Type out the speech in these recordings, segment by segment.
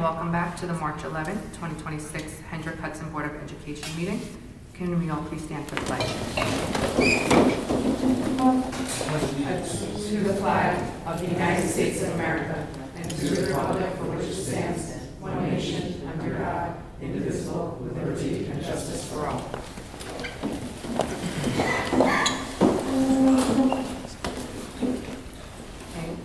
welcome back to the March 11, 2026 Hendrick Hudson Board of Education meeting. Can we all please stand for the pledge? To the flag of the United States of America and to the republic for which it stands, one nation, under God, indivisible, with liberty and justice for all. Okay.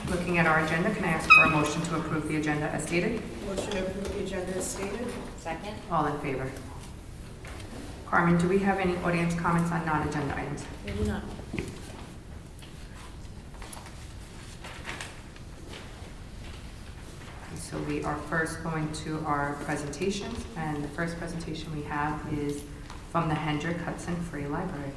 Looking at our agenda, can I ask for a motion to approve the agenda as stated? Motion to approve the agenda as stated. Second? All in favor? Carmen, do we have any audience comments on non-agenda items? We do not. So we are first going to our presentations, and the first presentation we have is from the Hendrick Hudson Free Library.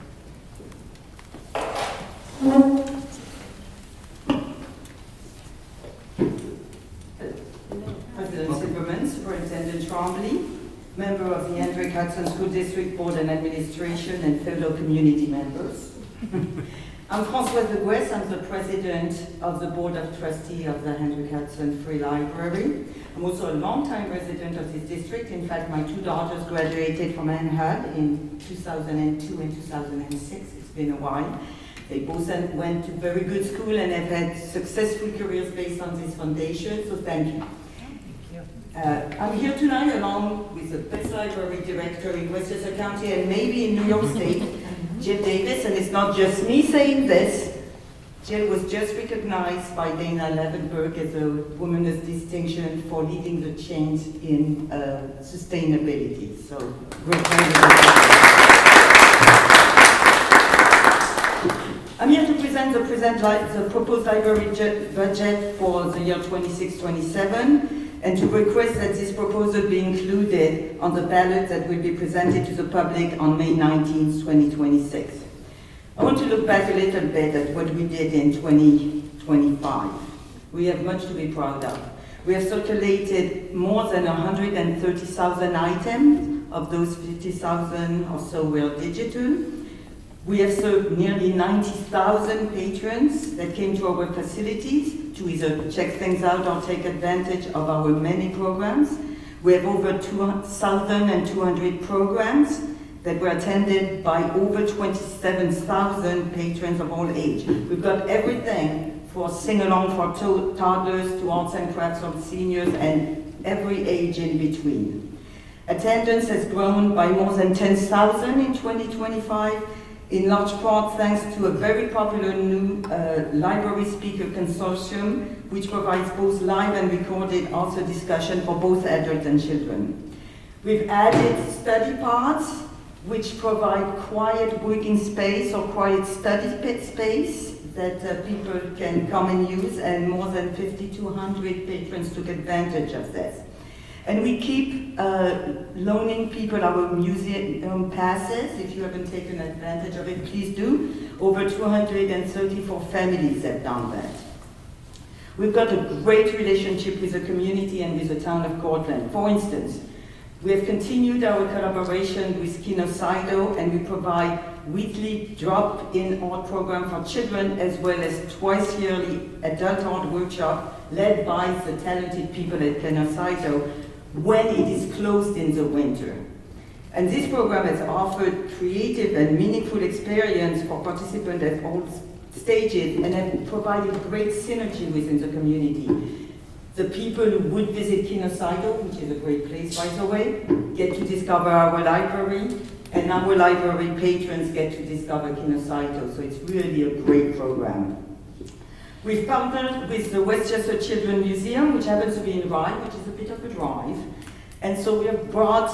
President Silverman, Superintendent Trombley, member of the Hendrick Hudson School District Board and Administration, and fellow community members. I'm Françoise Leguès. I'm the president of the Board of Trustees of the Hendrick Hudson Free Library. I'm also a longtime resident of this district. In fact, my two daughters graduated from NHUD in 2002 and 2006. It's been a while. They both went to very good school and have had successful careers based on this foundation, so thank you. I'm here tonight along with the best library director in Westchester County and maybe in New York State, Jill Davis, and it's not just me saying this. Jill was just recognized by Dana Levenberg as a Woman's Distinction for leading the change in sustainability. So, great. I'm here to present the proposed library budget for the year 26-27 and to request that this proposal be included on the ballot that will be presented to the public on May 19, 2026. I want to look back a little bit at what we did in 2025. We have much to be proud of. We have circulated more than 130,000 items. Of those, 50,000 or so were digital. We have served nearly 90,000 patrons that came to our facilities to either check things out or take advantage of our many programs. We have over 2,200 programs that were attended by over 27,000 patrons of all age. We've got everything for sing-along for toddlers to arts and crafts for seniors and every age in between. Attendance has grown by more than 10,000 in 2025, in large part thanks to a very popular new library speaker consortium, which provides both live and recorded author discussion for both adults and children. We've added study pods, which provide quiet working space or quiet study pit space that people can come and use, and more than 5,200 patrons took advantage of this. And we keep loaning people our museum passes. If you haven't taken advantage of it, please do. Over 234 families have done that. We've got a great relationship with the community and with the town of Cortland. For instance, we have continued our collaboration with Kinocydo, and we provide weekly drop-in art program for children, as well as twice yearly adult art workshop led by the talented people at Kinocydo when it is closed in the winter. And this program has offered creative and meaningful experience for participants at all stages and have provided great synergy within the community. The people who would visit Kinocydo, which is a great place by the way, get to discover our library, and our library patrons get to discover Kinocydo, so it's really a great program. We've partnered with the Westchester Children's Museum, which happens to be in Rye, which is a bit of a drive. And so we have brought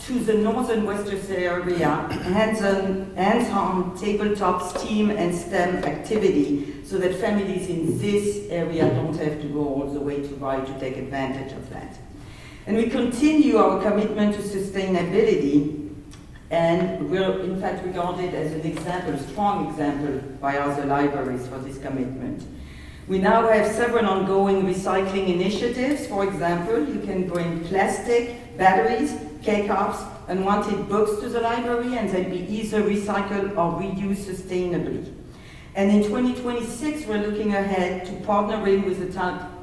to the northern Westchester area hands-on tabletop STEAM and STEM activity so that families in this area don't have to go all the way to Rye to take advantage of that. And we continue our commitment to sustainability, and we're in fact regarded as an example, a strong example by other libraries for this commitment. We now have several ongoing recycling initiatives. For example, you can bring plastic, batteries, K-cups, unwanted books to the library, and they'll be either recycled or reused sustainably. And in 2026, we're looking ahead to partnering with the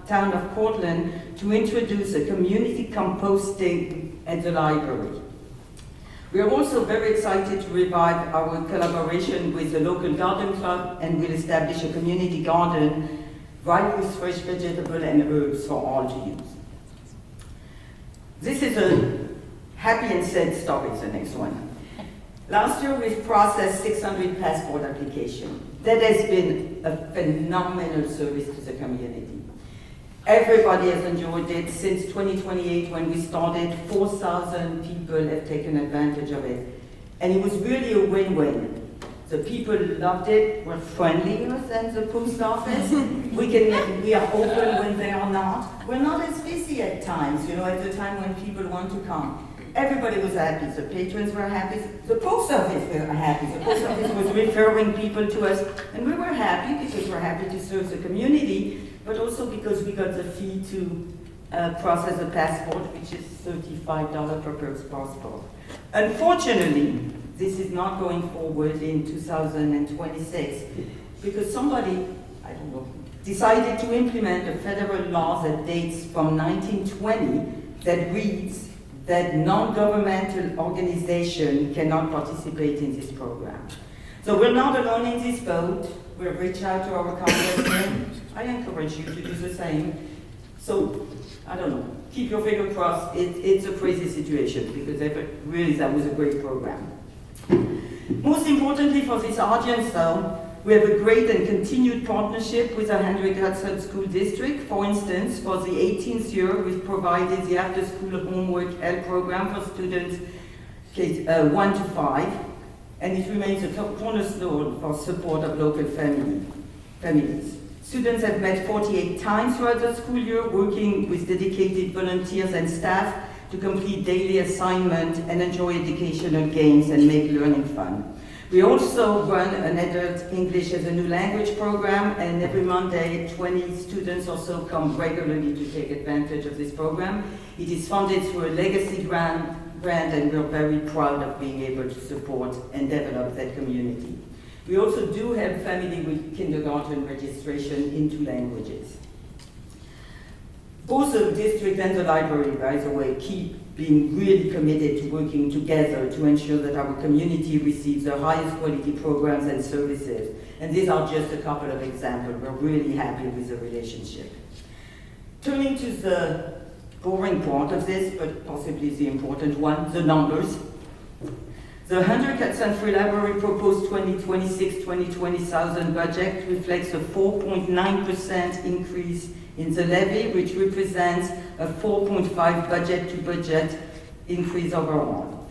town of Portland to introduce a community composting at the library. We are also very excited to revive our collaboration with the local garden club and will establish a community garden right with fresh vegetable and herbs for all to use. This is a happy and sad story, the next one. Last year we've processed 600 passport applications. That has been a phenomenal service to the community. Everybody has enjoyed it. Since 2028, when we started, 4,000 people have taken advantage of it. And it was really a win-win. The people loved it, were friendlier than the post office. We are open when they are not. We're not as busy at times, at the time when people want to come. Everybody was happy. The patrons were happy. The post office were happy. The post office was referring people to us. And we were happy because we're happy to serve the community, but also because we got the fee to process a passport, which is $35 per passport. Unfortunately, this is not going forward in 2026 because somebody, I don't know, decided to implement a federal law that dates from 1920 that reads that non-governmental organization cannot participate in this program. So we're not alone in this boat. We've reached out to our congressmen. I encourage you to do the same. So, I don't know, keep your finger crossed. It's a crazy situation because really that was a great program. Most importantly for this audience though, we have a great and continued partnership with the Hendrick Hudson School District. For instance, for the 18th year, we've provided the after-school homework help program for students 1 to 5, and it remains a cornerstone for support of local families. Students have met 48 times throughout the school year, working with dedicated volunteers and staff to complete daily assignment and enjoy educational games and make learning fun. We also run an adult English as a new language program, and every Monday 20 students or so come regularly to take advantage of this program. It is funded through a legacy grant, and we're very proud of being able to support and develop that community. We also do have family with kindergarten registration in 2 languages. Both the district and the library, by the way, keep being really committed to working together to ensure that our community receives the highest quality programs and services. And these are just a couple of examples. We're really happy with the relationship. Turning to the boring part of this, but possibly the important one, the numbers. The Hendrick Hudson Free Library proposed 2026-2020 budget reflects a 4.9% increase in the levy, which represents a 4.5 budget-to-budget increase overall.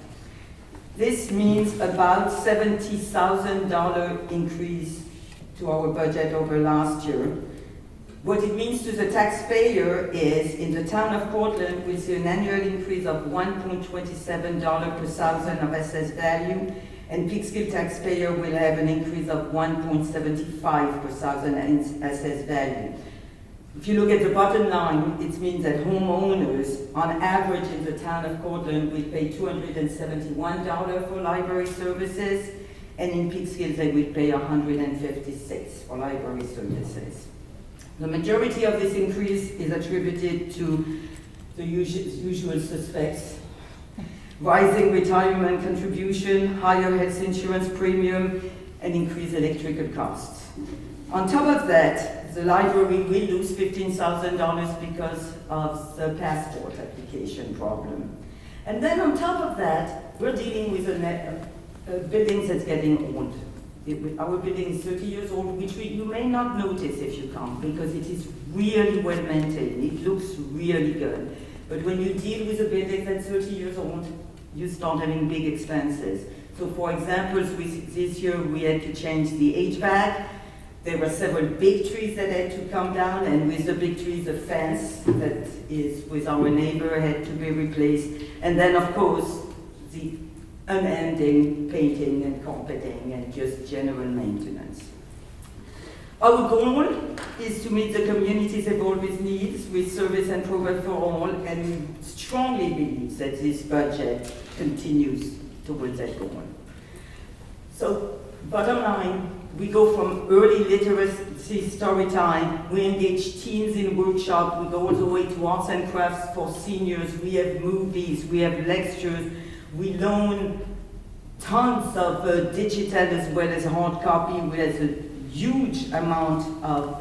This means about $70,000 increase to our budget over last year. What it means to the taxpayer is, in the town of Portland, we'll see an annual increase of $1.27 per thousand of assessed value, and Peekskill taxpayer will have an increase of $1.75 per thousand in assessed value. If you look at the bottom line, it means that homeowners, on average in the town of Portland, will pay $271 for library services, and in Peekskill they will pay $156 for library services. The majority of this increase is attributed to the usual suspects: rising retirement contribution, higher health insurance premium, and increased electrical costs. On top of that, the library will lose $15,000 because of the passport application problem. And then on top of that, we're dealing with a building that's getting old. Our building is 30 years old, which you may not notice if you come, because it is really well maintained. It looks really good. But when you deal with a building that's 30 years old, you start having big expenses. So for example, this year we had to change the HVAC. There were several big trees that had to come down, and with the big trees, the fence that is with our neighbor had to be replaced. And then of course, the unending painting and carpeting and just general maintenance. Our goal is to meet the community's evolving needs with service and program for all, and we strongly believe that this budget continues towards that goal. So, bottom line, We go from early literacy story time, we engage teens in workshops, we go all the way to arts and crafts for seniors, we have movies, we have lectures, we loan tons of digital as well as hard copy, we have a huge amount of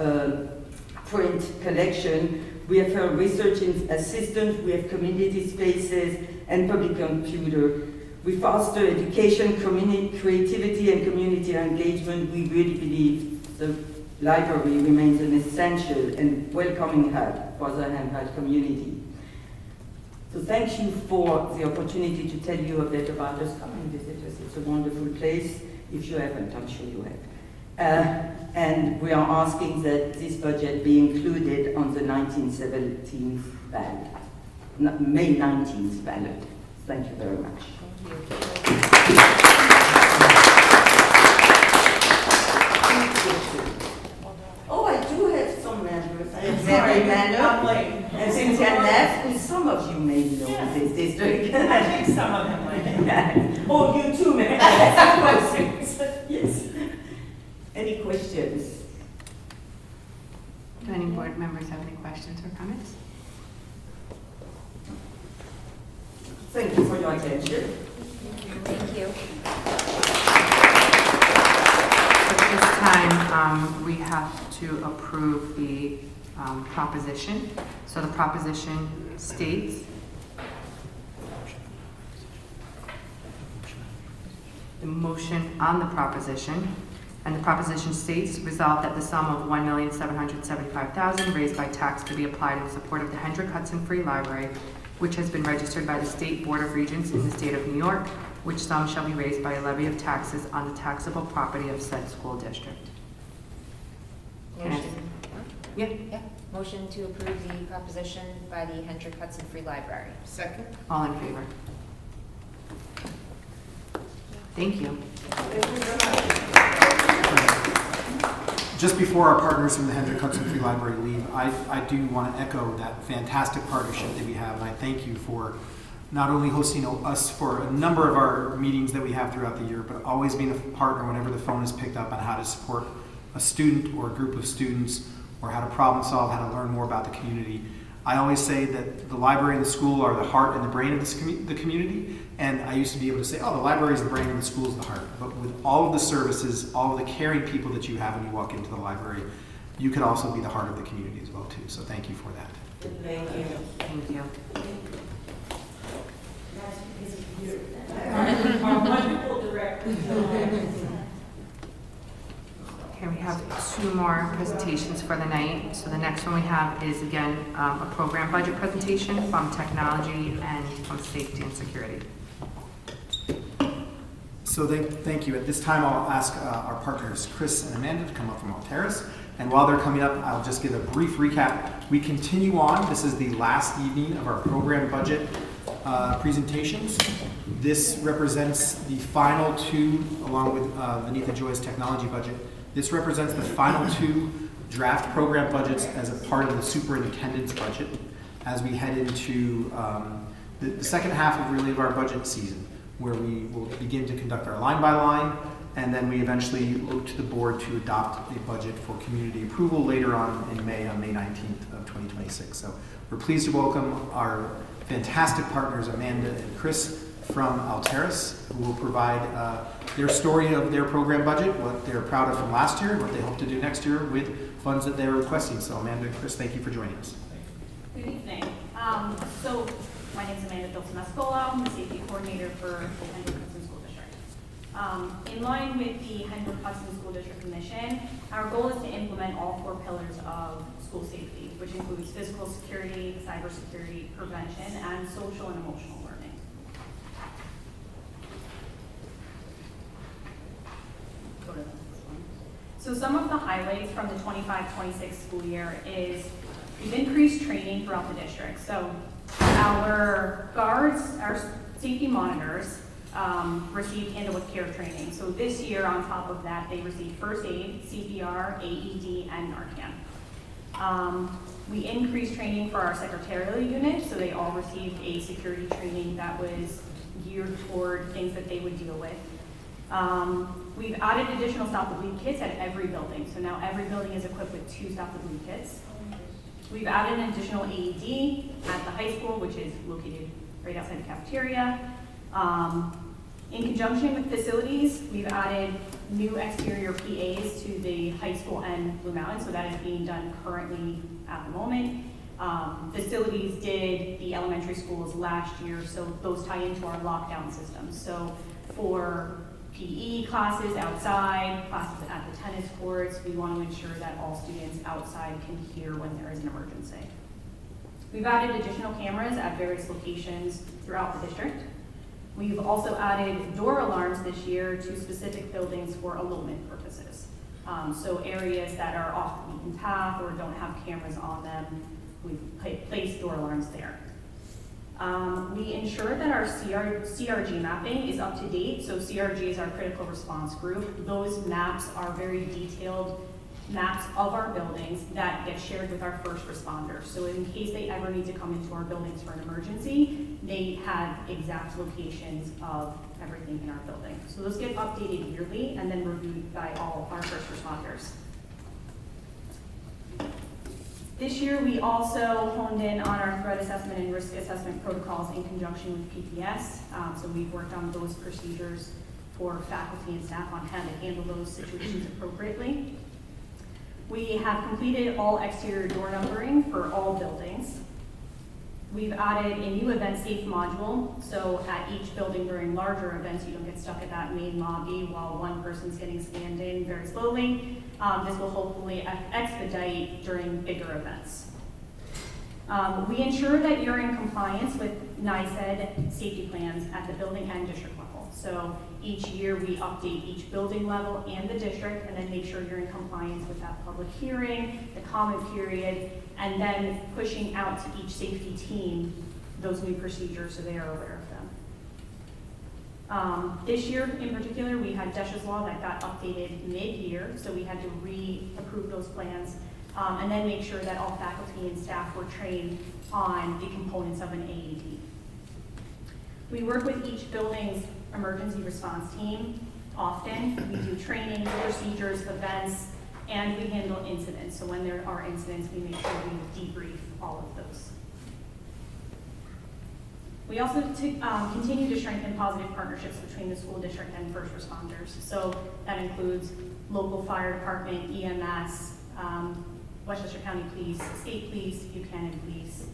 print collection. We have a research assistant, we have community spaces and public computer. We foster education, creativity and community engagement. We really believe the library remains an essential and welcoming hub for the handheld community. So thank you for the opportunity to tell you a bit about us. Come and visit us, it's a wonderful place. If you haven't, I'm sure you have. And we are asking that this budget be included on the 1917 ballot, May 19th ballot. Thank you very much. Oh, I do have some members. I am Mary Manor. And since I left, and some of you may know this district. I think some of them might. Oh, you too, Mary. Yes. Any questions? Do any board members have any questions or comments? Thank you for your attention. Thank you. At this time, we have to approve the proposition. So the proposition states, the motion on the proposition, and the proposition states, resolved that the sum of $1,775,000 raised by tax to be applied in support of the Hendrick Hudson Free Library, which has been registered by the State Board of Regents in the state of New York, which sum shall be raised by a levy of taxes on the taxable property of said school district. Motion. Yeah. Yeah. Motion to approve the proposition by the Hendrick Hudson Free Library. Second. All in favor? Thank you. Just before our partners from the Hendrick Hudson Free Library leave, I do want to echo that fantastic partnership that we have, and I thank you for not only hosting us for a number of our meetings that we have throughout the year, but always being a partner whenever the phone is picked up on how to support a student or a group of students, or how to problem solve, how to learn more about the community. I always say that the library and the school are the heart and the brain of the community, and I used to be able to say, oh, the library is the brain and the school is the heart. But with all of the services, all of the caring people that you have when you walk into the library, you could also be the heart of the community as well, too. So thank you for that. Thank you. Thank you. Wonderful director. Okay, we have two more presentations for the night. So the next one we have is, again, a program budget presentation from technology and from safety and security. So thank you. At this time, I'll ask our partners, Chris and Amanda, to come up from Alteris. And while they're coming up, I'll just give a brief recap. We continue on. This is the last evening of our program budget presentations. This represents the final two, along with Vanitha Joy's technology budget. This represents the final two draft program budgets as a part of the superintendent's budget as we head into the second half of really of our budget season, where we will begin to conduct our line by line, and then we eventually look to the board to adopt a budget for community approval later on in May, on May 19th of 2026. So we're pleased to welcome our fantastic partners, Amanda and Chris from Alteris, who will provide their story of their program budget, what they're proud of from last year, and what they hope to do next year with funds that they're requesting. So Amanda and Chris, thank you for joining us. Good evening. So my name is Amanda Filton-Mascola. I'm the safety coordinator for the Hendrick Hudson School District. In line with the Hendrick Hudson School District mission, our goal is to implement all four pillars of school safety, which includes physical security, cybersecurity, prevention, and social and emotional learning. Go to the next one. So some of the highlights from the 25-26 school year is we've increased training throughout the district. So our guards, our safety monitors, received handle with care training. So this year, on top of that, they received first aid, CPR, AED, and Narcan. We increased training for our secretarial unit, so they all received a security training that was geared toward things that they would deal with. We've added additional Stop the Bleed kits at every building, so now every building is equipped with 2 Stop the Bleed kits. We've added an additional AED at the high school, which is located right outside the cafeteria. In conjunction with facilities, we've added new exterior PAs to the high school and Blue Mountain, so that is being done currently at the moment. Facilities did the elementary schools last year, so those tie into our lockdown system. So for PE classes outside, classes at the tennis courts, we want to ensure that all students outside can hear when there is an emergency. We've added additional cameras at various locations throughout the district. We've also added door alarms this year to specific buildings for elopement purposes. So areas that are off the beaten path or don't have cameras on them, we've placed door alarms there. We ensure that our CRG mapping is up to date. So CRG is our critical response group. Those maps are very detailed maps of our buildings that get shared with our first responders. So in case they ever need to come into our buildings for an emergency, they have exact locations of everything in our building. So those get updated yearly and then reviewed by all our first responders. This year, we also honed in on our threat assessment and risk assessment protocols in conjunction with PPS. So we've worked on those procedures for faculty and staff on how to handle those situations appropriately. We have completed all exterior door numbering for all buildings. We've added a new event safe module, so at each building during larger events, you don't get stuck at that main lobby while one person's getting scanned in very slowly. This will hopefully expedite during bigger events. We ensure that you're in compliance with NICEAD safety plans at the building and district level. So each year we update each building level and the district and then make sure you're in compliance with that public hearing, the comment period, and then pushing out to each safety team those new procedures so they are aware of them. This year in particular, we had DESH's law that got updated mid-year, so we had to re-approve those plans and then make sure that all faculty and staff were trained on the components of an AED. We work with each building's emergency response team often. We do training, procedures, events, and we handle incidents. So when there are incidents, we make sure we debrief all of those. We also continue to strengthen positive partnerships between the school district and first responders. So that includes local fire department, EMS, Westchester County Police, State Police, Buchanan Police.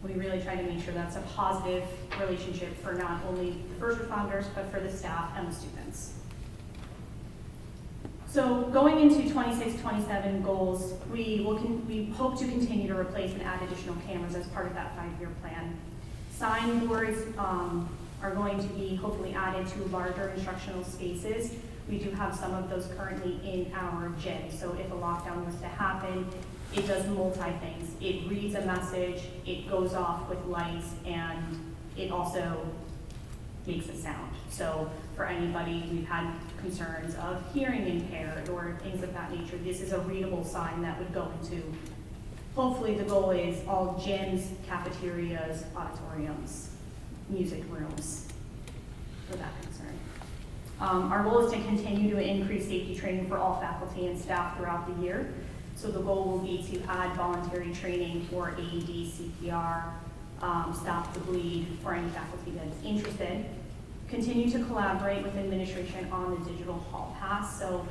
We really try to make sure that's a positive relationship for not only the first responders, but for the staff and the students. So going into 26-27 goals, we hope to continue to replace and add additional cameras as part of that 5-year plan. Signboards are going to be hopefully added to larger instructional spaces. We do have some of those currently in our gym. So if a lockdown was to happen, it does multi-things. It reads a message, it goes off with lights, and it also makes a sound. So for anybody, we've had concerns of hearing impaired or things of that nature. This is a readable sign that would go into, hopefully the goal is all gyms, cafeterias, auditoriums, music rooms for that concern. Our goal is to continue to increase safety training for all faculty and staff throughout the year. So the goal will be to add voluntary training for AED, CPR, Stop the Bleed for any faculty that's interested. Continue to collaborate with administration on the digital hall pass. So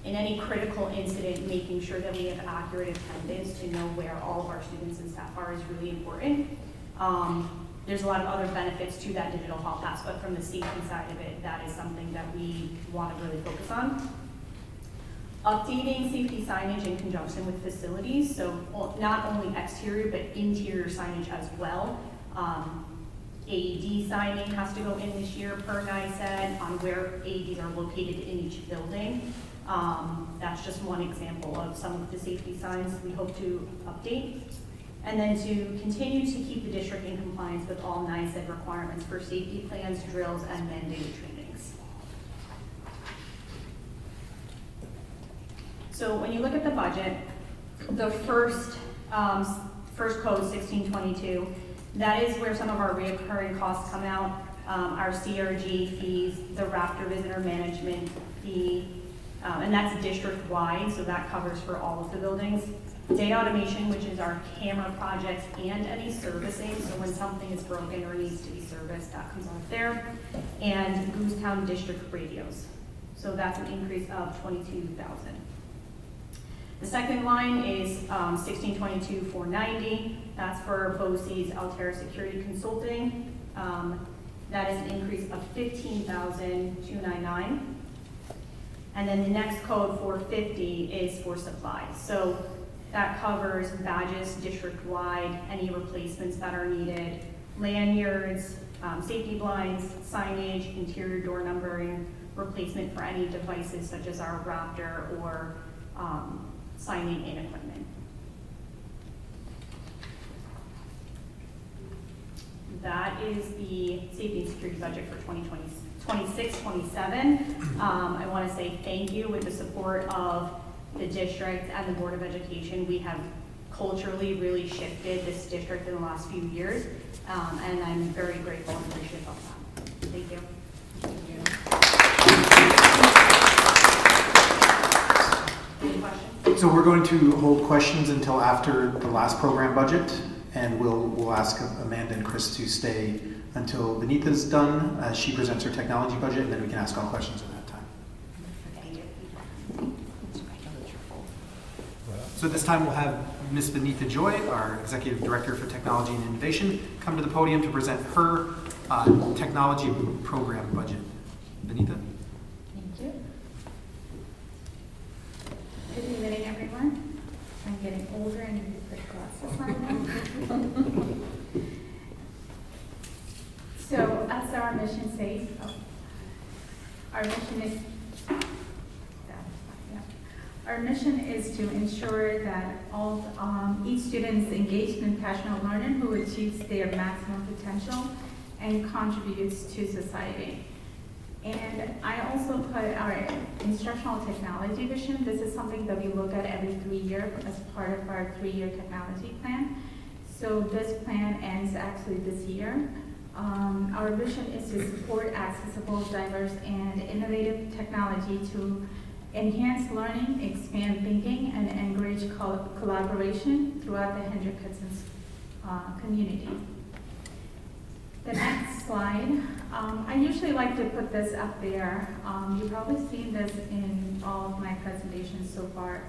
in any critical incident, making sure that we have accurate attendance to know where all of our students and staff are is really important. There's a lot of other benefits to that digital hall pass, but from the safety side of it, that is something that we want to really focus on. Updating safety signage in conjunction with facilities, so not only exterior, but interior signage as well. AED signing has to go in this year per NICEAD on where AEDs are located in each building. That's just one example of some of the safety signs we hope to update. And then to continue to keep the district in compliance with all NICEAD requirements for safety plans, drills, and mandated trainings. So when you look at the budget, the first code, 1622, that is where some of our recurring costs come out. our CRG fees, the Raptor visitor management fee, and that's district-wide, so that covers for all of the buildings. Data automation, which is our camera projects and any servicing, so when something is broken or needs to be serviced, that comes out there. And Goosetown district radios, so that's an increase of $22,000. The second line is 1622,490. That's for BOCES Altera Security Consulting. That is an increase of $15,299. And then the next code, 450, is for supplies. So that covers badges district-wide, any replacements that are needed, lanyards, safety blinds, signage, interior door numbering, replacement for any devices such as our Raptor or signing in equipment. That is the safety and security budget for 2026-27. I want to say thank you. With the support of the district and the Board of Education, we have culturally really shifted this district in the last few years, and I'm very grateful and appreciative of that. Thank you. Any questions? So we're going to hold questions until after the last program budget, and we'll ask Amanda and Chris to stay until Benita's done as she presents her technology budget, and then we can ask all questions at that time. So this time we'll have Ms. Benita Joy, our Executive Director for Technology and Innovation, come to the podium to present her technology program budget. Benita? Thank you. Good evening, everyone. I'm getting older and need to put glasses on now. So, as our mission says, our mission is our mission is to ensure that each student is engaged and passionate learner who achieves their maximum potential and contributes to society. And I also put our instructional technology vision. This is something that we look at every 3 years as part of our 3-year technology plan. So this plan ends actually this year. Our vision is to support accessible, diverse, and innovative technology to enhance learning, expand thinking, and encourage collaboration throughout the Hendrick Hudson community. The next slide, I usually like to put this up there. You've probably seen this in all of my presentations so far,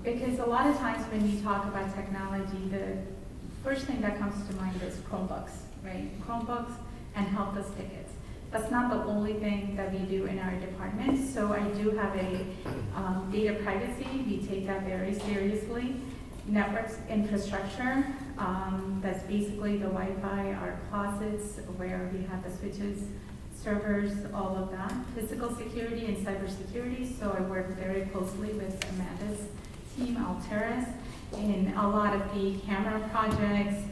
because a lot of times when we talk about technology, the first thing that comes to mind is Chromebooks, right? Chromebooks and help desk tickets. That's not the only thing that we do in our department. So I do have a data privacy. We take that very seriously. Networks infrastructure, that's basically the Wi-Fi, our closets where we have the switches, servers, all of that. Physical security and cybersecurity. So I work very closely with Amanda's team, Alteris, in a lot of the camera projects,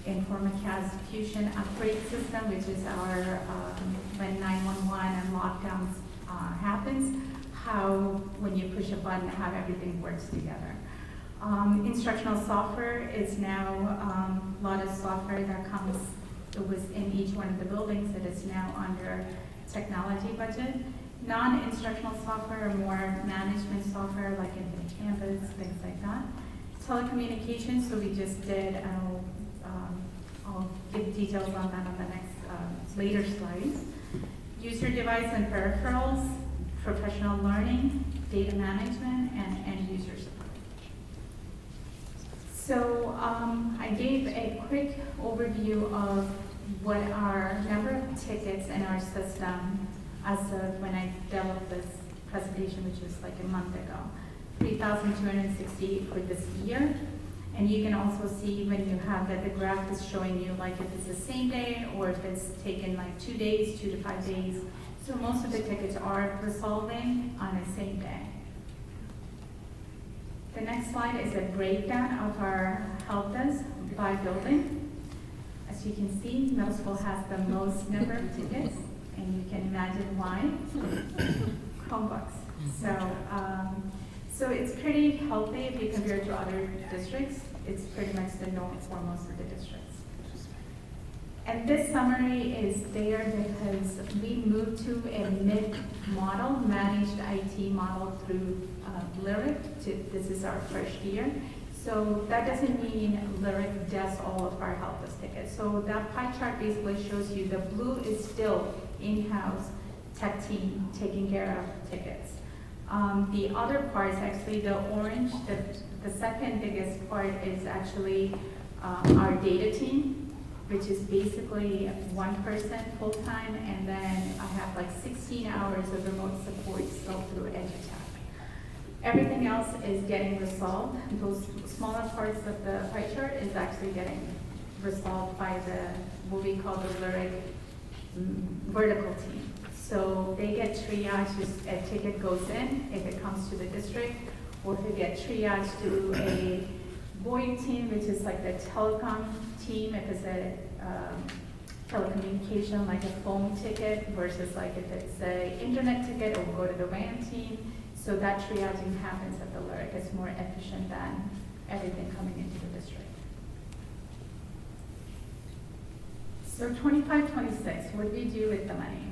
Informacast Fusion upgrade system, which is our, when 911 and lockdowns happens, how when you push a button, how everything works together. Instructional software is now a lot of software that comes within each one of the buildings that is now under technology budget. Non-instructional software are more management software like Infinite Campus, things like that. Telecommunications, so we just did, I'll give details on that on the next later slides. User device and peripherals, professional learning, data management, and end user support. So I gave a quick overview of what our number of tickets in our system as of when I developed this presentation, which was like a month ago. 3,268 for this year. And you can also see when you have that the graph is showing you like if it's the same day or if it's taken like 2 days, 2 to 5 days. So most of the tickets are resolving on the same day. The next slide is a breakdown of our help desk by building. As you can see, middle school has the most number of tickets, and you can imagine why. Chromebooks. So it's pretty healthy if you compare it to other districts. It's pretty much the norm for most of the districts. And this summary is there because we moved to a MIT model, managed IT model through Lyric. This is our first year. So that doesn't mean Lyric does all of our help desk tickets. So that pie chart basically shows you the blue is still in-house tech team taking care of tickets. The other part is actually the orange. The second biggest part is actually our data team, which is basically one person full-time, and then I have like 16 hours of remote support still through EduTech. Everything else is getting resolved. Those smaller parts of the pie chart is actually getting resolved by what we call the Lyric vertical team. So they get triaged, a ticket goes in if it comes to the district, or if it gets triaged to a VoIP team, which is like the telecom team, if it's a telecommunication, like a phone ticket, versus like if it's a internet ticket, it will go to the WAN team. So that triaging happens at the Lyric. It's more efficient than everything coming into the district. So 25-26, what do we do with the money?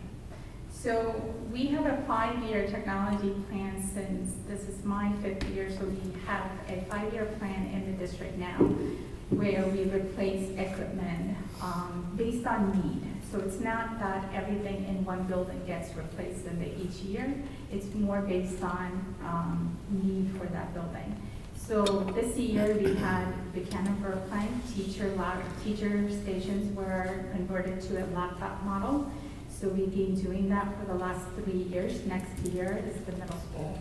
So we have a 5-year technology plan since this is my 5th year, so we have a 5-year plan in the district now where we replace equipment based on need. So it's not that everything in one building gets replaced in each year. It's more based on need for that building. So this year we had Buchanan Brookline teacher stations were converted to a laptop model. So we've been doing that for the last 3 years. Next year is the middle school.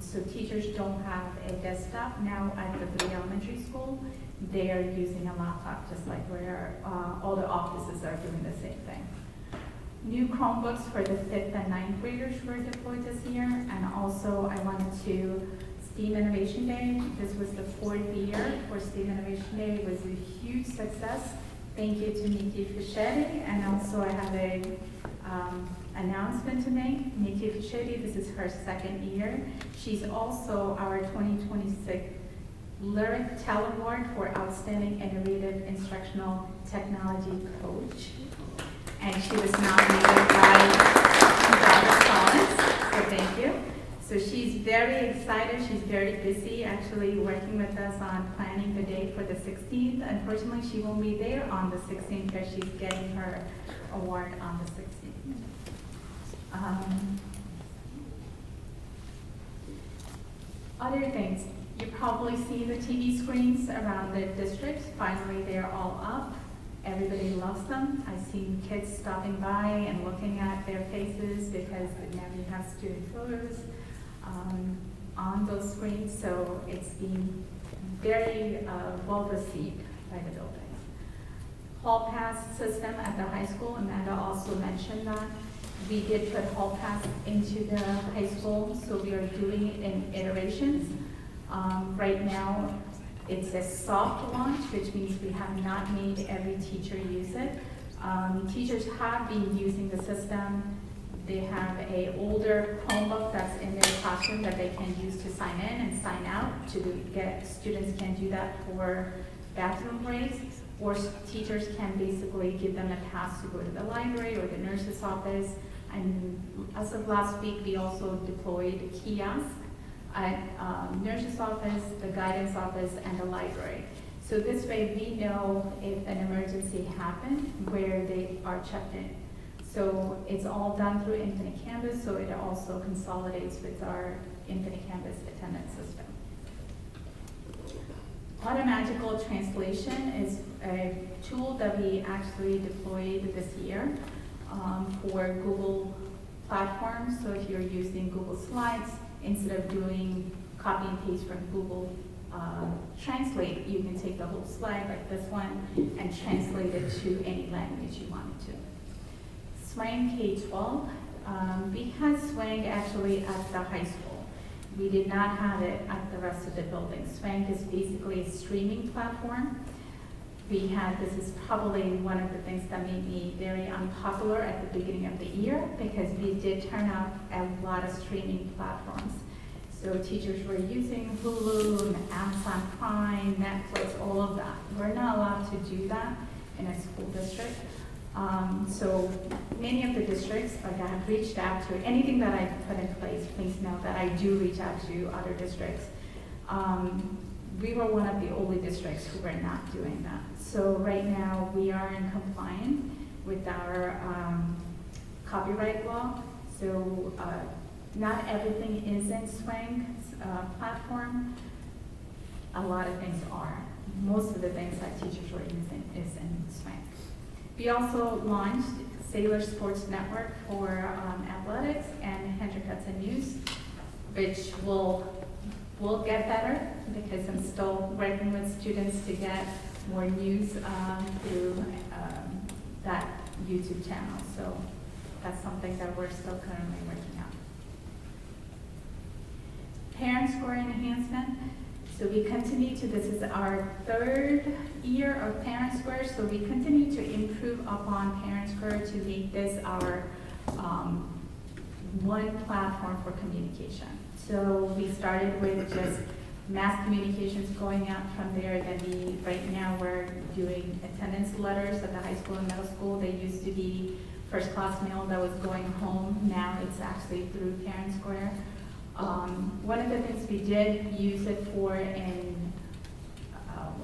So teachers don't have a desktop now at the 3 elementary school. They are using a laptop, just like where all the offices are doing the same thing. New Chromebooks for the 5th and 9th graders were deployed this year. And also I wanted to, STEAM Innovation Day, this was the 4th year for STEAM Innovation Day. It was a huge success. Thank you to Nikki Fischetti, and also I have a announcement to make. Nikki Fischetti, this is her 2nd year. She's also our 2026 Lyric Tel Award for Outstanding Innovative Instructional Technology Coach. And she was nominated by Dr. Collins, so thank you. So she's very excited. She's very busy actually working with us on planning the date for the 16th. Unfortunately, she won't be there on the 16th because she's getting her award on the 16th. Other things, you probably see the TV screens around the district. Finally, they're all up. Everybody loves them. I've seen kids stopping by and looking at their faces because now you have student photos on those screens, so it's been very well received by the buildings. Hall pass system at the high school, Amanda also mentioned that. We did put Hall pass into the high school, so we are doing it in iterations. Right now, it's a soft launch, which means we have not made every teacher use it. Teachers have been using the system. They have an older Chromebook that's in their classroom that they can use to sign in and sign out. Students can do that for bathroom breaks, or teachers can basically give them a pass to go to the library or the nurse's office. And as of last week, we also deployed a kiosk at nurse's office, the guidance office, and the library. So this way we know if an emergency happened, where they are checked in. So it's all done through Infinite Canvas, so it also consolidates with our Infinite Canvas attendance system. Automagical Translation is a tool that we actually deployed this year for Google platforms. So if you're using Google Slides, instead of doing copy and paste from Google Translate, you can take the whole slide like this one and translate it to any language you wanted to. Swang K-12, we had Swang actually at the high school. We did not have it at the rest of the building. Swang is basically a streaming platform. This is probably one of the things that made me very unpopular at the beginning of the year, because we did turn out a lot of streaming platforms. So teachers were using Hulu, Amazon Prime, Netflix, all of that. We're not allowed to do that in a school district. So many of the districts, like I have reached out to, anything that I put in place, please know that I do reach out to other districts. We were one of the only districts who were not doing that. So right now, we are in compliance with our copyright law. So not everything is in Swang's platform. A lot of things are. Most of the things that teachers were using is in Swang. We also launched Sailor Sports Network for athletics and Hendrick Hudson News, which will get better because I'm still working with students to get more news through that YouTube channel. So that's something that we're still currently working on. Parent score enhancement. So we continue to, this is our 3rd year of Parent Square, so we continue to improve upon Parent Square to make this our one platform for communication. So we started with just mass communications going out from there, then right now we're doing attendance letters at the high school and middle school. They used to be first class mail that was going home, now it's actually through Parent Square. One of the things we did use it for in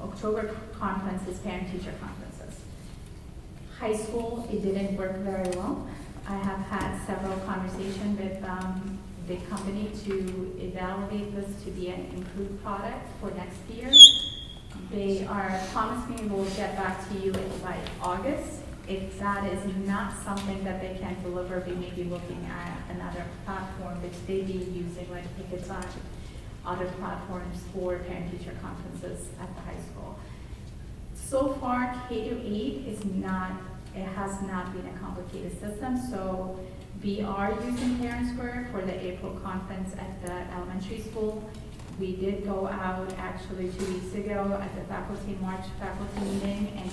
October conference is parent-teacher conferences. High school, it didn't work very well. I have had several conversations with the company to evaluate this to be an improved product for next year. They are promising we'll get back to you by August. If that is not something that they can deliver, we may be looking at another platform which they be using, like Pickett's other platforms for parent-teacher conferences at the high school. So far, K-8 it has not been a complicated system, so we are using Parent Square for the April conference at the elementary school. We did go out actually 2 weeks ago at the March faculty meeting and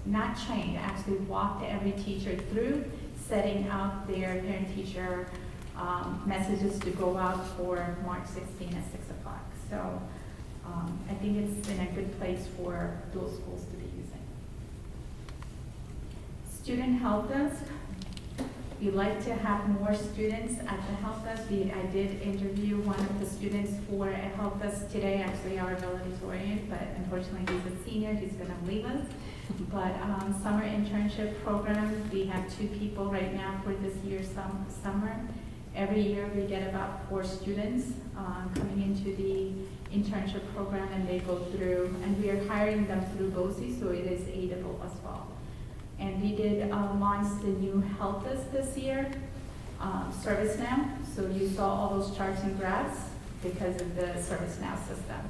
actually walked every teacher through setting up their parent-teacher messages to go out for March 16 at 6 o'clock. So I think it's in a good place for those schools to be using. Student help desk. We like to have more students at the help desk. I did interview one of the students for a help desk today, actually our valedictorian, but unfortunately he's a senior, he's gonna leave us. But summer internship program, we have 2 people right now for this year's summer. Every year we get about 4 students coming into the internship program and they go through, and we are hiring them through BOCES, so it is aidable as well. And we did launch the new help desk this year, ServiceNow. So you saw all those charts and graphs because of the ServiceNow system.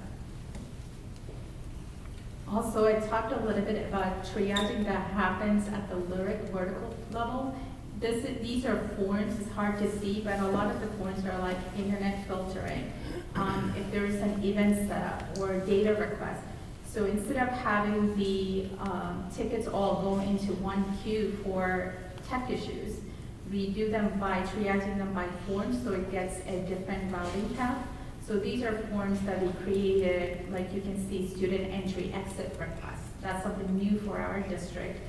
Also, I talked a little bit about triaging that happens at the lyric vertical level. These are forms, it's hard to see, but a lot of the forms are like internet filtering. If there is an event setup or data request. So instead of having the tickets all go into one queue for tech issues, we do them by triaging them by forms, so it gets a different routing path. So these are forms that we created, like you can see, student entry exit requests. That's something new for our district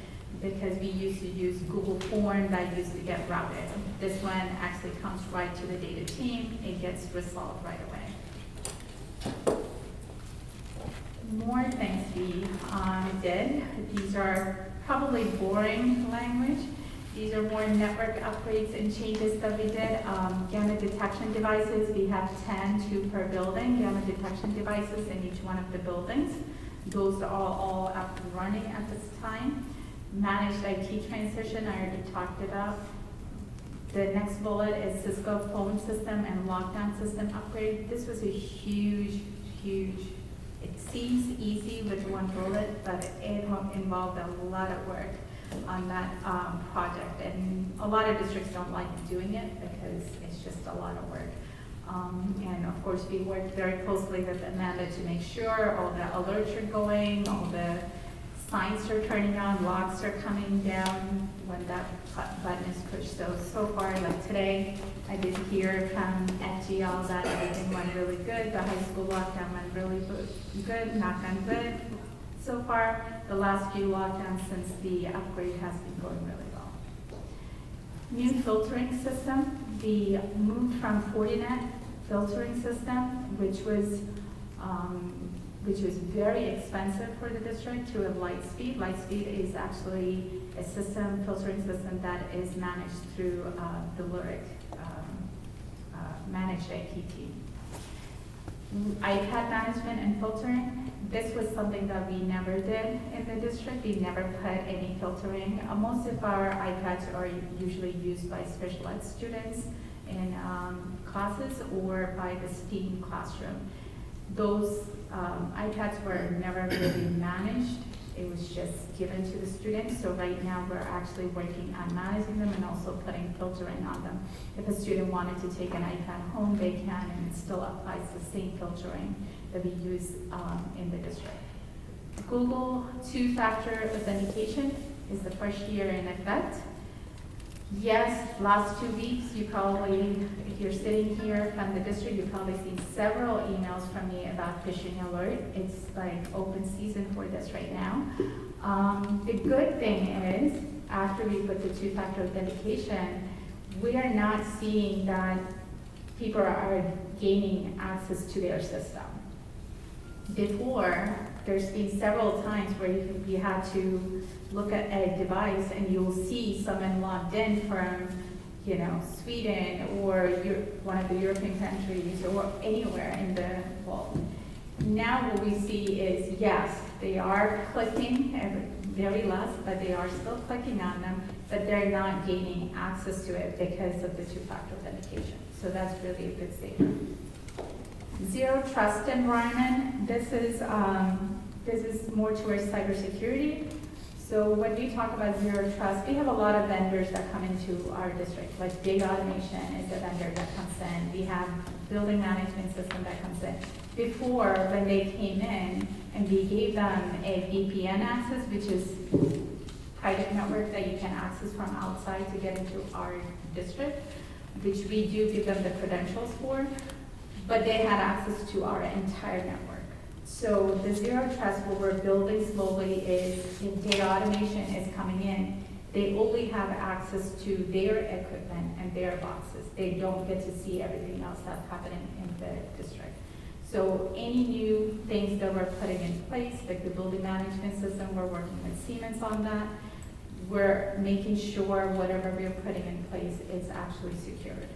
because we used to use Google Form that used to get routed. This one actually comes right to the data team. It gets resolved right away. More things we did. These are probably boring language. These are more network upgrades and changes that we did. Gamma detection devices, we have 2 per building, gamma detection devices in each one of the buildings. Those are all up and running at this time. Managed IT transition, I already talked about. The next bullet is Cisco phone system and lockdown system upgrade. This was a huge, it seems easy with one bullet, but it involved a lot of work on that project. And a lot of districts don't like doing it because it's just a lot of work. And of course, we worked very closely with Amanda to make sure all the alerts are going, all the signs are turning on, locks are coming down when that button is pushed. So far, like today, I did hear from FGL that everything went really good. The high school lockdown went really good, knock on wood. So far, the last few lockdowns since the upgrade has been going really well. New filtering system, we moved from Fortinet filtering system, which was very expensive for the district, to a Lightspeed. Lightspeed is actually a system, filtering system that is managed through the Lyric, managed IPT. iPad management and filtering, this was something that we never did in the district. We never put any filtering. Most of our iPads are usually used by special ed students in classes or by the STEAM classroom. Those iPads were never really managed. It was just given to the students. So right now we're actually working on managing them and also putting filtering on them. If a student wanted to take an iPad home, they can, and it still applies the same filtering that we use in the district. Google two-factor authentication is the first year in effect. Yes, last 2 weeks, you probably, if you're sitting here from the district, you've probably seen several emails from me about phishing alert. It's like open season for this right now. The good thing is, after we put the two-factor authentication, we are not seeing that people are gaining access to their system. Before, there's been several times where you had to look at a device and you'll see someone logged in from, Sweden or one of the European countries or anywhere in the world. Now what we see is, yes, they are clicking, very less, but they are still clicking on them, but they're not gaining access to it because of the two-factor authentication. So that's really a good statement. Zero trust environment, this is more towards cybersecurity. So when we talk about zero trust, we have a lot of vendors that come into our district, like Data Automation is a vendor that comes in. We have building management system that comes in. Before, when they came in and we gave them a VPN access, which is private network that you can access from outside to get into our district, which we do give them the credentials for, but they had access to our entire network. So the zero trust, what we're building slowly is, in Data Automation is coming in, they only have access to their equipment and their boxes. They don't get to see everything else that's happening in the district. So any new things that we're putting in place, like the building management system, we're working with Siemens on that. We're making sure whatever we're putting in place is actually secured.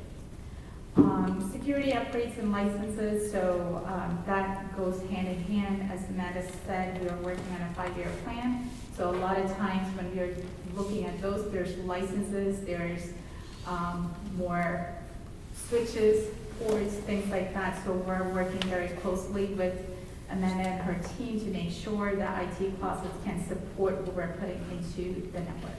Security upgrades and licenses, so that goes hand in hand. As Amanda said, we are working on a 5-year plan. So a lot of times when we're looking at those, there's licenses, there's more switches, ports, things like that. So we're working very closely with Amanda and her team to make sure that IT closets can support what we're putting into the network.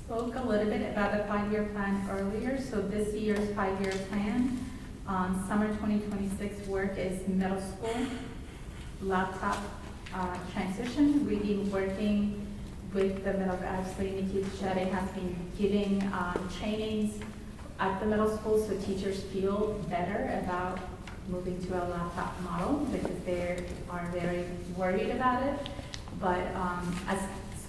Spoke a little bit about the 5-year plan earlier. So this year's 5-year plan, summer 2026 work is middle school laptop transition. We've been working with the middle, actually Nikki Chade has been giving trainings at the middle school so teachers feel better about moving to a laptop model because they are very worried about it. But as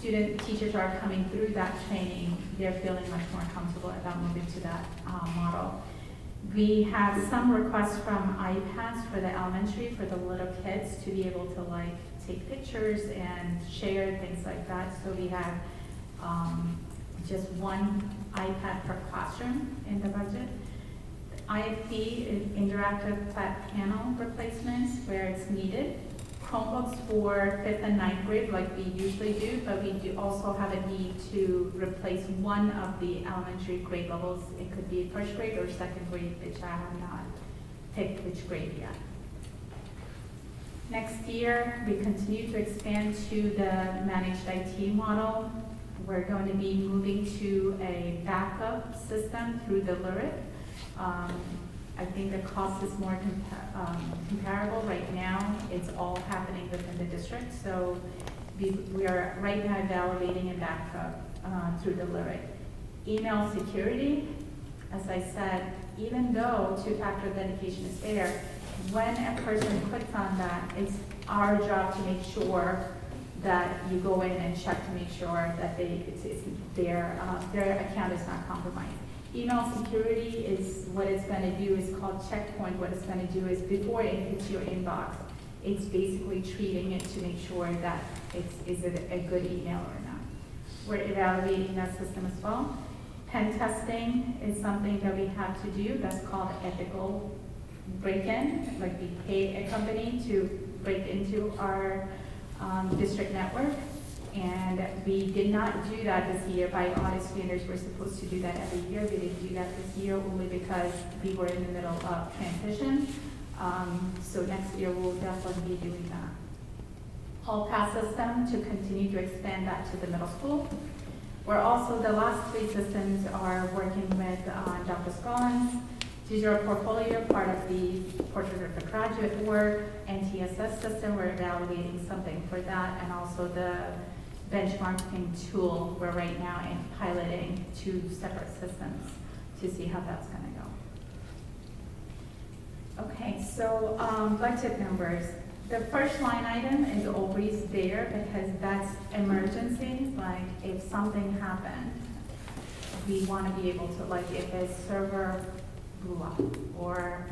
teachers are coming through that training, they're feeling much more comfortable about moving to that model. We have some requests from iPads for the elementary, for the little kids to be able to take pictures and share things like that. So we have just one iPad per classroom in the budget. IFP is interactive flat panel replacements where it's needed. Chromebooks for 5th and 9th grade like we usually do, but we do also have a need to replace one of the elementary grade levels. It could be 1st grade or 2nd grade, which I have not picked which grade yet. Next year, we continue to expand to the managed IT model. We're going to be moving to a backup system through the Lyric. I think the cost is more comparable right now. It's all happening within the district. So we are right now evaluating a backup through the Lyric. Email security, as I said, even though two-factor authentication is there, when a person clicks on that, it's our job to make sure that you go in and check to make sure that their account is not compromised. Email security is what it's going to do is called checkpoint. What it's going to do is before it hits your inbox, it's basically treating it to make sure that is it a good email or not. We're evaluating that system as well. Pen testing is something that we have to do. That's called ethical break-in. Like we pay a company to break into our district network. And we did not do that this year by audit standards. We're supposed to do that every year. We didn't do that this year only because we were in the middle of transition. So next year we'll definitely be doing that. Hall pass system to continue to expand that to the middle school. We're also, the last three systems are working with Dr. Scollins. Digital portfolio, part of the portrait of the graduate work, NTSS system, we're evaluating something for that, and also the benchmarking tool, we're right now in piloting 2 separate systems to see how that's gonna go. Okay, so budget numbers. The first line item is always there because that's emergencies, like if something happened, we wanna be able to, like if a server blew up, or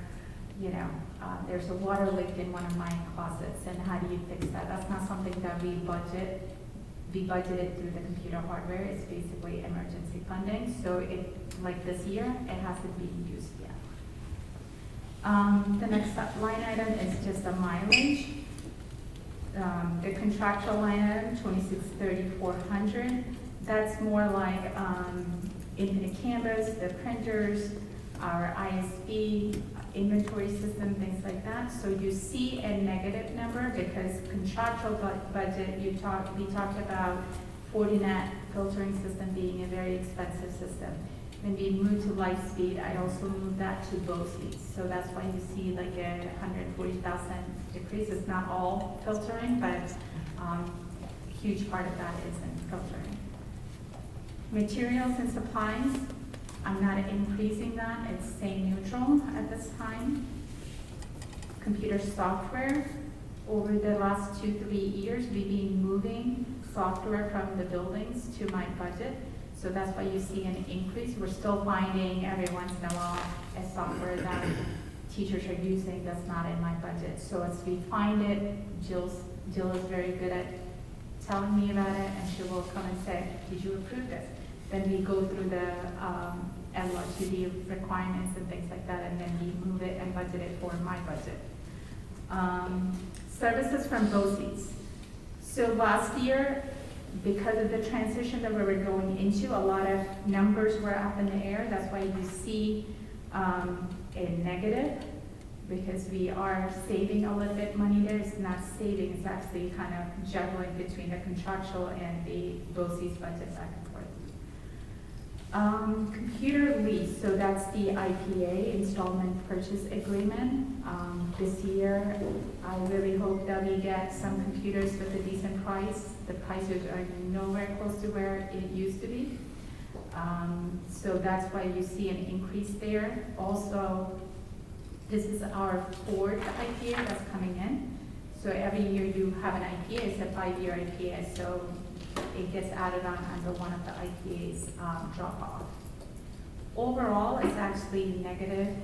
there's a water leak in one of my closets, and how do you fix that? That's not something that we budget. We budgeted through the computer hardware. It's basically emergency funding. So if, like this year, it hasn't been used yet. The next line item is just a mileage. The contractual line item, 26,400. That's more like Infinite Canvas, the printers, our ISB, inventory system, things like that. So you see a negative number because contractual budget, we talked about Fortinet filtering system being a very expensive system. When we moved to Lightspeed, I also moved that to BOCES. So that's why you see like a 140,000 decrease. It's not all filtering, but a huge part of that is in filtering. Materials and supplies, I'm not increasing that, it's staying neutral at this time. Computer software, over the last 2-3 years, we've been moving software from the buildings to my budget. So that's why you see an increase. We're still finding every once in a while a software that teachers are using that's not in my budget. So as we find it, Jill is very good at telling me about it, and she will come and say, did you approve this? Then we go through the LRTD requirements and things like that, and then we move it and budget it for my budget. Services from BOCES. So last year, because of the transition that we were going into, a lot of numbers were up in the air. That's why you see a negative, because we are saving a little bit money there. It's not saving, it's actually kind of juggling between the contractual and the BOCES budget back and forth. Computer lease, so that's the IPA, installment purchase agreement. This year, I really hope that we get some computers with a decent price. The prices are nowhere close to where it used to be. So that's why you see an increase there. Also, this is our 4th IPA that's coming in. So every year you have an IPA, it's a 5-year IPA, so it gets added on under one of the IPA's drop off. Overall, it's actually negative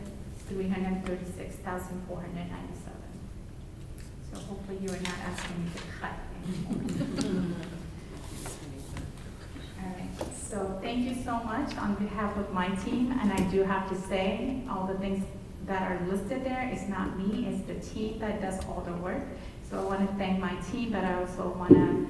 336,497. So hopefully you are not asking me to cut anymore. All right, so thank you so much on behalf of my team, and I do have to say, all the things that are listed there is not me, it's the team that does all the work. So I want to thank my team, but I also want to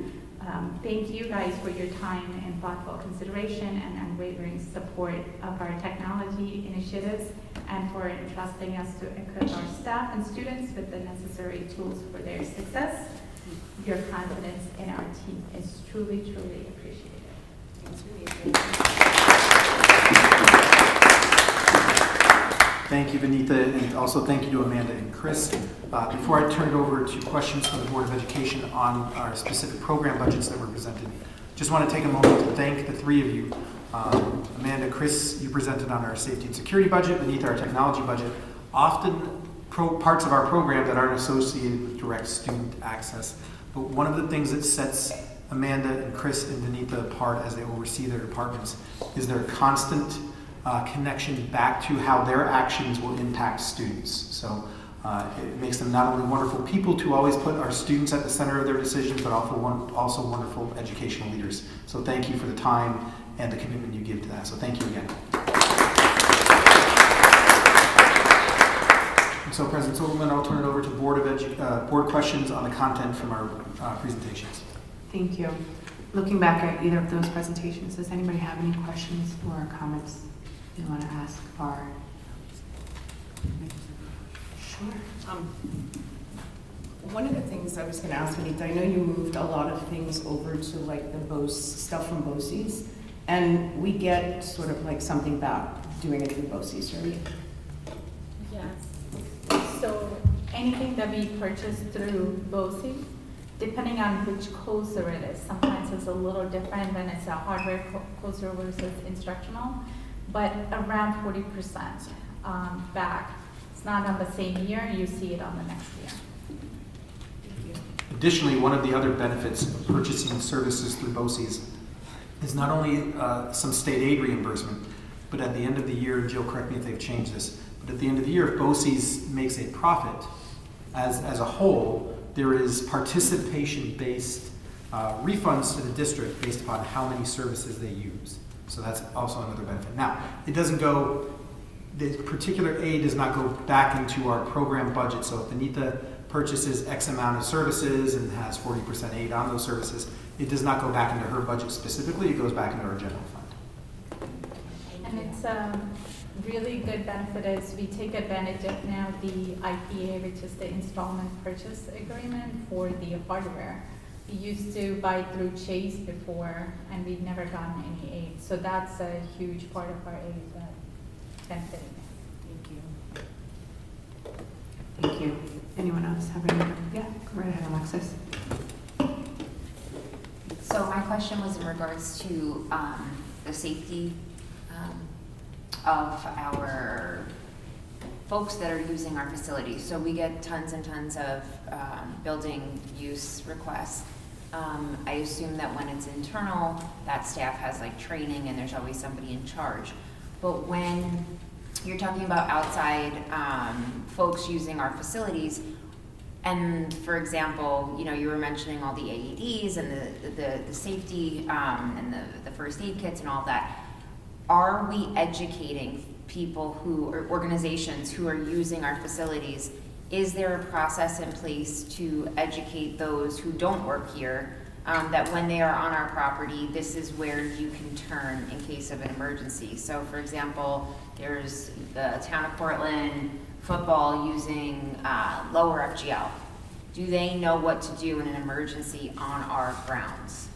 thank you guys for your time and thoughtful consideration and unwavering support of our technology initiatives, and for entrusting us to equip our staff and students with the necessary tools for their success. Your confidence in our team is truly, truly appreciated. Thank you, Vinitha, and also thank you to Amanda and Chris. Before I turn it over to questions from the Board of Education on our specific program budgets that were presented, just want to take a moment to thank the 3 of you. Amanda, Chris, you presented on our safety and security budget, Vinitha, our technology budget. Often parts of our program that aren't associated with direct student access. But one of the things that sets Amanda and Chris and Danita apart as they oversee their departments is their constant connection back to how their actions will impact students. So it makes them not only wonderful people to always put our students at the center of their decisions, but also wonderful educational leaders. So thank you for the time and the commitment you give to that. So thank you again. And so President Silverman, I'll turn it over to board questions on the content from our presentations. Thank you. Looking back at either of those presentations, does anybody have any questions or comments you want to ask our? Sure. One of the things I was going to ask, Anita, I know you moved a lot of things over to like the stuff from BOCES, and we get sort of like something back doing it through BOCES, right? Yes. So anything that we purchase through BOCES, depending on which courser it is, sometimes it's a little different when it's a hardware courser versus instructional, but around 40% back. It's not on the same year, you see it on the next year. Additionally, one of the other benefits of purchasing services through BOCES is not only some state aid reimbursement, but at the end of the year, Jill, correct me if they've changed this, but at the end of the year, if BOCES makes a profit as a whole, there is participation-based refunds to the district based upon how many services they use. So that's also another benefit. Now, it doesn't go, the particular aid does not go back into our program budget. So if Anita purchases X amount of services and has 40% aid on those services, it does not go back into her budget specifically, it goes back into our general fund. And it's a really good benefit is we take advantage of now the IPA, which is the installment purchase agreement for the hardware. We used to buy through Chase before, and we've never gotten any aid. So that's a huge part of our aid that benefited. Thank you. Anyone else have any? Yeah, go right ahead, Alexis. So my question was in regards to the safety of our folks that are using our facilities. So we get tons and tons of building use requests. I assume that when it's internal, that staff has like training and there's always somebody in charge. But when you're talking about outside folks using our facilities, and for example, you know, you were mentioning all the AEDs and the safety and the first aid kits and all that. Are we educating people or organizations who are using our facilities? Is there a process in place to educate those who don't work here that when they are on our property, this is where you can turn in case of an emergency? So for example, there's the town of Portland football using lower FGL. Do they know what to do in an emergency on our grounds?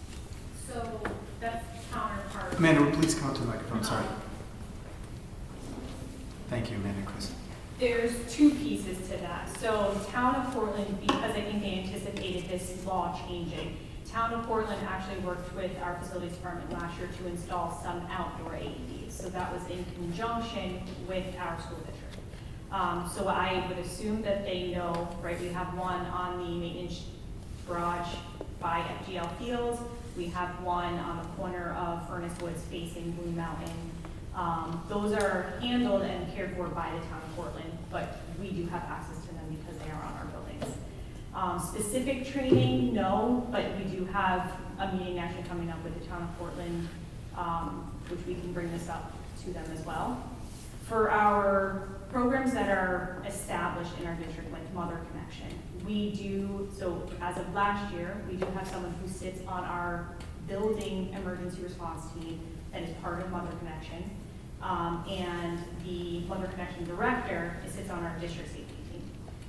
So that's counterpart. Amanda, please come up to the microphone, sorry. Thank you, Amanda and Chris. There's two pieces to that. So Town of Portland, because I think they anticipated this law changing, Town of Portland actually worked with our facilities department last year to install some outdoor AEDs. So that was in conjunction with our school district. So I would assume that they know, right, we have one on the maintenance garage by FGL Fields. We have one on the corner of Furnace Woods facing Blue Mountain. Those are handled and cared for by the Town of Portland, but we do have access to them because they are on our buildings. Specific training, no, but we do have a meeting actually coming up with the Town of Portland, which we can bring this up to them as well. For our programs that are established in our district, like Mother Connection, we do, so as of last year, we do have someone who sits on our building emergency response team that is part of Mother Connection. And the Mother Connection director sits on our district safety team.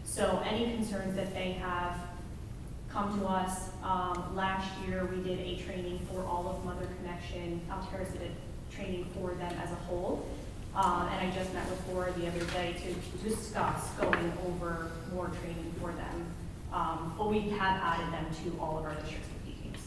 So any concerns that they have come to us. Last year, we did a training for all of Mother Connection. Alteris did a training for them as a whole. And I just met with Laura the other day to discuss going over more training for them. But we have added them to all of our district safety teams.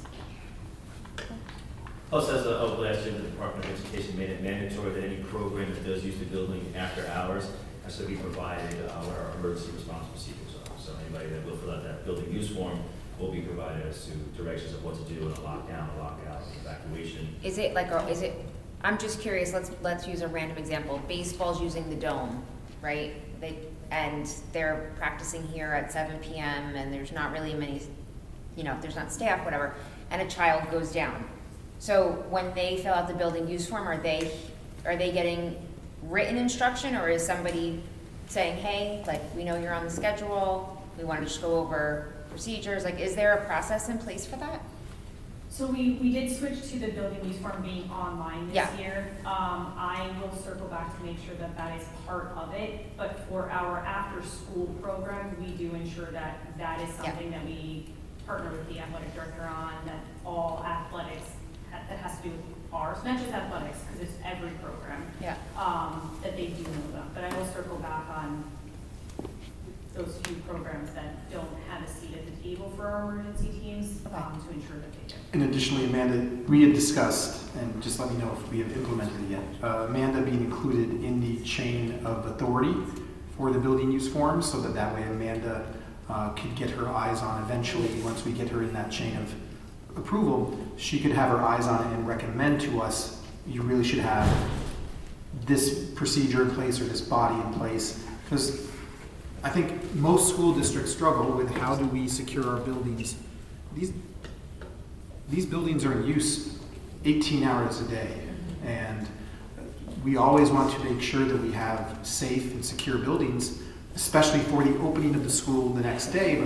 Also, as of last year, the Department of Education made it mandatory that any program that does use the building after hours And so we provided what our emergency response procedures are. So anybody that will fill out that building use form will be provided as to directions of what to do in a lockdown, a lockout, evacuation. Is it like, is it, I'm just curious, let's use a random example. Baseball's using the dome, right? And they're practicing here at 7 p.m. and there's not really many, there's not staff, whatever, and a child goes down. So when they fill out the building use form, are they getting written instruction, or is somebody saying, hey, like, we know you're on the schedule, we want to just go over procedures? Like, is there a process in place for that? So we did switch to the building use form being online this Yeah. year. I will circle back to make sure that that is part of it, but for our after-school program, we do ensure that that is something that we partner with the athletic director on, that all athletics, that has to do with ours, not just athletics, because it's every program, Yeah. that they do know about. But I will circle back on those few programs that don't have a seat at the table for our emergency teams, Okay. to ensure that they do. And additionally, Amanda, we had discussed, and just let me know if we have implemented it yet, Amanda being included in the chain of authority for the building use form, so that way Amanda could get her eyes on eventually, once we get her in that chain of approval, she could have her eyes on it and recommend to us, you really should have this procedure in place or this body in place. Because I think most school districts struggle with how do we secure our buildings. These buildings are in use 18 hours a day, and we always want to make sure that we have safe and secure buildings, especially for the opening of the school the next day,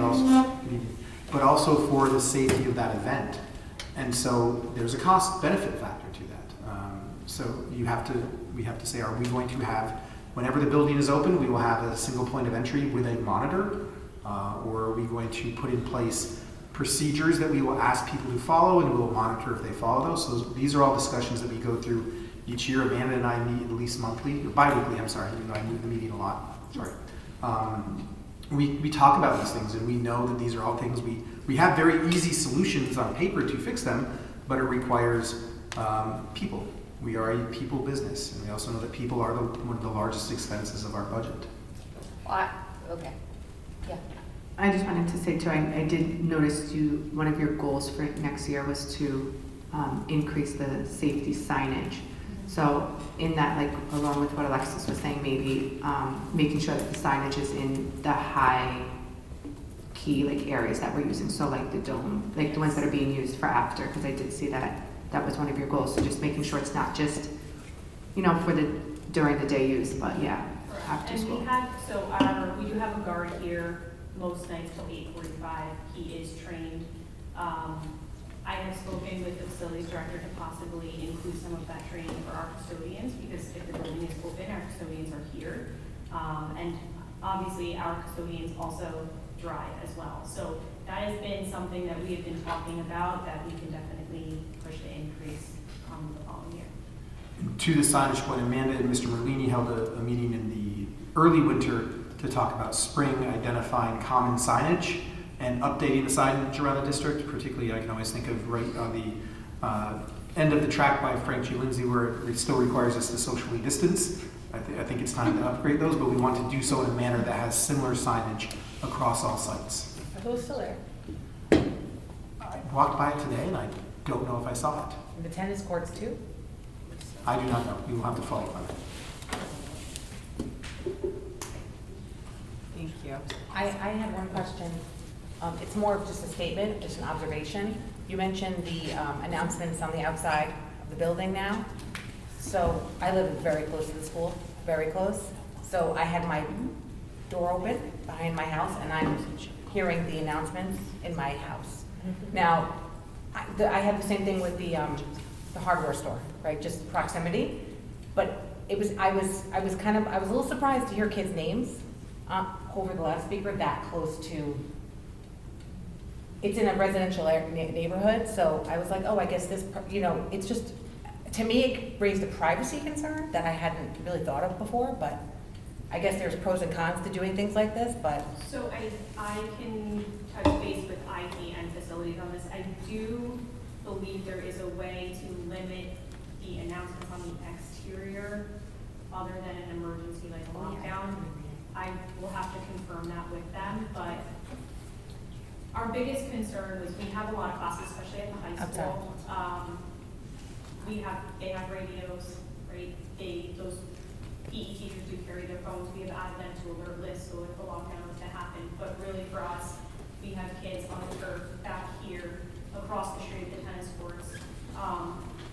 but also for the safety of that event. And so there's a cost-benefit factor to that. So we have to say, are we going to have, whenever the building is open, we will have a single point of entry with a monitor, or are we going to put in place procedures that we will ask people to follow and we will monitor if they follow those? So these are all discussions that we go through each year. Amanda and I meet at least monthly, or bi-weekly, I'm sorry, even though I move the meeting a lot, sorry. We talk about these things, and we know that these are all things we have very easy solutions on paper to fix them, but it requires people. We are a people business, and we also know that people are one of the largest expenses of our budget. Okay. Yeah. I just wanted to say too, I did notice one of your goals for next year was to increase the safety signage. So in that, like, along with what Alexis was saying, maybe making sure that the signage is in the high key, like, areas that we're using. So like the dome, like the ones that are being used for after, because I did see that was one of your goals. So just making sure it's not just, for the during the day use, but yeah, after And school. we do have a guard here most nights till 8:45. He is trained. I have spoken with the facilities director to possibly include some of that training for our custodians, because if the building is open, our custodians are here. And obviously, our custodians also drive as well. So that has been something that we have been talking about, that we can definitely push to increase the following year. To the signage point, Amanda and Mr. Merlini held a meeting in the early winter to talk about spring, identifying common signage and updating the signage around the district. Particularly, I can always think of right on the end of the track by Frank G. Lindsay, where it still requires us to socially distance. I think it's time to upgrade those, but we want to do so in a manner that has similar signage across all sites. Are those still there? I walked by it today, and I don't know if I saw it. The tennis courts too? I do not know. We will have to follow up on it. Thank you. I had one question. It's more of just a statement, just an observation. You mentioned the announcements on the outside of the building now. So I live very close to the school, very close. So I had my door open behind my house, and I'm hearing the announcements in my house. Now, I have the same thing with the hardware store, right? Just proximity. But I was a little surprised to hear kids' names over the loudspeaker that close to. It's in a residential neighborhood, so I was like, oh, I guess this, it's just, to me, it raised a privacy concern that I hadn't really thought of before, but I guess there's pros and cons to doing things like this, but. So I can touch base with IT and facilities on this. I do believe there is a way to limit the announcements on the exterior other than an emergency like a lockdown. I will have to confirm that with them, but our biggest concern was we have a lot of classes, especially at the high school. They have radios, right? Those PE teachers do carry their phones. We have added them to alert lists, so if the lockdown was to happen. But really for us, we have kids on the turf back here, across the street at the tennis courts.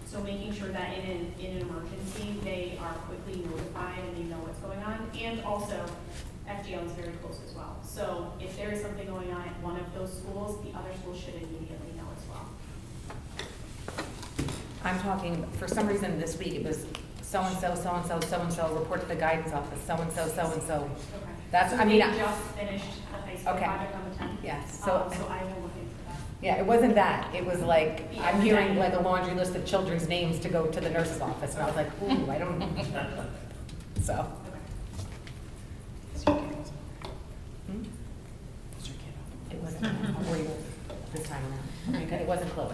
So making sure that in an emergency, they are quickly notified and they know what's going on. And also, FGL is very close as well. So if there is something going on at one of those schools, the other school should immediately know as well. I'm talking, for some reason this week, it was so-and-so, so-and-so, so-and-so, report to the guidance office, so-and-so, so-and-so. Okay. That's, So I mean, they just finished the high school Okay. project on the 10th. yes, So so, I will look into that. yeah, it wasn't that. It was like, Yeah. I'm hearing like a laundry list of children's names to go to the nurse's office, and I was like, ooh, I don't know. So. Okay. Hmm? It wasn't, I'll worry about it this time around. Okay, it wasn't Chloe.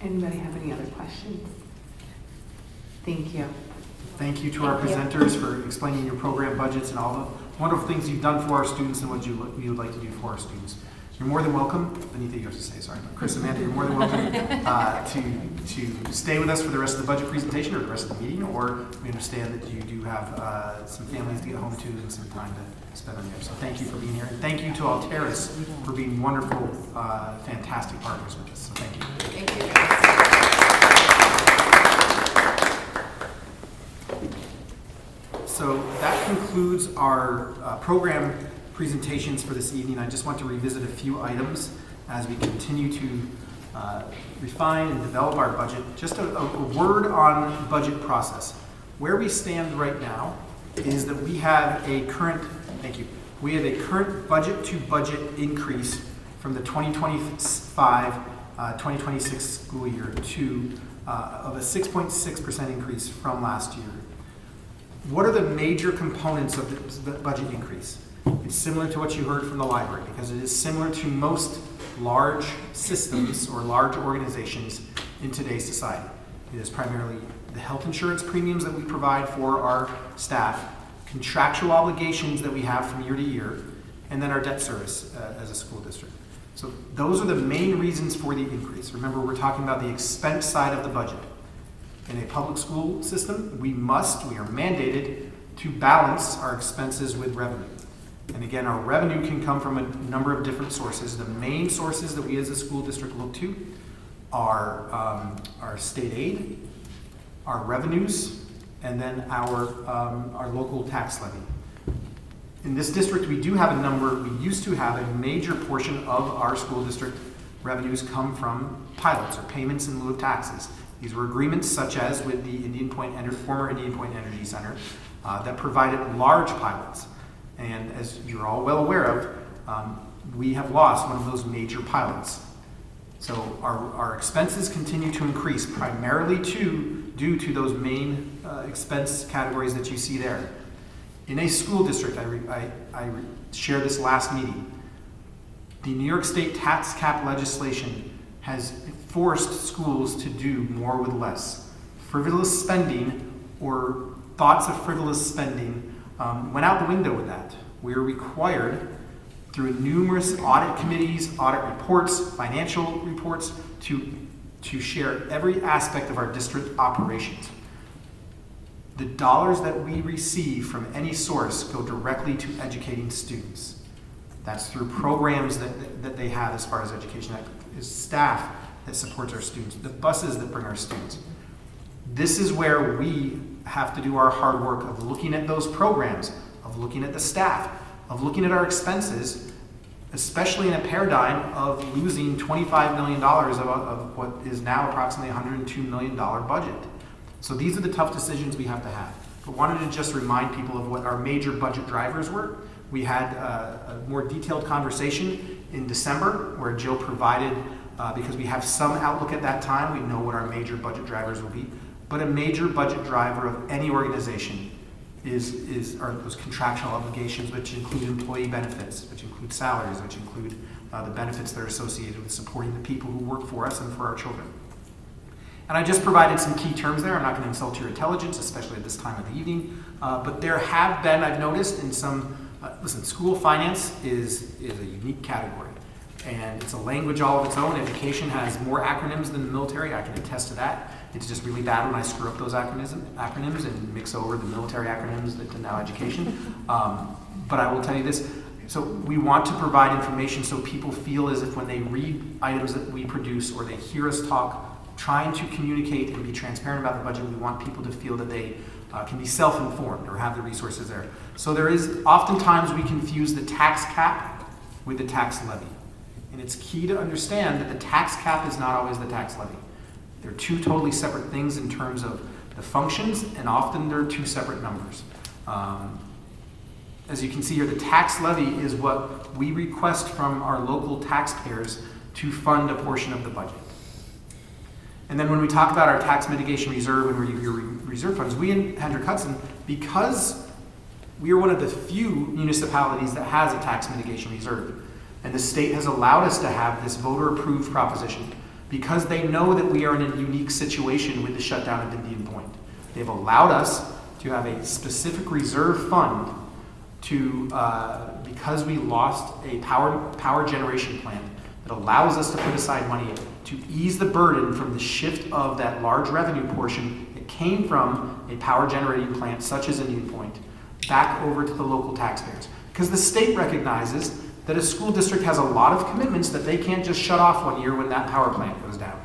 Anybody have any other questions? Thank you. Thank you to our presenters for explaining your program budgets and all the wonderful things you've done for our students and what you would like to do for our students. You're more than welcome. Benita, you have to say, sorry. Chris, Amanda, you're more than welcome to stay with us for the rest of the budget presentation or the rest of the meeting, or we understand that you do have some families to get home to and some time to spend on here. So thank you for being here. And thank you to Alteris for being wonderful, fantastic partners with us. So thank you. Thank you. So that concludes our program presentations for this evening. I just want to revisit a few items as we continue to refine and develop our budget. Just a word on budget process. Where we stand right now is that we have a current, we have a current budget to budget increase from the 2025-2026 school year of a 6.6% increase from last year. What are the major components of the budget increase? It's similar to what you heard from the library because it is similar to most large systems or large organizations in today's society. It is primarily the health insurance premiums that we provide for our staff, contractual obligations that we have from year to year, and then our debt service as a school district. So those are the main reasons for the increase. Remember, we're talking about the expense side of the budget. In a public school system, we are mandated to balance our expenses with revenue. And again, our revenue can come from a number of different sources. The main sources that we as a school district look to are our state aid, our revenues, and then our local tax levy. In this district, we used to have a major portion of our school district revenues come from pilots or payments in lieu of taxes. These were agreements such as with the former Indian Point Energy Center that provided large pilots. And as you're all well aware of, we have lost one of those major pilots. So our expenses continue to increase primarily due to those main expense categories that you see there. In a school district, I shared this last meeting, the New York State tax cap legislation has forced schools to do more with less. Frivolous spending or thoughts of frivolous spending went out the window with that. We are required through numerous audit committees, audit reports, financial reports to share every aspect of our district operations. The dollars that we receive from any source go directly to educating students. That's through programs that they have as far as education. That is staff that supports our students, the buses that bring our students. This is where we have to do our hard work of looking at those programs, of looking at the staff, of looking at our expenses, especially in a paradigm of losing $25 million of what is now approximately $102 million budget. So these are the tough decisions we have to have. But wanted to just remind people of what our major budget drivers were. We had a more detailed conversation in December where Jill provided, because we have some outlook at that time, we know what our major budget drivers will be. But a major budget driver of any organization are those contractual obligations, which include employee benefits, which include salaries, which include the benefits that are associated with supporting the people who work for us and for our children. And I just provided some key terms there. I'm not going to insult your intelligence, especially at this time of the evening. But there have been, I've noticed, in some, listen, school finance is a unique category. And it's a language all of its own. Education has more acronyms than the military. I can attest to that. It's just really bad when I screw up those acronyms and mix over the military acronyms to now education. But I will tell you this. So we want to provide information so people feel as if when they read items that we produce or they hear us talk, trying to communicate and be transparent about the budget, we want people to feel that they can be self-informed or have the resources there. So there is, oftentimes we confuse the tax cap with the tax levy. And it's key to understand that the tax cap is not always the tax levy. They're two totally separate things in terms of the functions, and often they're two separate numbers. As you can see here, the tax levy is what we request from our local taxpayers to fund a portion of the budget. And then when we talk about our tax mitigation reserve and review reserve funds, we in Hendrick-Hudson, because we are one of the few municipalities that has a tax mitigation reserve, and the state has allowed us to have this voter-approved proposition because they know that we are in a unique situation with the shutdown of Indian Point. They've allowed us to have a specific reserve fund to, because we lost a power generation plant that allows us to put aside money to ease the burden from the shift of that large revenue portion that came from a power generating plant such as Indian Point back over to the local taxpayers. Because the state recognizes that a school district has a lot of commitments that they can't just shut off one year when that power plant goes down.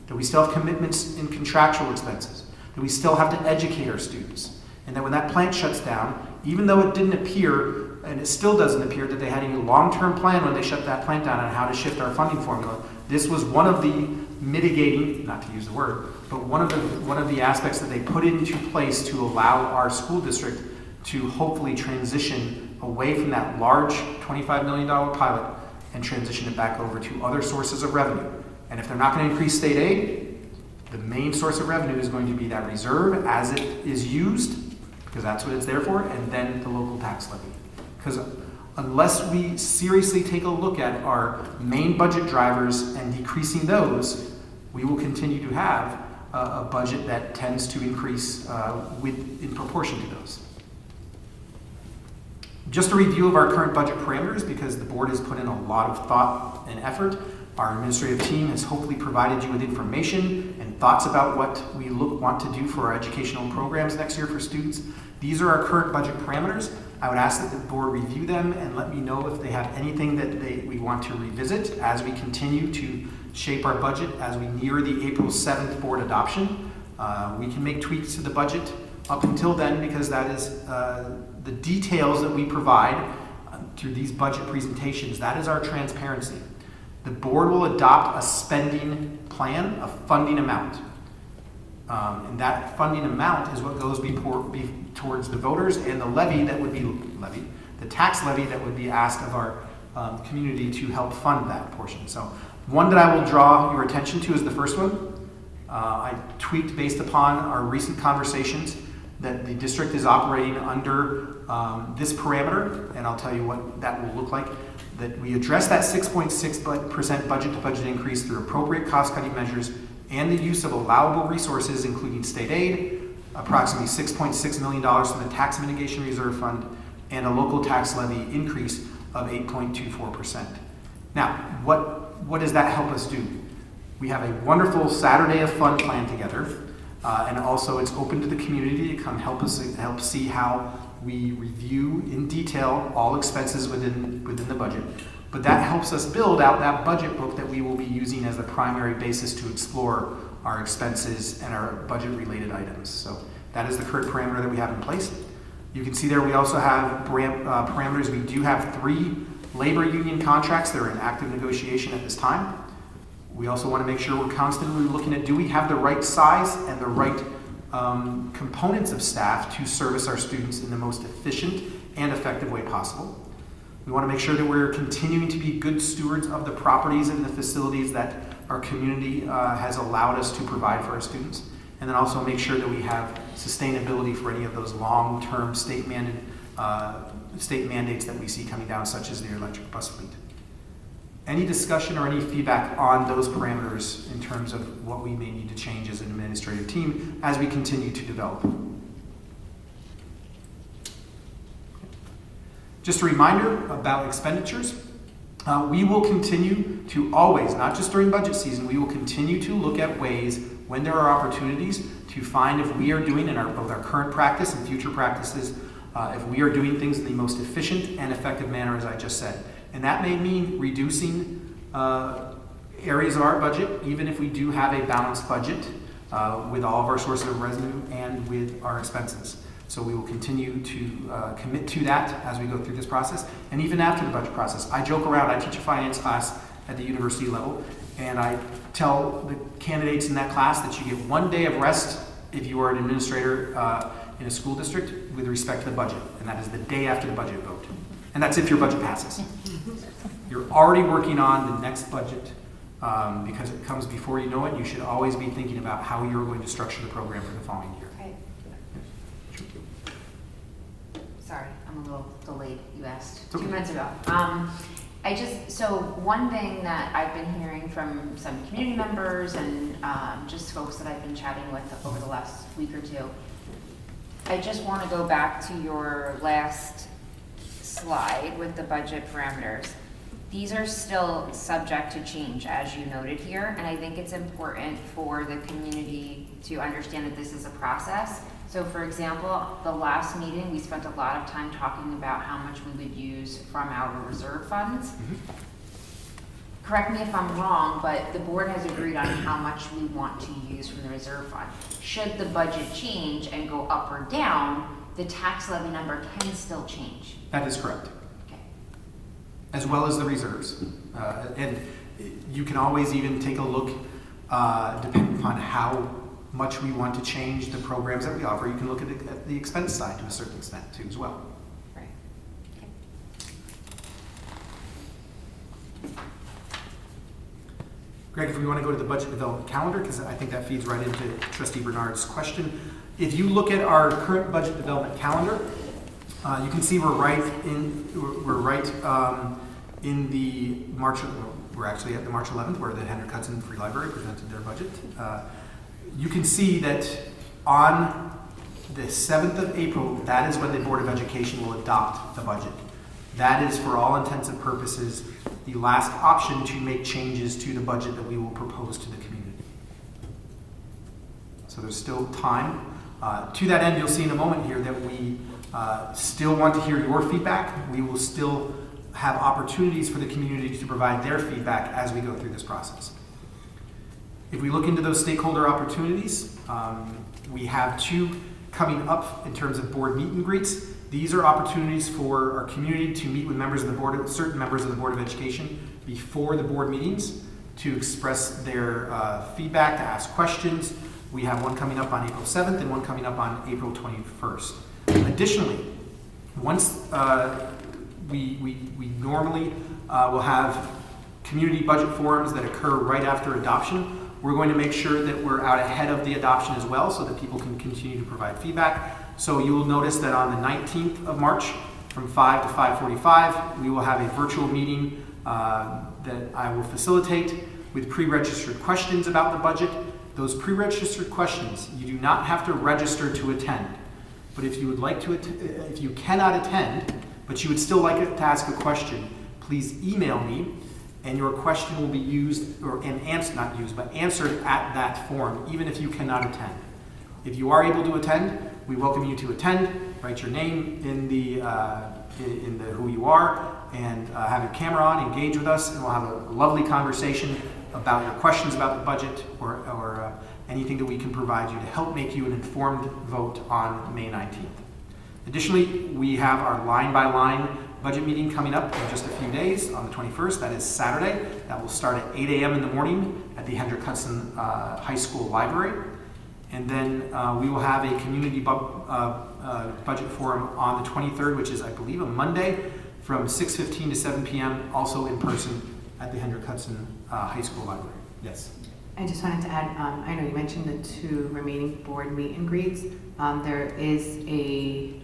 That we still have commitments in contractual expenses. That we still have to educate our students. And that when that plant shuts down, even though it didn't appear, and it still doesn't appear that they had any long-term plan when they shut that plant down on how to shift our funding formula, this was one of the mitigating, not to use the word, but one of the aspects that they put into place to allow our school district to hopefully transition away from that large $25 million pilot and transition it back over to other sources of revenue. And if they're not going to increase state aid, the main source of revenue is going to be that reserve as it is used, because that's what it's there for, and then the local tax levy. Because unless we seriously take a look at our main budget drivers and decreasing those, we will continue to have a budget that tends to increase in proportion to those. Just a review of our current budget parameters, because the board has put in a lot of thought and effort. Our administrative team has hopefully provided you with information and thoughts about what we want to do for our educational programs next year for students. These are our current budget parameters. I would ask that the board review them and let me know if they have anything that we want to revisit as we continue to shape our budget as we near the April 7th board adoption. We can make tweaks to the budget up until then, because that is the details that we provide through these budget presentations. That is our transparency. The board will adopt a spending plan, a funding amount. And that funding amount is what goes towards the voters, and the levy that would be the tax levy that would be asked of our community to help fund that portion. So one that I will draw your attention to is the first one. I tweaked based upon our recent conversations that the district is operating under this parameter, and I'll tell you what that will look like. That we address that 6.6% budget-to-budget increase through appropriate cost-cutting measures and the use of allowable resources, including state aid, approximately $6.6 million from the Tax Mitigation Reserve Fund, and a local tax levy increase of 8.24%. Now, what does that help us do? We have a wonderful Saturday of Fun plan together, and also it's open to the community to come help see how we review in detail all expenses within the budget. But that helps us build out that budget book that we will be using as the primary basis to explore our expenses and our budget-related items. So that is the current parameter that we have in place. You can see there we also have parameters. We do have 3 labor union contracts that are in active negotiation at this time. We also want to make sure we're constantly looking at, do we have the right size and the right components of staff to service our students in the most efficient and effective way possible. We want to make sure that we're continuing to be good stewards of the properties and the facilities that our community has allowed us to provide for our students, and then also make sure that we have sustainability for any of those long-term state mandates that we see coming down, such as the electric bus fleet. Any discussion or any feedback on those parameters in terms of what we may need to change as an administrative team as we continue to develop? Just a reminder about expenditures. We will continue to always, not just during budget season, we will continue to look at ways when there are opportunities to find if we are doing in both our current practice and future practices, if we are doing things in the most efficient and effective manner, as I just said. And that may mean reducing areas of our budget, even if we do have a balanced budget with all of our sources of revenue and with our expenses. So we will continue to commit to that as we go through this process. And even after the budget process, I joke around, I teach a finance class at the university level, and I tell the candidates in that class that you get 1 day of rest if you are an administrator in a school district with respect to the budget, and that is the day after the budget vote. And that's if your budget passes. You're already working on the next budget because it comes before you know it. You should always be thinking about how you're going to structure the program for the following year. Okay. Sorry, I'm a little delayed. You asked It's okay. 2 minutes ago. So one thing that I've been hearing from some community members and just folks that I've been chatting with over the last week or two, I just want to go back to your last slide with the budget parameters. These are still subject to change, as you noted here, and I think it's important for the community to understand that this is a process. So for example, the last meeting, we spent a lot of time talking about how much we would use from our reserve funds. Correct me if I'm wrong, but the board has agreed on how much we want to use from the reserve fund. Should the budget change and go up or down, the tax levy number can still change. That is correct. Okay. As well as the reserves. And you can always even take a look, depending upon how much we want to change the programs that we offer. You can look at the expense side to a certain extent too as well. Right. Okay. Greg, if we want to go to the budget development calendar, because I think that feeds right into Trustee Bernard's question. If you look at our current budget development calendar, you can see we're right in the March. We're actually at the March 11th, where the Hendrick Hudson Free Library presented their budget. You can see that on the 7th of April, that is when the Board of Education will adopt the budget. That is, for all intents and purposes, the last option to make changes to the budget that we will propose to the community. So there's still time. To that end, you'll see in a moment here that we still want to hear your feedback. We will still have opportunities for the community to provide their feedback as we go through this process. If we look into those stakeholder opportunities, we have 2 coming up in terms of board meet and greets. These are opportunities for our community to meet with members of the board, certain members of the Board of Education before the board meetings to express their feedback, to ask questions. We have one coming up on April 7th and one coming up on April 21st. Additionally, once we normally will have community budget forums that occur right after adoption. We're going to make sure that we're out ahead of the adoption as well so that people can continue to provide feedback. So you will notice that on the 19th of March from 5 to 5:45, we will have a virtual meeting that I will facilitate with pre-registered questions about the budget. Those pre-registered questions, you do not have to register to attend. But if you would like to, if you cannot attend, but you would still like to ask a question, please email me, and your question will be used, answered at that forum, even if you cannot attend. If you are able to attend, we welcome you to attend. Write your name in the who you are, and have your camera on. Engage with us, and we'll have a lovely conversation about your questions about the budget or anything that we can provide you to help make you an informed vote on May 19th. Additionally, we have our line-by-line budget meeting coming up in just a few days on the 21st. That is Saturday. That will start at 8 a.m. in the morning at the Hendrick Hudson High School Library. And then we will have a community budget forum on the 23rd, which is, I believe, a Monday from 6:15 to 7 p.m., also in person at the Hendrick Hudson High School Library. Yes. I just wanted to add, I know you mentioned the 2 remaining board meet and greets. There is a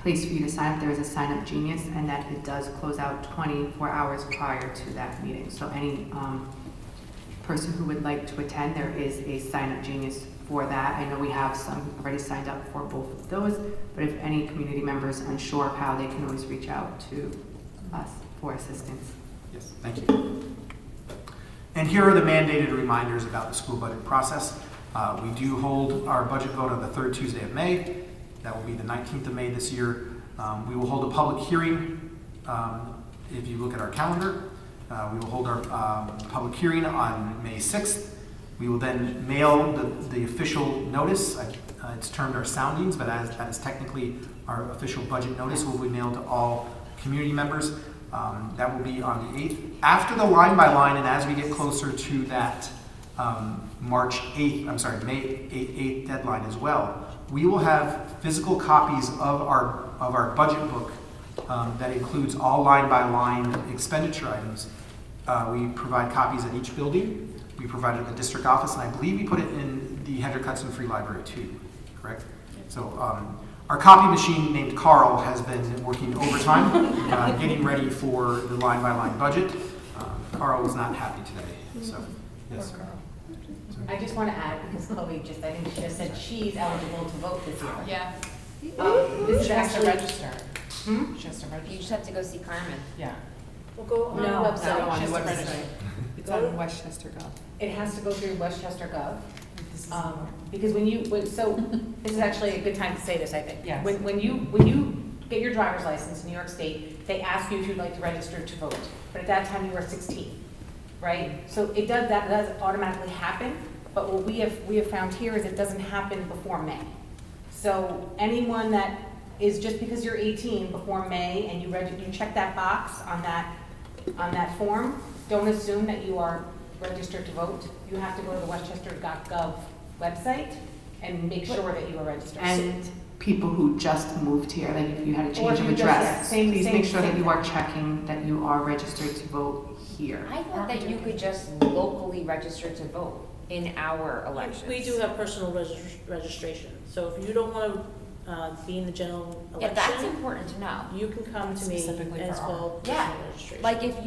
place for you to sign up. There is a Sign Up Genius, and that it does close out 24 hours prior to that meeting. So any person who would like to attend, there is a Sign Up Genius for that. I know we have some already signed up for both of those, but if any community members are unsure of how, they can always reach out to us for assistance. Yes, thank you. And here are the mandated reminders about the school budget process. We do hold our budget vote on the third Tuesday of May. That will be the 19th of May this year. We will hold a public hearing. If you look at our calendar, we will hold our public hearing on May 6th. We will then mail the official notice. It's termed our soundings, but that is technically our official budget notice will be mailed to all community members. That will be on the 8th. After the line by line, and as we get closer to that May 8th deadline as well, we will have physical copies of our budget book that includes all line by line expenditure items. We provide copies at each building. We provide it at the district office, and I believe we put it in the Hendrick Hudson Free Library too, correct? So our copy machine named Carl has been working overtime, getting ready for the line by line budget. Carl was not happy today, so yes. I just want to add, because Chloe I think she just said she's eligible to vote this year. Yeah. This is She has to actually. register. Hmm? She has to You register. just have to go see Carmen. Yeah. We'll go on No, the website. no, on She the has to website. register. It's on Westchester Gov. It has to go through Westchester Gov. Because so this is actually a good time to say this, I think. Yes. When you get your driver's license in New York State, they ask you if you'd like to register to vote. But at that time, you were 16, right? So that does automatically happen. But what we have found here is it doesn't happen before May. So anyone that is, just because you're 18 before May and you check that box on that form, don't assume that you are registered to vote. You have to go to the westchester.gov website and make sure that you are registered. And people who just moved here, like if you had a Or change if of you just- address, yeah, same- please same- make sure that same you are thing. checking that you are registered to vote here. I thought that you could just locally register to vote in our elections. We do have personal registration, so if you don't want to be in the general Yeah, that's election, important to know. you can come to me Specifically and it's for our- called Yeah, personal registration. like if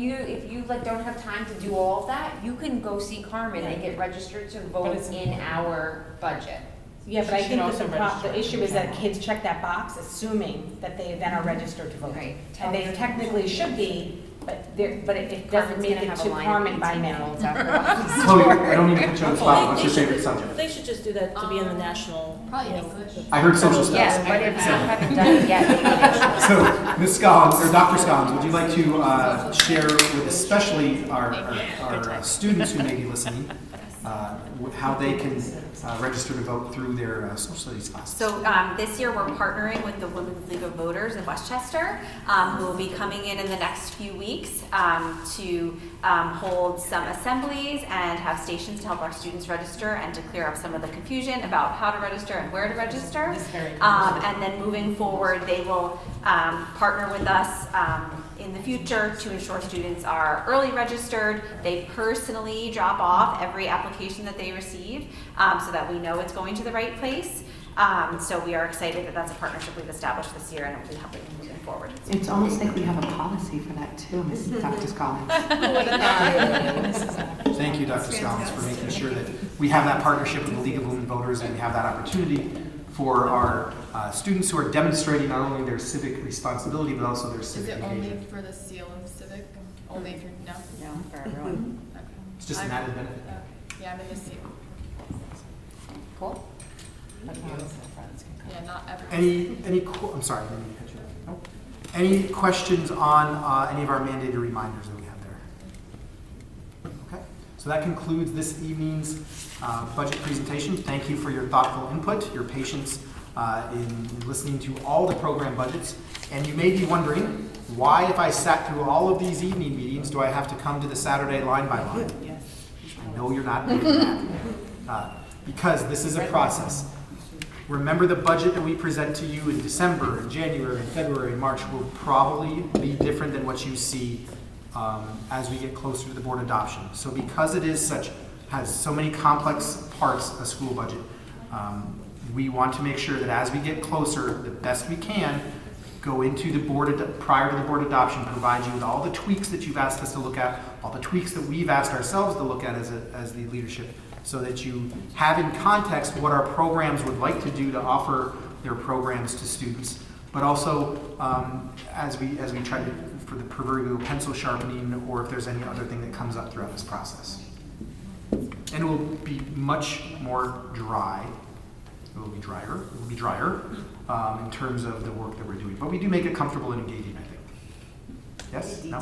you like don't have time to do all of that, you can go see Carmen and get registered to vote it's in our budget. Yeah, but I She should think that also register the issue in is that general. kids check that box assuming that they then are registered to vote. Right. And they technically should be, but it doesn't Carmen's make gonna it have a to line of Carmen by 18-year-olds mail. after all. Chloe, I don't mean to put you on the spot. What's your favorite subject? They should just do that to be in the national. Probably you know, English. I heard social studies. Yeah, but if you haven't done it yet, maybe next year. So, Ms. Scollins, or Dr. Scollins, would you like to share with especially our students who may be listening, how they can register to vote through their social studies classes? So this year, we're partnering with the Women's League of Voters in Westchester, who will be coming in the next few weeks to hold some assemblies and have stations to help our students register and to clear up some of the confusion about how to register and where to register. This very And then moving forward, they will partner with us in the future to ensure students are early registered. They personally drop off every application that they receive so that we know it's going to the right place. So we are excited that that's a partnership we've established this year and it will be helping moving forward. It's almost like we have a policy for that too, Mrs. Dr. Scollins. Thank you, Dr. Scollins, for making sure that we have that partnership with the League of Women Voters and we have that opportunity for our students who are demonstrating not only their civic responsibility but also their Is civic it only engagement. for the seal of civic? Only if you're, no? No, for everyone. Okay. It's just an added benefit. Yeah, I'm in the seal. Cool. Yeah, not everyone. I'm sorry, I didn't mean to cut you off. Nope. Any questions on any of our mandated reminders that we have there? Okay, so that concludes this evening's budget presentation. Thank you for your thoughtful input, your patience in listening to all the program budgets. And you may be wondering, why, if I sat through all of these evening meetings, do I have to come to the Saturday line by line? Yes. I know you're not doing that. Because this is a process. Remember, the budget that we present to you in December, and January, and February, and March will probably be different than what you see as we get closer to the board adoption. So because it is has so many complex parts, a school budget, we want to make sure that as we get closer, the best we can, go into the board, prior to the board adoption, provide you with all the tweaks that you've asked us to look at, all the tweaks that we've asked ourselves to look at as the leadership, so that you have in context what our programs would like to do to offer their programs to students, but also as we try to, for the proverbial pencil sharpening, or if there's any other thing that comes up throughout this process. And it will be much more dry. It will be drier. It will be drier in terms of the work that we're doing. But we do make it comfortable and engaging, I think. Yes? No?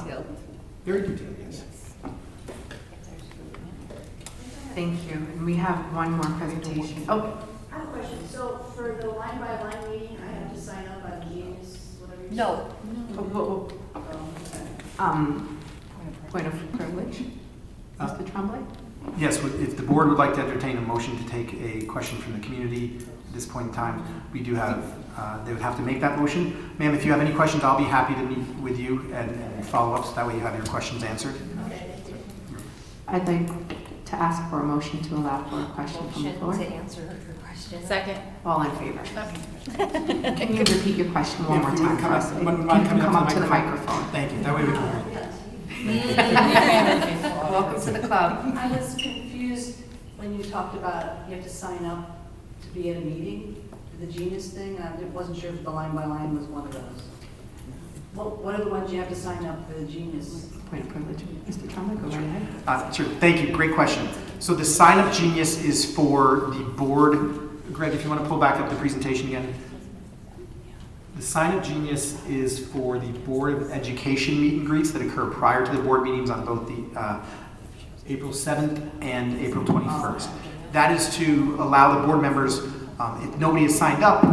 Very detailed, yes. Thank you. And we have one more presentation. Oh, I have a question. So for the line-by-line meeting, I have to sign up on Genius, whatever you no. Point of privilege, Mr. Tremblay? Yes, if the board would like to entertain a motion to take a question from the community at this point in time, we do have, they would have to make that motion. Ma'am, if you have any questions, I'll be happy to meet with you and follow up, so that way you have your questions answered. I'd like to ask for a motion to allow for a question from the floor. Motion to answer her question. Second. All in favor? Can you repeat your question one If more you time would for come us? up- You when- can coming come up to the microphone. Thank you, that way we can hear you. Welcome to the club. I was confused when you talked about you have to sign up to be at a meeting for the Genius thing. I wasn't sure if the line-by-line was one of those. What are the ones you have to sign up for the Genius? Point of privilege. Mr. Tremblay, go right ahead. Sure, thank you, great question. So the Sign Up Genius is for the board. Greg, if you want to pull back up the presentation again. The Sign Up Genius is for the Board of Education meet and greets that occur prior to the board meetings on both the April 7th and April 21st. That is to allow the board members, if nobody has signed up,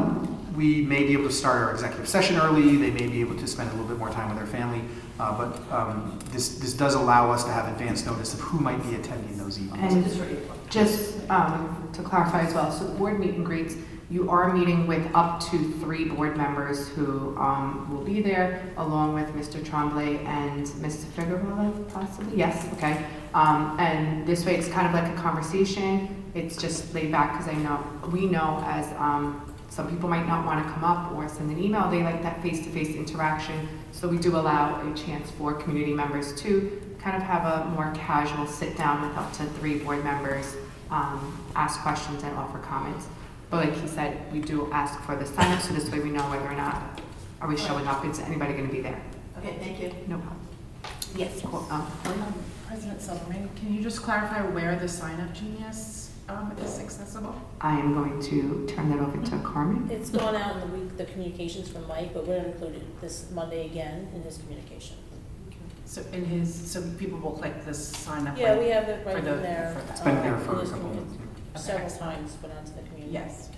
we may be able to start our executive session early. They may be able to spend a little bit more time with their family. But this does allow us to have advance notice of who might be attending those evenings. And just to clarify as well, so the board meet and greets, you are meeting with up to 3 board members who will be there, along with Mr. Tremblay and Mr. Figueroa, possibly? Yes, okay. And this way, it's kind of like a conversation. It's just laid back, because we know as some people might not want to come up or send an email. They like that face-to-face interaction. So we do allow a chance for community members to kind of have a more casual sit-down with up to 3 board members, ask questions and offer comments. But like he said, we do ask for the sign-up, so this way we know whether or not are we showing up, is anybody going to be there? Okay, thank you. No problem. Yes, cool. President Silverman, can you just clarify where the Sign Up Genius is accessible? I am going to turn that over to Carmen. It's gone out in the week, the communications from Mike, but we're gonna include it this Monday again in his communication. So so people will click this sign up. Yeah, we have it right for in the- there. It's been there in for a his couple communi- months. Several times put onto the community. Yes,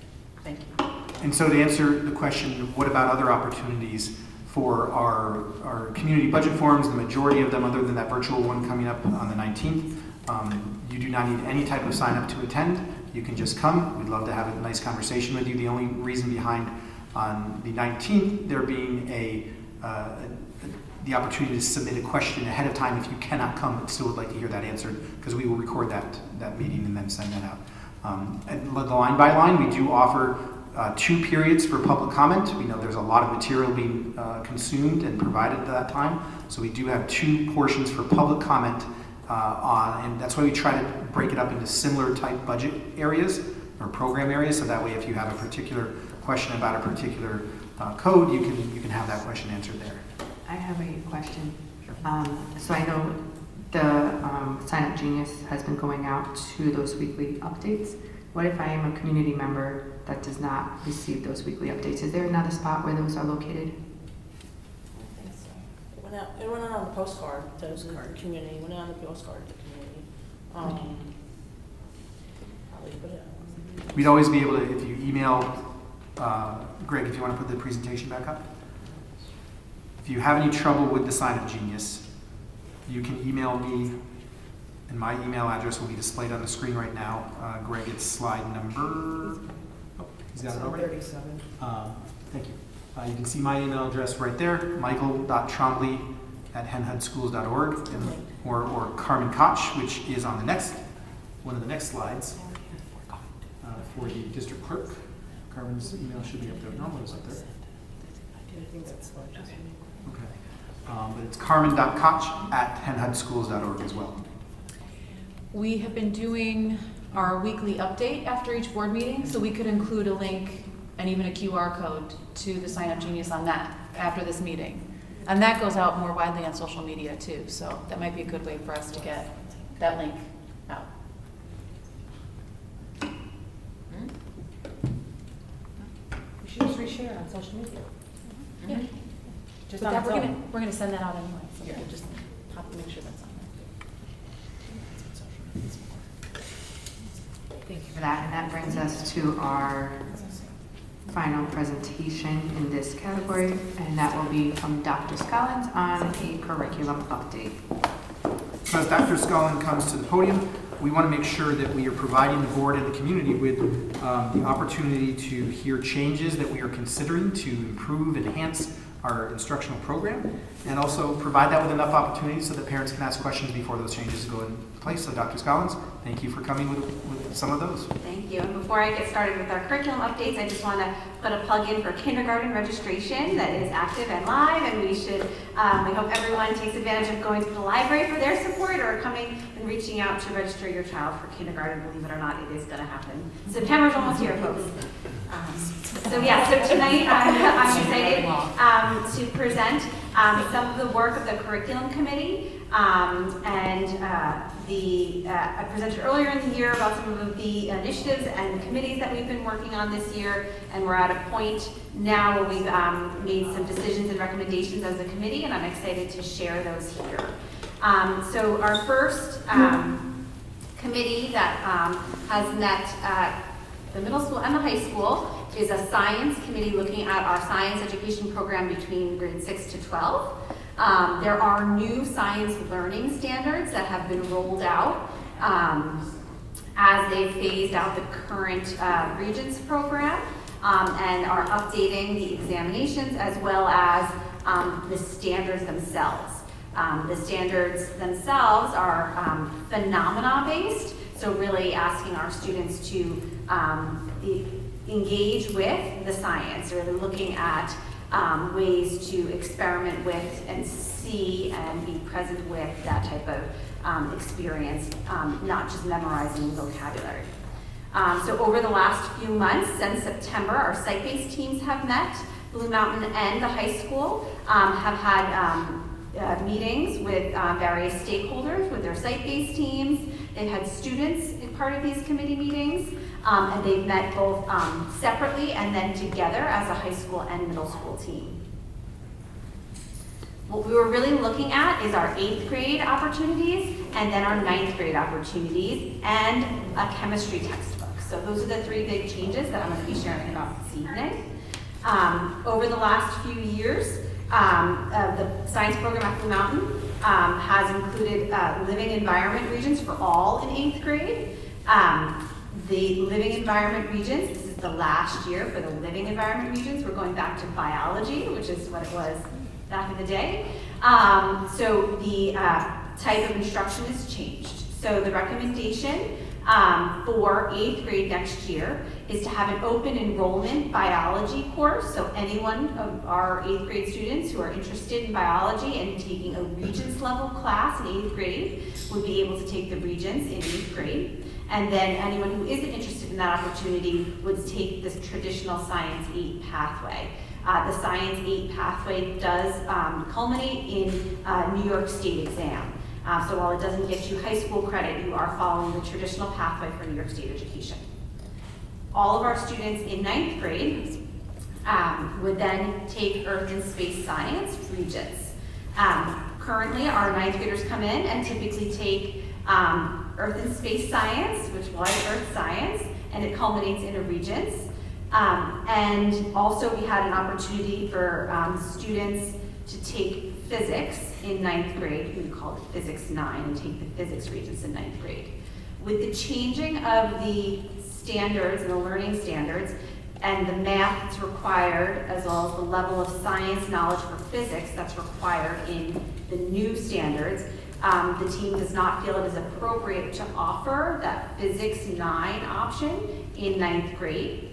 thank you. And so to answer the question, what about other opportunities for our community budget forums, the majority of them, other than that virtual one coming up on the 19th, you do not need any type of sign up to attend. You can just come. We'd love to have a nice conversation with you. The only reason behind on the 19th, there being the opportunity to submit a question ahead of time if you cannot come but still would like to hear that answered, because we will record that meeting and then send that out. And the line by line, we do offer 2 periods for public comment. We know there's a lot of material being consumed and provided at that time, so we do have 2 portions for public comment and that's why we try to break it up into similar type budget areas or program areas, so that way if you have a particular question about a particular code, you can have that question answered there. I have a question. So I know the Sign Up Genius has been going out to those weekly updates. What if I am a community member that does not receive those weekly updates? Is there another spot where those are located? It went out on the postcard to the community, went out on the postcard to the community. Probably put it on. We'd always be able to, if you email, Greg, if you want to put the presentation back up. If you have any trouble with the Sign Up Genius, you can email me, and my email address will be displayed on the screen right now. Greg, it's slide number, is that it already? 37. Thank you. You can see my email address right there, michael.trombley@henhudschools.org, or Carmen Koch, which is on one of the next slides for the district clerk. Carmen's email should be up there. No, it was up there. Okay. But it's carmen.koch@henhudschools.org as well. We have been doing our weekly update after each board meeting, so we could include a link and even a QR code to the Sign Up Genius on that after this meeting. And that goes out more widely on social media too, so that might be a good way for us to get that link out. We should just reshare on social media. Yeah. Just But on its own. we're gonna send that out anyway, so we can just make sure that's on there. Thank you for that, and that brings us to our final presentation in this category, and that will be from Dr. Scollins on a curriculum update. So as Dr. Scullin comes to the podium, we want to make sure that we are providing the board and the community with the opportunity to hear changes that we are considering to improve, enhance our instructional program, and also provide that with enough opportunity so that parents can ask questions before those changes go in place. So Dr. Scollins, thank you for coming with some of those. Thank you. And before I get started with our curriculum updates, I just want to put a plug in for kindergarten registration that is active and live, and we hope everyone takes advantage of going to the library for their support or coming and reaching out to register your child for kindergarten. Believe it or not, it is going to happen. September's almost here, folks. So tonight I'm excited to present some of the work of the curriculum committee. I presented earlier in the year about some of the initiatives and committees that we've been working on this year, and we're at a point now where we've made some decisions and recommendations as a committee, and I'm excited to share those here. So our first committee that has met at the middle school and the high school is a science committee looking at our science education program between grades 6 to 12. There are new science learning standards that have been rolled out as they phased out the current Regents program and are updating the examinations as well as the standards themselves. The standards themselves are phenomena-based, so really asking our students to engage with the science, or looking at ways to experiment with and see and be present with that type of experience, not just memorizing vocabulary. So over the last few months, since September, our site-based teams have met. Blue Mountain and the high school have had meetings with various stakeholders with their site-based teams. They've had students in part of these committee meetings, and they've met both separately and then together as a high school and middle school team. What we were really looking at is our 8th grade opportunities and then our 9th grade opportunities and a chemistry textbook. So those are the 3 big changes that I'm going to be sharing about this evening. Over the last few years, the science program at Blue Mountain has included living environment regions for all in 8th grade. The living environment regions, this is the last year for the living environment regions. We're going back to biology, which is what it was back in the day. So the type of instruction has changed. So the recommendation for 8th grade next year is to have an open enrollment biology course. So anyone of our 8th grade students who are interested in biology and taking a Regents level class in 8th grade would be able to take the Regents in 8th grade. And then anyone who isn't interested in that opportunity would take this traditional Science 8 pathway. The Science 8 pathway does culminate in New York State exam. So while it doesn't get you high school credit, you are following the traditional pathway for New York State education. All of our students in 9th grade would then take Earth and Space Science Regents. Currently, our 9th graders come in and typically take Earth and Space Science, which was Earth Science, and it culminates in a Regents. And also we had an opportunity for students to take physics in 9th grade. We call it Physics 9 and take the physics Regents in 9th grade. With the changing of the standards and the learning standards and the math that's required, as well as the level of science knowledge for physics that's required in the new standards, the team does not feel it is appropriate to offer that Physics 9 option in 9th grade.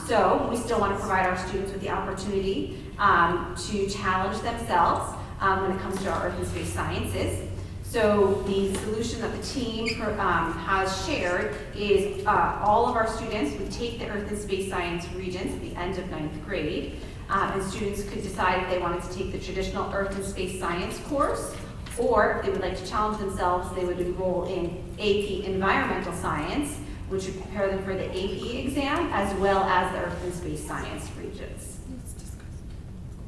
So we still want to provide our students with the opportunity to challenge themselves when it comes to our earth and space sciences. So the solution that the team has shared is all of our students would take the earth and space science regents at the end of 9th grade. And students could decide if they wanted to take the traditional earth and space science course, or if they would like to challenge themselves, they would enroll in AP Environmental Science, which would prepare them for the AP exam, as well as the earth and space science regents.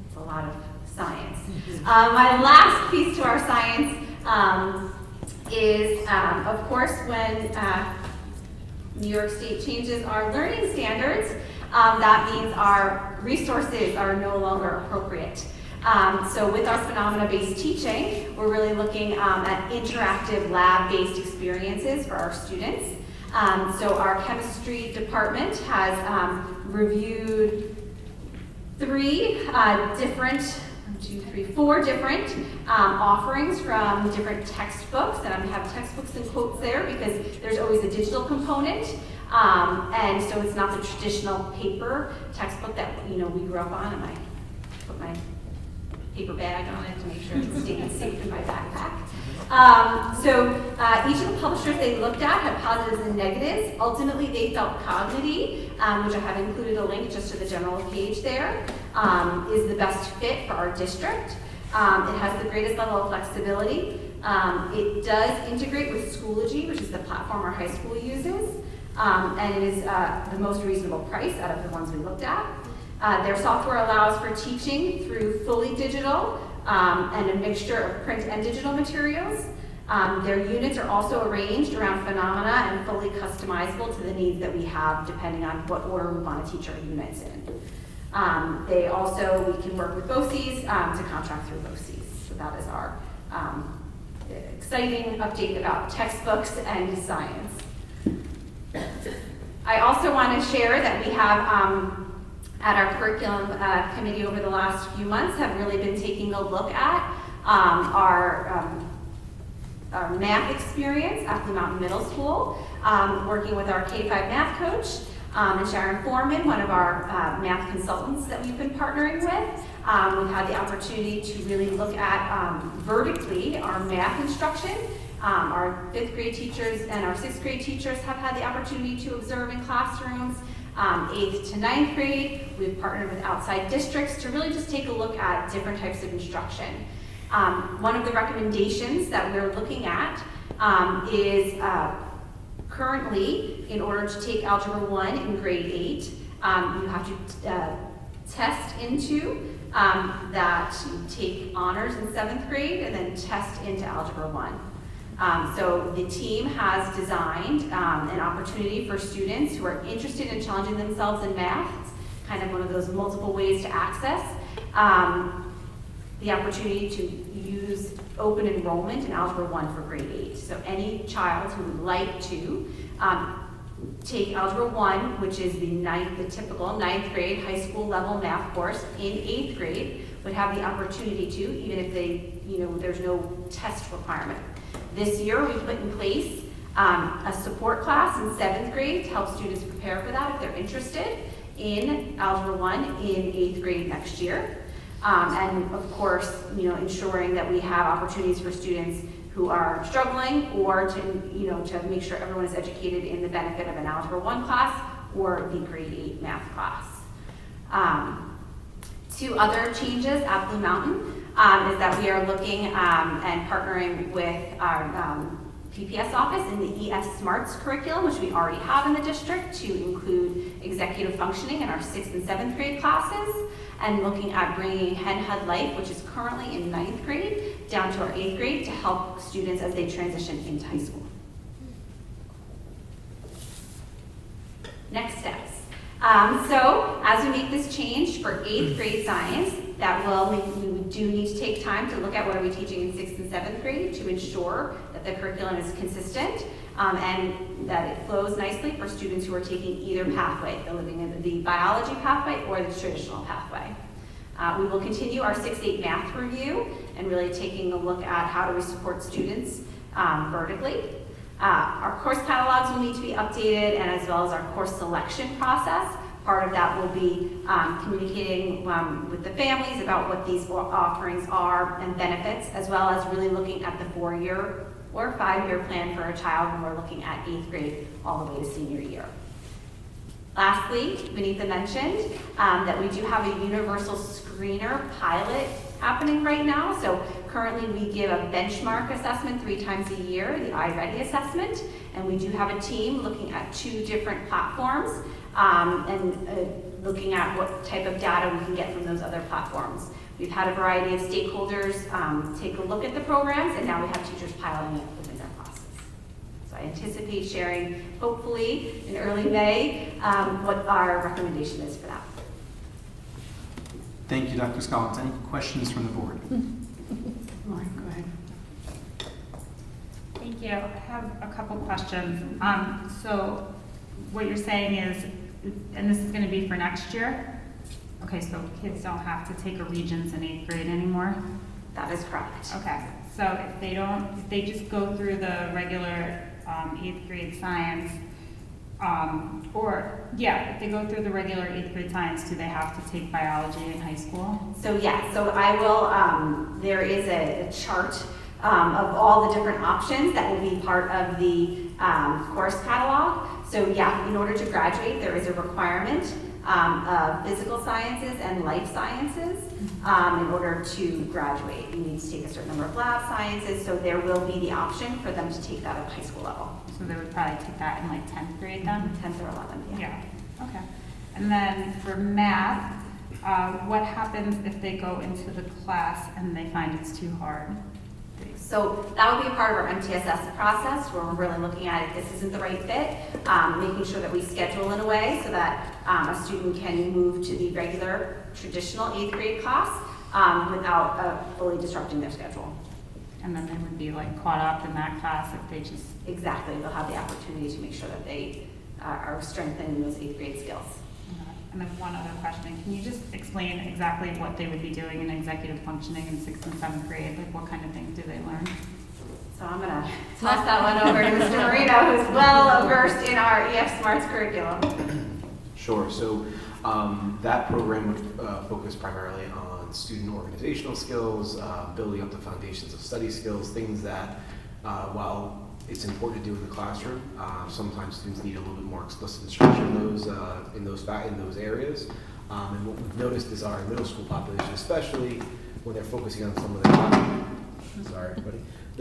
It's a lot of science. My last piece to our science is, of course, when New York State changes our learning standards, that means our resources are no longer appropriate. So with our phenomena-based teaching, we're really looking at interactive lab-based experiences for our students. So our chemistry department has reviewed four different offerings from different textbooks, and I have textbooks in quotes there because there's always a digital component, and so it's not the traditional paper textbook that we grew up on, and I put my paper bag on it to make sure it's staying safe in my backpack. So each of the publishers they looked at had positives and negatives. Ultimately, they felt Cognity, which I have included a link just to the general page there, is the best fit for our district. It has the greatest level of flexibility. It does integrate with Schoology, which is the platform our high school uses, and it is the most reasonable price out of the ones we looked at. Their software allows for teaching through fully digital and a mixture of print and digital materials. Their units are also arranged around phenomena and fully customizable to the needs that we have depending on what order we want to teach our units in. We can work with BOCES to contract through BOCES. So that is our exciting update about textbooks and science. I also want to share that we have at our curriculum committee over the last few months have really been taking a look at our math experience at Blue Mountain Middle School, working with our K-5 math coach and Sharon Foreman, one of our math consultants that we've been partnering with. We've had the opportunity to really look at vertically our math instruction. Our 5th grade teachers and our 6th grade teachers have had the opportunity to observe in classrooms. 8th to 9th grade, we've partnered with outside districts to really just take a look at different types of instruction. One of the recommendations that we're looking at is currently, in order to take Algebra 1 in grade 8, you have to test into that you take honors in 7th grade and then test into Algebra 1. So the team has designed an opportunity for students who are interested in challenging themselves in math. It's kind of one of those multiple ways to access the opportunity to use open enrollment in Algebra 1 for grade 8. So any child who would like to take Algebra 1, which is the typical 9th grade high school level math course in 8th grade, would have the opportunity to, even if there's no test requirement. This year, we put in place a support class in 7th grade to help students prepare for that if they're interested in Algebra 1 in 8th grade next year. And of course, ensuring that we have opportunities for students who are struggling or to make sure everyone is educated in the benefit of an Algebra 1 class or the grade 8 math class. Two other changes at Blue Mountain is that we are looking and partnering with our PPS office in the ES Smarts curriculum, which we already have in the district, to include executive functioning in our 6th and 7th grade classes, and looking at bringing Hen Hud Life, which is currently in 9th grade, down to our 8th grade to help students as they transition into high school. Next steps. So as we make this change for 8th grade science, we do need to take time to look at what are we teaching in 6th and 7th grade to ensure that the curriculum is consistent and that it flows nicely for students who are taking either pathway, living in the biology pathway or the traditional pathway. We will continue our 6-8 math review and really taking a look at how do we support students vertically. Our course catalogs will need to be updated, and as well as our course selection process Part of that will be communicating with the families about what these offerings are and benefits, as well as really looking at the 4-year or 5-year plan for a child when we're looking at 8th grade all the way to senior year. Lastly, Vinitha mentioned that we do have a universal screener pilot happening right now. So currently we give a benchmark assessment 3 times a year, the iReady assessment, and we do have a team looking at 2 different platforms and looking at what type of data we can get from those other platforms. We've had a variety of stakeholders take a look at the programs, and now we have teachers piloting it within their classes. So I anticipate sharing, hopefully in early May, what our recommendation is for that. Thank you, Dr. Scollins. Any questions from the board? Lauren, go ahead. Thank you. I have a couple questions. So what you're saying is, and this is going to be for next year? Okay, so kids don't have to take a Regents in 8th grade anymore? That is correct. Okay, so if they just go through the regular 8th grade science, if they go through the regular 8th grade science, do they have to take biology in high school? So yeah, so I will, there is a chart of all the different options that will be part of the course catalog. So yeah, in order to graduate, there is a requirement of physical sciences and life sciences in order to graduate. You need to take a certain number of lab sciences, so there will be the option for them to take that at the high school level. So they would probably take that in like 10th grade then? 10th or 11th, yeah. Yeah, okay. And then for math, what happens if they go into the class and they find it's too hard? So that would be a part of our MTSS process where we're really looking at if this isn't the right fit, making sure that we schedule in a way so that a student can move to the regular traditional 8th grade class without fully disrupting their schedule. And then they would be like caught up in that class if they just... Exactly, they'll have the opportunity to make sure that they are strengthening those 8th grade skills. And then one other question, can you just explain exactly what they would be doing in executive functioning in 6th and 7th grade? Like what kind of things do they learn? So I'm gonna toss that one over to Mr. Marino, who's well versed in our EF Smarts curriculum. Sure, so that program would focus primarily on student organizational skills, building up the foundations of study skills, things that while it's important to do in the classroom, sometimes students need a little bit more explicit instruction in those areas. And what we've noticed is our middle school population, especially when they're focusing on some of the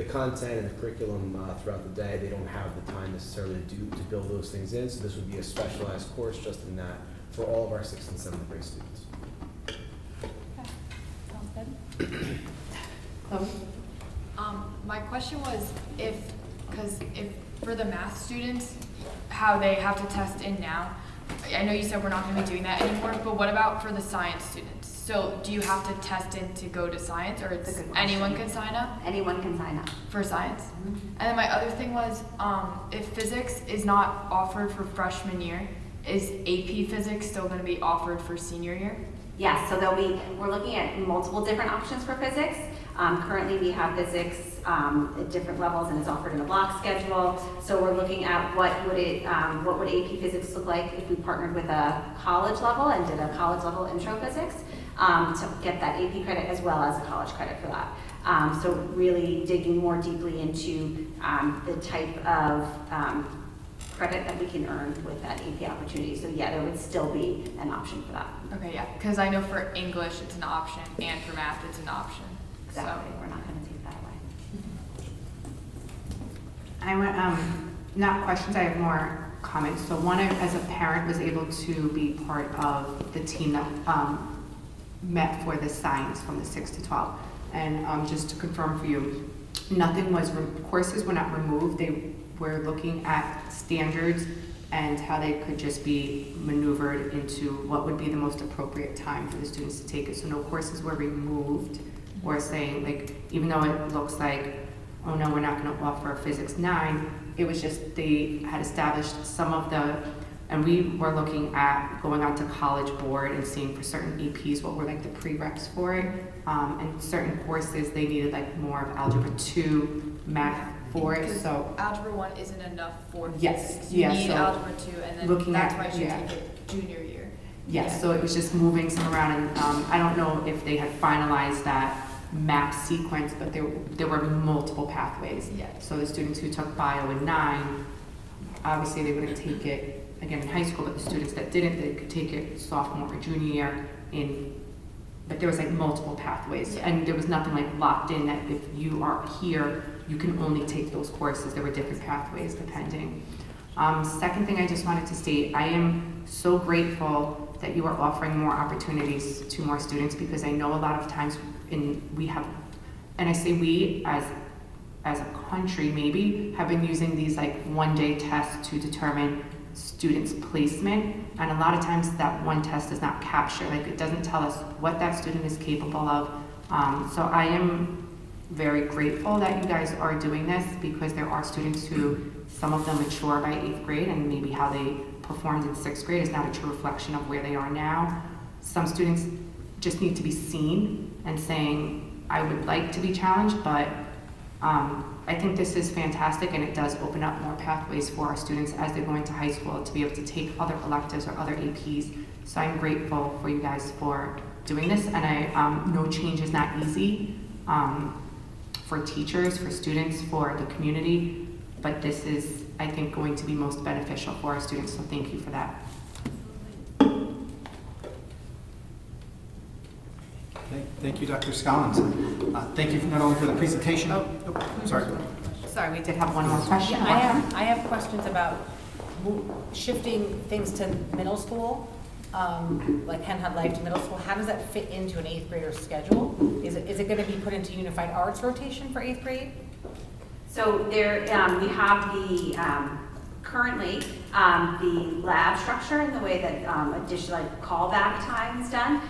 content and the curriculum throughout the day, they don't have the time necessarily to build those things in. So this would be a specialized course just in that for all of our 6th and 7th grade students. Okay, sounds good. My question was if for the math students, how they have to test in now. I know you said we're not going to be doing that anymore, but what about for the science students? So do you have to test in to go to science, or it's anyone can sign up? Anyone can sign up. For science? Mm-hmm. And then my other thing was, if physics is not offered for freshman year, is AP physics still going to be offered for senior year? Yes, so we're looking at multiple different options for physics. Currently we have physics at different levels and it's offered in a block schedule. So we're looking at what would AP physics look like if we partnered with a college level and did a college level intro physics to get that AP credit as well as a college credit for that. So really digging more deeply into the type of credit that we can earn with that AP opportunity. So yeah, there would still be an option for that. Okay, yeah, because I know for English it's an option and for math it's an option. Exactly, we're not going to take that away. I went, not questions, I have more comments. So one, as a parent, was able to be part of the team that met for the science from the 6 to 12. And just to confirm for you, courses were not removed. They were looking at standards and how they could just be maneuvered into what would be the most appropriate time for the students to take it. So no courses were removed, or saying, like, even though it looks like, oh no, we're not going to offer Physics 9, it was just they had established some of the, and we were looking at going on to College Board and seeing for certain EPs what were like the prereqs for it, and certain courses they needed like more of Algebra 2, Math for it, so. Algebra 1 isn't enough for Yes, physics. You need so Algebra 2, and then that's why you should take it junior year. Yes, so it was just moving some around, and I don't know if they had finalized that map sequence, but there were multiple pathways. Yeah. So the students who took bio in 9, obviously they wouldn't take it again in high school, but the students that didn't, they could take it sophomore or junior year but there was like multiple pathways, and there was nothing like locked in that if you are here, you can only take those courses. There were different pathways depending. Second thing I just wanted to state, I am so grateful that you are offering more opportunities to more students, because I know a lot of times we have, and I say we as a country maybe, have been using these like one-day tests to determine students' placement, and a lot of times that one test does not capture, like it doesn't tell us what that student is capable of. So I am very grateful that you guys are doing this, because there are students who, some of them mature by 8th grade, and maybe how they performed in 6th grade is not a true reflection of where they are now. Some students just need to be seen and saying, I would like to be challenged, but I think this is fantastic, and it does open up more pathways for our students as they're going to high school to be able to take other electives or other APs. So I'm grateful for you guys for doing this, and I know change is not easy for teachers, for students, for the community, but this is, I think, going to be most beneficial for our students, so thank you for that. Thank you, Dr. Scollins. Thank you not only for the presentation. Sorry. Sorry, We did have one more question. Yeah, I have questions about shifting things to middle school, like Hen Hud Life to middle school. How does that fit into an 8th grader schedule? Is it going to be put into unified arts rotation for 8th grade? So there, we have currently the lab structure and the way that additional callback time is done.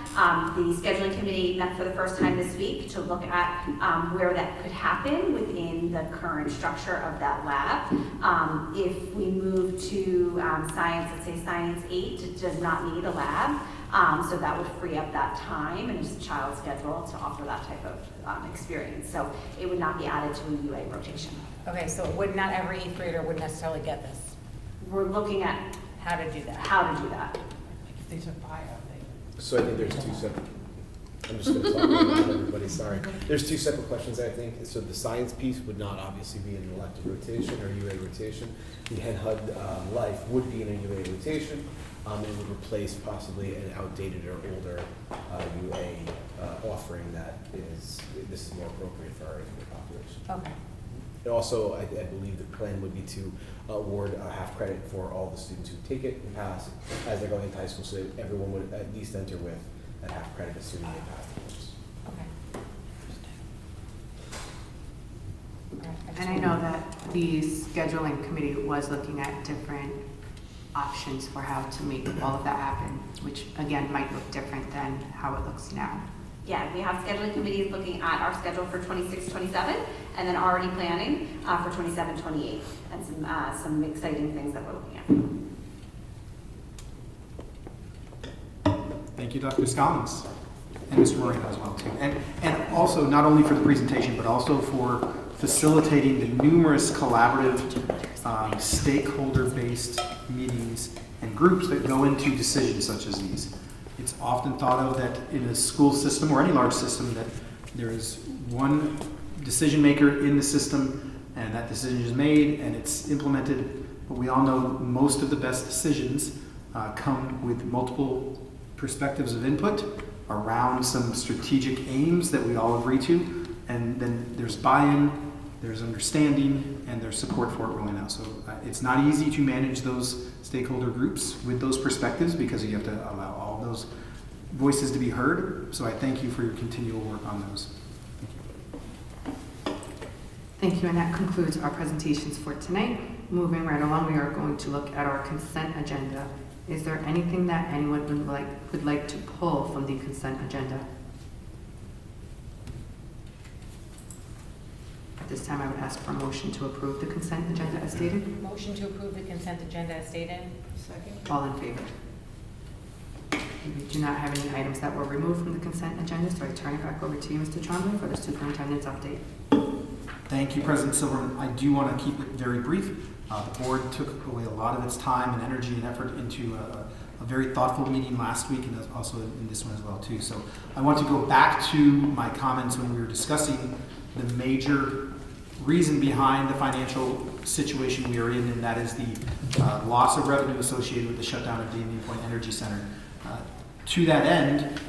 The scheduling committee met for the first time this week to look at where that could happen within the current structure of that lab. If we move to science, let's say science 8, it does not need a lab. So that would free up that time and just child's schedule to offer that type of experience. So it would not be added to a UA rotation. Okay, so not every 8th grader would necessarily get this. We're looking at how to do that. How to do that. If they took bio, So I think there's two separate, I'm just going to talk about everybody, sorry. There's two separate questions, I think. So the science piece would not obviously be in an elective rotation or UA rotation. The Hen Hud Life would be in a UA rotation. It would replace possibly an outdated or older UA offering that this is more appropriate for our 8th grade population. Okay. And also, I believe the plan would be to award a half credit for all the students who take it and pass as they're going into high school, so that everyone would at least enter with that half credit assuming they pass the course. Okay. And I know that the scheduling committee was looking at different options for how to make all of that happen, which again might look different than how it looks now. Yeah, we have scheduling committees looking at our schedule for 26-27, and then already planning for 27-28, and some exciting things that we're looking at. Thank you, Dr. Scollins, and Mr. Moreno as well too. And also not only for the presentation, but also for facilitating the numerous collaborative, stakeholder-based meetings and groups that go into decisions such as these. It's often thought of that in a school system or any large system that there is one decision maker in the system, and that decision is made and it's implemented. But we all know most of the best decisions come with multiple perspectives of input around some strategic aims that we all agree to, and then there's buy-in, there's understanding, and there's support for it rolling out. So it's not easy to manage those stakeholder groups with those perspectives, because you have to allow all those voices to be heard. So I thank you for your continual work on those. Thank you, and that concludes our presentations for tonight. Moving right along, we are going to look at our consent agenda. Is there anything that anyone would like to pull from the consent agenda? At this time, I would ask for a motion to approve the consent agenda as stated. Motion to approve the consent agenda as stated. Second. All in favor? We do not have any items that were removed from the consent agenda, so I turn it back over to you, Mr. Trombley, for the superintendent's update. Thank you, President Silverman. I do want to keep it very brief. The board took away a lot of its time and energy and effort into a very thoughtful meeting last week and also in this one as well too. So I want to go back to my comments when we were discussing the major reason behind the financial situation we are in, and that is the loss of revenue associated with the shutdown of the Indian Point Energy Center. To that end,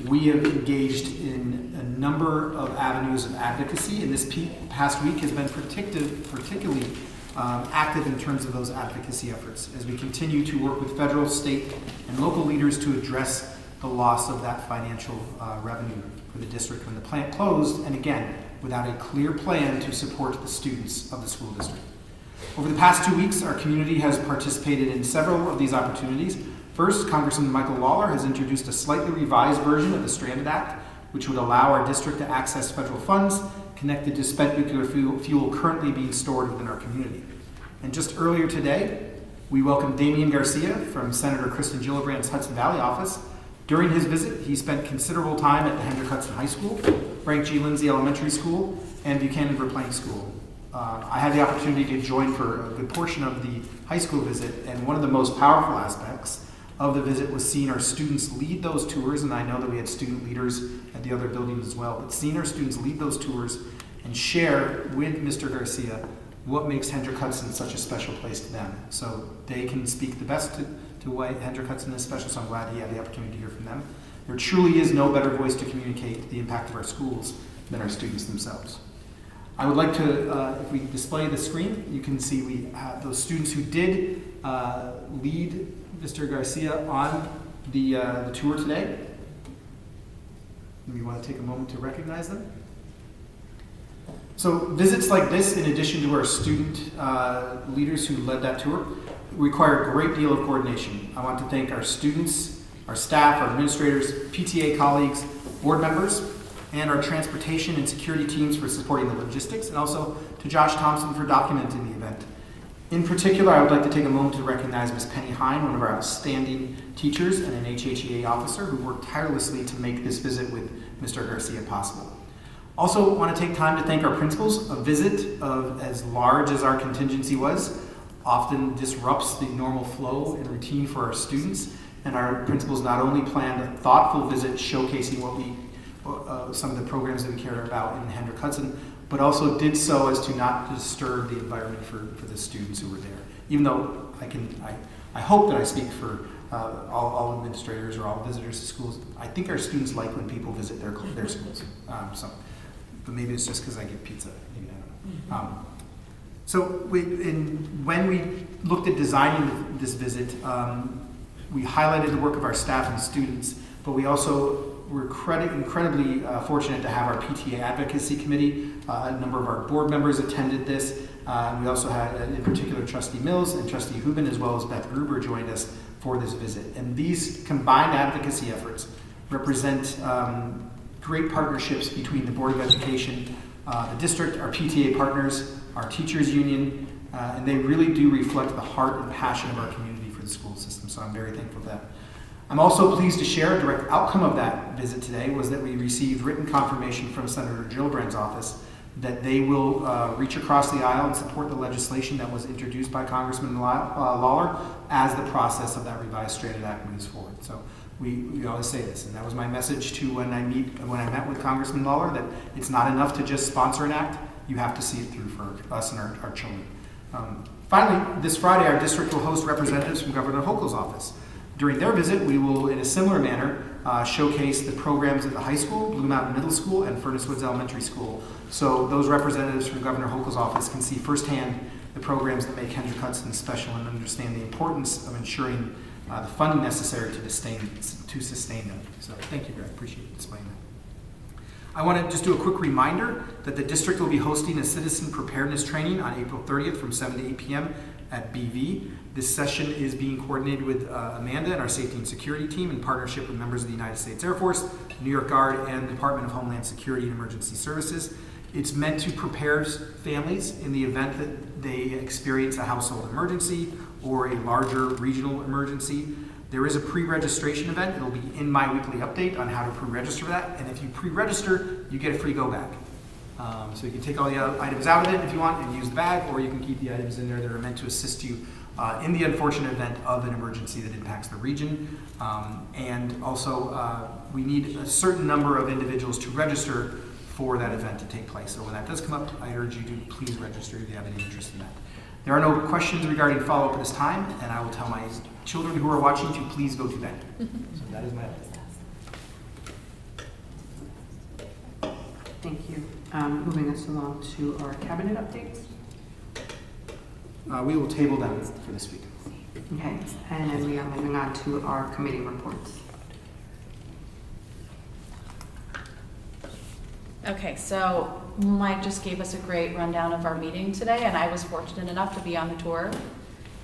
we have engaged in a number of avenues of advocacy, and this past week has been particularly active in terms of those advocacy efforts as we continue to work with federal, state, and local leaders to address the loss of that financial revenue for the district when the plant closed, and again, without a clear plan to support the students of the school district. Over the past 2 weeks, our community has participated in several of these opportunities. First, Congressman Michael Lawler has introduced a slightly revised version of the Stranded Act, which would allow our district to access federal funds connected to spent nuclear fuel currently being stored within our community. And just earlier today, we welcomed Damian Garcia from Senator Kristen Gillibrand's Hudson Valley office. During his visit, he spent considerable time at the Hendrick Hudson High School, Frank G. Lindsay Elementary School, and Buchanan Verplaine School. I had the opportunity to join for a good portion of the high school visit, and one of the most powerful aspects of the visit was seeing our students lead those tours, and I know that we had student leaders at the other buildings as well, but seeing our students lead those tours and share with Mr. Garcia what makes Hendrick Hudson such a special place to them. So they can speak the best to why Hendrick Hudson is special, so I'm glad he had the opportunity to hear from them. There truly is no better voice to communicate the impact of our schools than our students themselves. I would like to, if we display the screen, you can see we have those students who did lead Mr. Garcia on the tour today. We want to take a moment to recognize them. So visits like this, in addition to our student leaders who led that tour, require a great deal of coordination. I want to thank our students, our staff, our administrators, PTA colleagues, board members, and our transportation and security teams for supporting the logistics, and also to Josh Thompson for documenting the event. In particular, I would like to take a moment to recognize Ms. Penny Hine, one of our outstanding teachers and an HHEA officer who worked tirelessly to make this visit with Mr. Garcia possible. Also want to take time to thank our principals. A visit of as large as our contingency was often disrupts the normal flow and routine for our students, and our principals not only planned a thoughtful visit showcasing what we some of the programs that we care about in Hendrick Hudson, but also did so as to not disturb the environment for the students who were there. Even though I hope that I speak for all administrators or all visitors to schools, I think our students like when people visit their schools. But maybe it's just because I get pizza. Maybe I don't know. So when we looked at designing this visit, we highlighted the work of our staff and students, but we also were incredibly fortunate to have our PTA advocacy committee. A number of our board members attended this. We also had, in particular, Trustee Mills and Trustee Hubin, as well as Beth Gruber, joined us for this visit. And these combined advocacy efforts represent great partnerships between the Board of Education, the district, our PTA partners, our teachers union, and they really do reflect the heart and passion of our community for the school system. So I'm very thankful for that. I'm also pleased to share a direct outcome of that visit today was that we received written confirmation from Senator Gillibrand's office that they will reach across the aisle and support the legislation that was introduced by Congressman Lawler as the process of that revised Stranded Act moves forward. So we always say this, and that was my message to when I met with Congressman Lawler, that it's not enough to just sponsor an act, you have to see it through for us and our children. Finally, this Friday, our district will host representatives from Governor Hochul's office. During their visit, we will, in a similar manner, showcase the programs at the high school, Blue Mountain Middle School, and Furnace Woods Elementary School. So those representatives from Governor Hochul's office can see firsthand the programs that make Hendrick Hudson special and understand the importance of ensuring the funding necessary to sustain them. So thank you, Greg. Appreciate you displaying that. I want to just do a quick reminder that the district will be hosting a citizen preparedness training on April 30th from 7 to 8 p.m. at BV. This session is being coordinated with Amanda and our safety and security team in partnership with members of the United States Air Force, New York Guard, and Department of Homeland Security and Emergency Services. It's meant to prepare families in the event that they experience a household emergency or a larger regional emergency. There is a pre-registration event. It'll be in my weekly update on how to pre-register for that. And if you pre-register, you get a free go bag. So you can take all the items out of it if you want and use the bag, or you can keep the items in there that are meant to assist you in the unfortunate event of an emergency that impacts the region. And also, we need a certain number of individuals to register for that event to take place. So when that does come up, I urge you to please register if you have any interest in that. There are no questions regarding follow-up at this time, and I will tell my children who are watching to please go to bed. So that is my update. Thank you. Moving us along to our cabinet updates. We will table them for this week. Okay, and then we are moving on to our committee reports. Okay, so Mike just gave us a great rundown of our meeting today, and I was fortunate enough to be on the tour.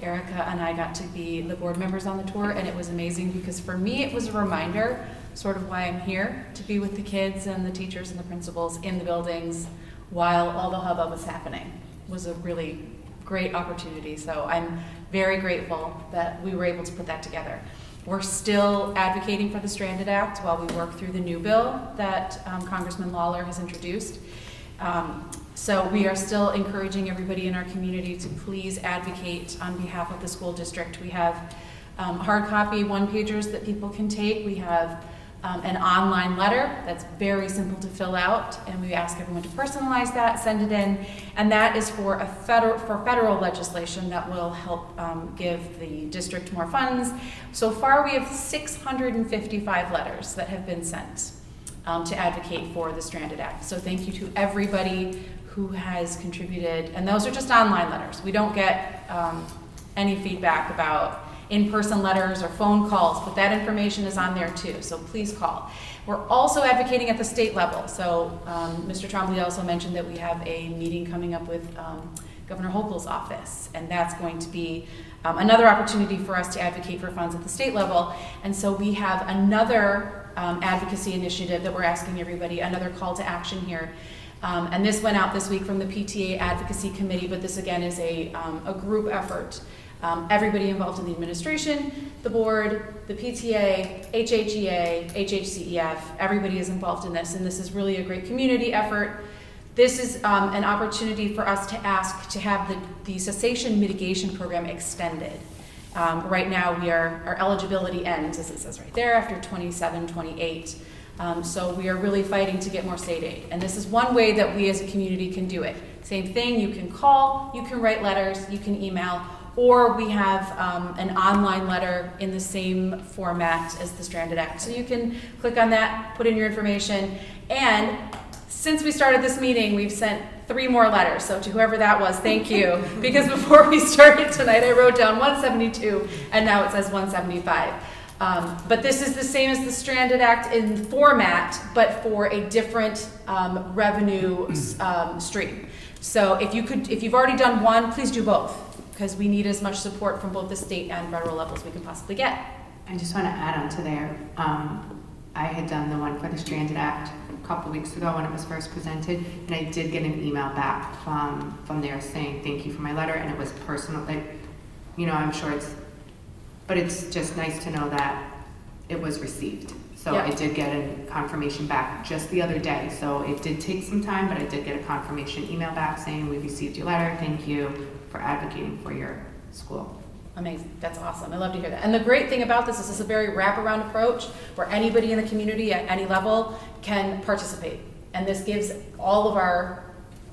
Erica and I got to be the board members on the tour, and it was amazing because for me it was a reminder, sort of why I'm here, to be with the kids and the teachers and the principals in the buildings while all the hubbub was happening. It was a really great opportunity, so I'm very grateful that we were able to put that together. We're still advocating for the Stranded Act while we work through the new bill that Congressman Lawler has introduced. So we are still encouraging everybody in our community to please advocate on behalf of the school district. We have hard copy one-pagers that people can take. We have an online letter that's very simple to fill out, and we ask everyone to personalize that, send it in, and that is for federal legislation that will help give the district more funds. So far, we have 655 letters that have been sent to advocate for the Stranded Act. So thank you to everybody who has contributed, and those are just online letters. We don't get any feedback about in-person letters or phone calls, but that information is on there too, so please call. We're also advocating at the state level. So Mr. Trombley also mentioned that we have a meeting coming up with Governor Hochul's office, and that's going to be another opportunity for us to advocate for funds at the state level. And so we have another advocacy initiative that we're asking everybody, another call to action here. And this went out this week from the PTA Advocacy Committee, but this again is a group effort. Everybody involved in the administration, the board, the PTA, HHEA, HHCEF, everybody is involved in this, and this is really a great community effort. This is an opportunity for us to ask to have the cessation mitigation program extended. Right now, our eligibility ends, as it says right there, after 27-28. So we are really fighting to get more state aid. And this is one way that we as a community can do it. Same thing, you can call, you can write letters, you can email, or we have an online letter in the same format as the Stranded Act. So you can click on that, put in your information, and since we started this meeting, we've sent 3 more letters. So to whoever that was, thank you. Because before we started tonight, I wrote down 172, and now it says 175. But this is the same as the Stranded Act in format, but for a different revenue stream. So if you've already done one, please do both, because we need as much support from both the state and federal levels we can possibly get. I just want to add on to there. I had done the one for the Stranded Act a couple weeks ago when it was first presented, and I did get an email back from there saying thank you for my letter, and it was personal. Like, I'm sure but it's just nice to know that it was received. So Yeah. I did get a confirmation back just the other day. So it did take some time, but I did get a confirmation email back saying we received your letter. Thank you for advocating for your school. Amazing. That's awesome. I love to hear that. And the great thing about this is a very wraparound approach where anybody in the community at any level can participate. And this gives all of our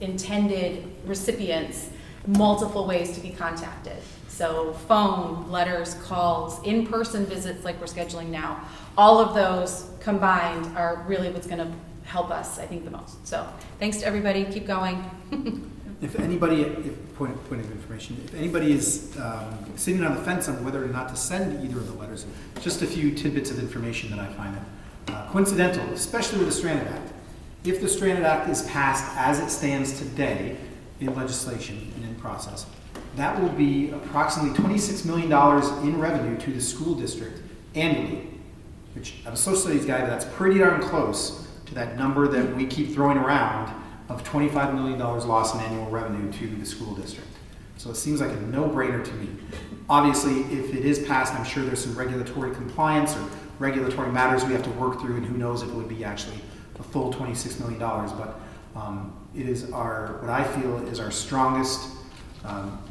intended recipients multiple ways to be contacted. So phone, letters, calls, in-person visits like we're scheduling now, all of those combined are really what's going to help us, I think, the most. So thanks to everybody. Keep going. If anybody, point of information, if anybody is sitting on the fence on whether or not to send either of the letters, just a few tidbits of information that I find coincidental, especially with the Stranded Act. If the Stranded Act is passed as it stands today in legislation and in process, that will be approximately $26 million in revenue to the school district annually, which I'm a social studies guy, but that's pretty darn close to that number that we keep throwing around of $25 million loss in annual revenue to the school district. So it seems like a no-brainer to me. Obviously, if it is passed, I'm sure there's some regulatory compliance or regulatory matters we have to work through, and who knows if it would be actually a full $26 million. But it is what I feel is our strongest,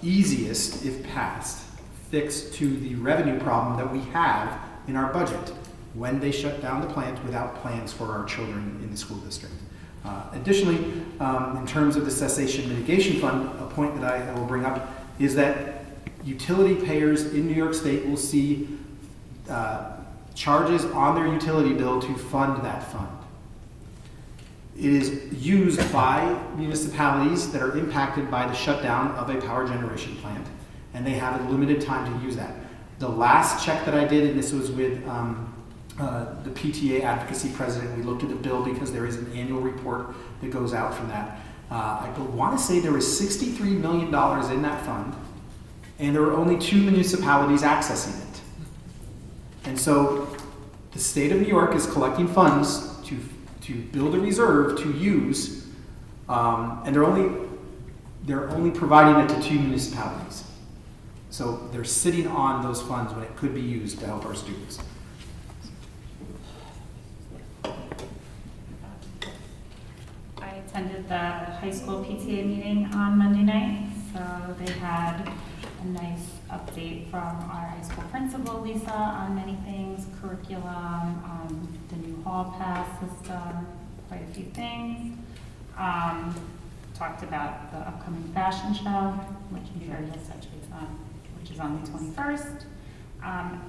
easiest, if passed, fix to the revenue problem that we have in our budget when they shut down the plant without plans for our children in the school district. Additionally, in terms of the cessation mitigation fund, a point that I will bring up is that utility payers in New York State will see charges on their utility bill to fund that fund. It is used by municipalities that are impacted by the shutdown of a power generation plant, and they have a limited time to use that. The last check that I did, and this was with the PTA advocacy president, we looked at the bill because there is an annual report that goes out from that. I want to say there was $63 million in that fund, and there were only 2 municipalities accessing it. And so the state of New York is collecting funds to build a reserve to use, and they're only providing it to 2 municipalities. So they're sitting on those funds when it could be used to help our students. I attended the high school PTA meeting on Monday night, so they had a nice update from our high school principal, Lisa, on many things, curriculum, the new hall pass system, quite a few things. Talked about the upcoming fashion show, which I'm sure you'll touch base on, which is on the 21st.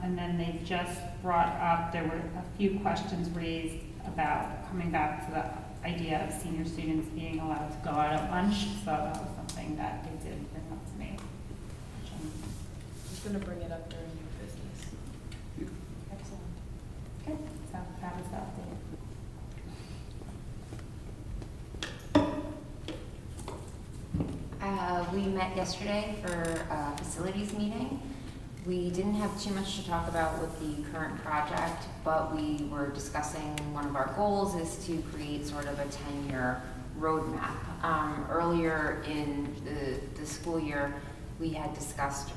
And then they just brought up, there were a few questions raised about coming back to the idea of senior students being allowed to go out at lunch. So that was something that they did bring up to me. I'm just gonna bring it up during your business. Excellent. Good. So that was the update. We met yesterday for a facilities meeting. We didn't have too much to talk about with the current project, but we were discussing one of our goals is to create sort of a 10-year roadmap. Earlier in the school year, we had discussed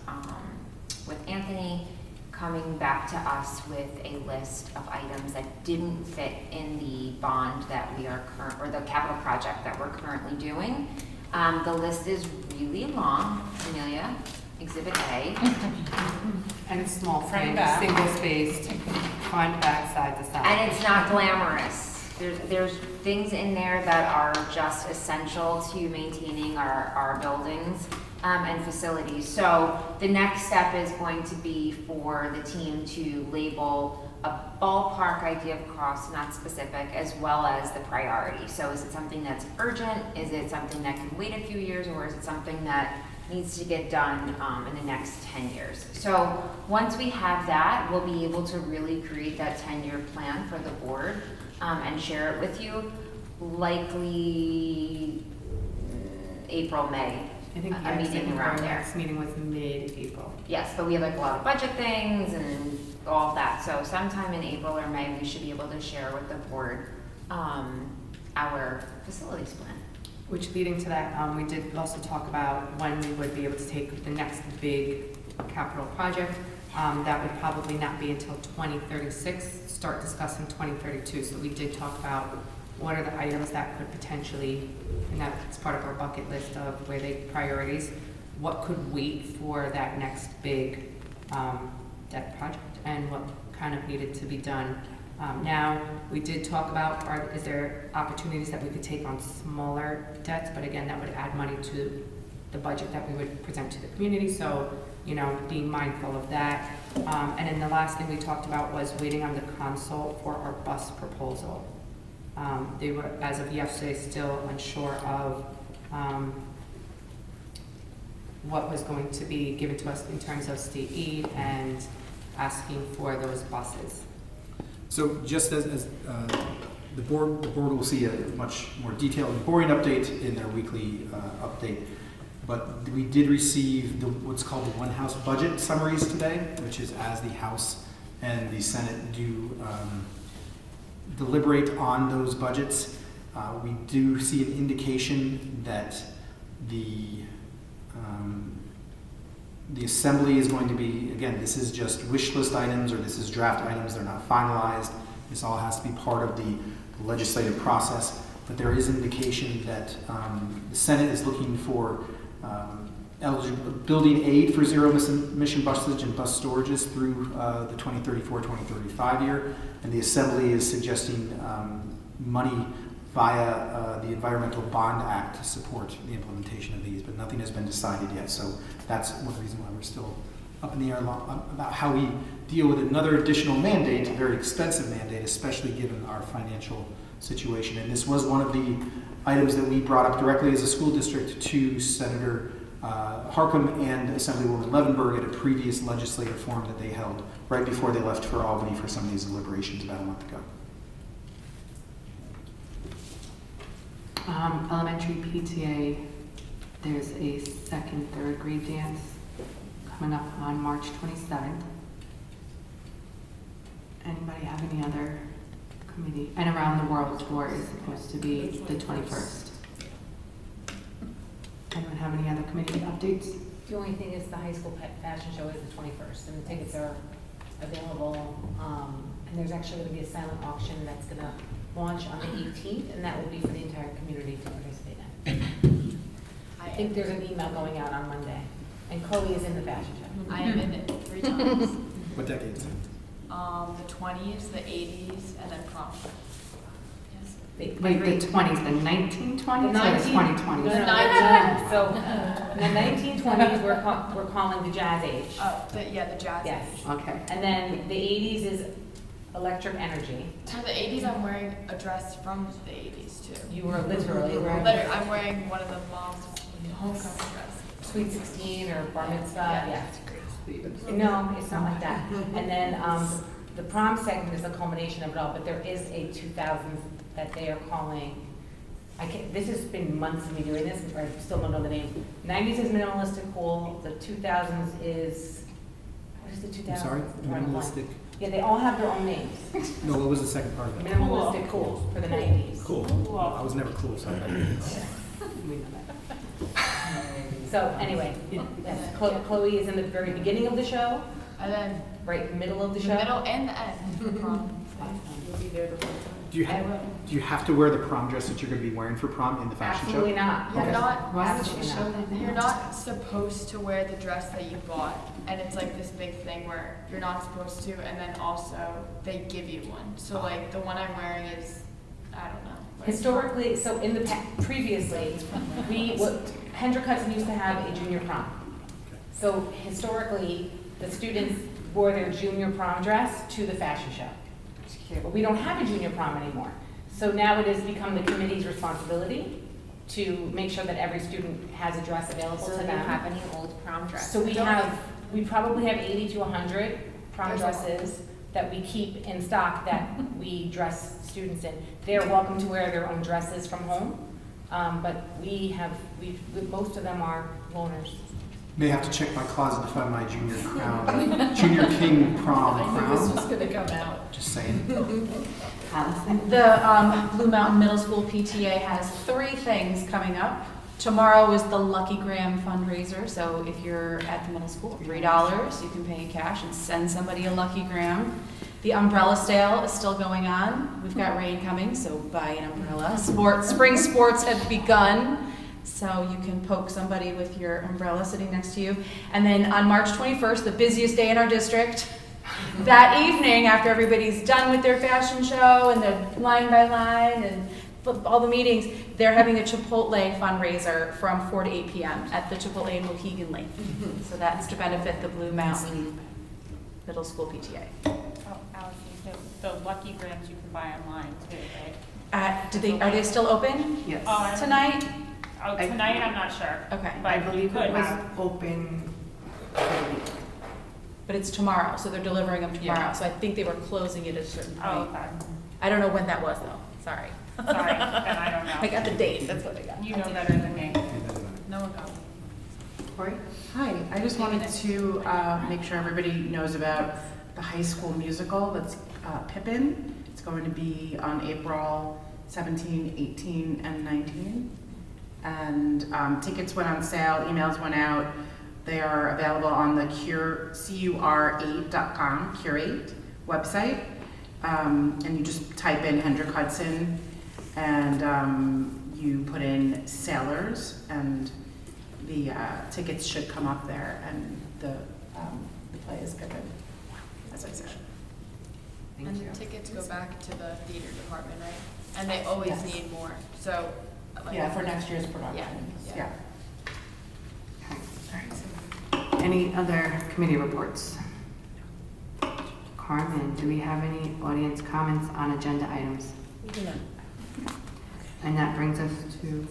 with Anthony coming back to us with a list of items that didn't fit in the bond that we are or the capital project that we're currently doing. The list is really long, Amelia, Exhibit A. And it's small Front print, and back. single-spaced, front, back, side to side. And it's not glamorous. There's things in there that are just essential to maintaining our buildings and facilities. So the next step is going to be for the team to label a ballpark idea of cost, not specific, as well as the priority. So is it something that's urgent? Is it something that can wait a few years? Or is it something that needs to get done in the next 10 years? So once we have that, we'll be able to really create that 10-year plan for the board and share it with you, likely April, May. I think a meeting around there. Next meeting was mid-April. Yes, but we have like a lot of budget things and all of that. So sometime in April or May, we should be able to share with the board our facilities plan. Which leading to that, we did also talk about when we would be able to take the next big capital project. That would probably not be until 2036, start discussing 2032. So we did talk about what are the items that could potentially, and that's part of our bucket list of where they priorities, what could wait for that next big debt project and what kind of needed to be done. Now, we did talk about, is there opportunities that we could take on smaller debts, but again, that would add money to the budget that we would present to the community, so, you know, being mindful of that. And then the last thing we talked about was waiting on the consult for our bus proposal. They were, as of yesterday, still unsure of what was going to be given to us in terms of state aid and asking for those buses. So just as the board will see a much more detailed boring update in their weekly update, but we did receive what's called the One House budget summaries today, which is as the House and the Senate do deliberate on those budgets. We do see an indication that the Assembly is going to be, again, this is just wish list items or this is draft items, they're not finalized. This all has to be part of the legislative process, but there is indication that the Senate is looking for building aid for zero emission busage and bus storages through the 2034-2035 year. And the Assembly is suggesting money via the Environmental Bond Act to support the implementation of these, but nothing has been decided yet. So that's one reason why we're still up in the air about how we deal with another additional mandate, a very expensive mandate, especially given our financial situation. And this was one of the items that we brought up directly as a school district to Senator Harcum and Assemblywoman Levenberg at a previous legislative forum that they held right before they left for Albany for some of these deliberations about a month ago. Elementary PTA, there's a second, third grade dance coming up on March 27th. Anybody have any other committee? And Around the World tour is supposed to be the 21st. Anyone have any other committee updates? The only thing is the high school fashion show is the 21st, and the tickets are available. And there's actually going to be a silent auction that's going to launch on the 18th, and that will be for the entire community to participate in. I think there's an email going out on Monday, and Chloe is in the fashion show. I am in it 3 times. What decades? The 20s, the 80s, and then prom. Yes. Wait, the 20s, the 1920s or the 2020s? No. So in the 1920s, we're calling the jazz age. Oh, the jazz Yes. age. Okay. And then the 80s is electric energy. For the 80s, I'm wearing a dress from the 80s too. You were literally wearing I'm wearing one of the mom's homecoming dresses. Sweet 16 or bar mitzvah. Yeah. No, it's not like that. And then the prom segment is a culmination of it all, but there is a 2000s that they are calling. This has been months of me doing this, I still don't know the name. 90s is minimalistic cool. The 2000s is, what is the 2000s? I'm sorry? Minimalistic. Yeah, they all have their own names. No, what was the second part of it? Minimalistic cool for the 90s. Cool. I was never cool, so We know that. So anyway, yes, Chloe is in the very beginning of the show, And then right middle of the the show. middle and the end for prom. Do you have to wear the prom dress that you're going to be wearing for prom in the fashion Absolutely show? not. You're Okay. not, Absolutely not. you're not supposed to wear the dress that you bought, and it's like this big thing where you're not supposed to, and then also they give you one. So like the one I'm wearing is, I don't know. like- Historically, so in the previously, Hendrick Hudson used to have a junior prom. So historically, the students wore their junior prom dress to the fashion show. But we don't have a junior prom anymore. So now it has become the committee's responsibility to make sure that every student has a dress available So to do you them. have any old prom dresses? So we probably have 80 to 100 prom dresses that we keep in stock that we dress students in. They're welcome to wear their own dresses from home, but most of them are loners. May have to check my closet to find my junior crown, junior king prom crown. This was gonna come out. Just saying. The Blue Mountain Middle School PTA has 3 things coming up. Tomorrow is the Lucky Graham fundraiser, so if you're at the middle school, $3, you can pay in cash and send somebody a Lucky Graham. The umbrella sale is still going on. We've got rain coming, so buy an umbrella. Spring sports have begun, so you can poke somebody with your umbrella sitting next to you. And then on March 21st, the busiest day in our district, that evening, after everybody's done with their fashion show and the line by line and all the meetings, they're having a Chipotle fundraiser from 4 to 8 p.m. at the Chipotle in Mohegan Lake. So that's to benefit the Blue Mountain Middle School PTA. Oh, Allison, the Lucky Grams you can buy online too, right? Are they still open? Yes. Tonight? Oh, tonight I'm not sure. Okay. But I you believe could it was have. open for the week. But it's tomorrow, so they're delivering them tomorrow. Yeah. So I think they were closing it at a certain point. Oh, okay. I don't know when that was though. Sorry. Sorry, then I don't know. I got the date. That's what I got. You know better than me. No one got it. Corey? Hi, I just wanted to make sure everybody knows about the high school musical that's Pippin. It's going to be on April 17, 18, and 19. And tickets went on sale, emails went out. They are available on the CUR8.com, Curate website. And you just type in Hendrick Hudson and you put in sailors and the tickets should come up there, and the play is Pippin, as I said. And the tickets go back to the theater department, right? And they always Yes. need more, so. like- Yeah, for next year's production, Yeah. Any other committee reports? Carmen, do we have any audience comments on agenda items? And that brings us to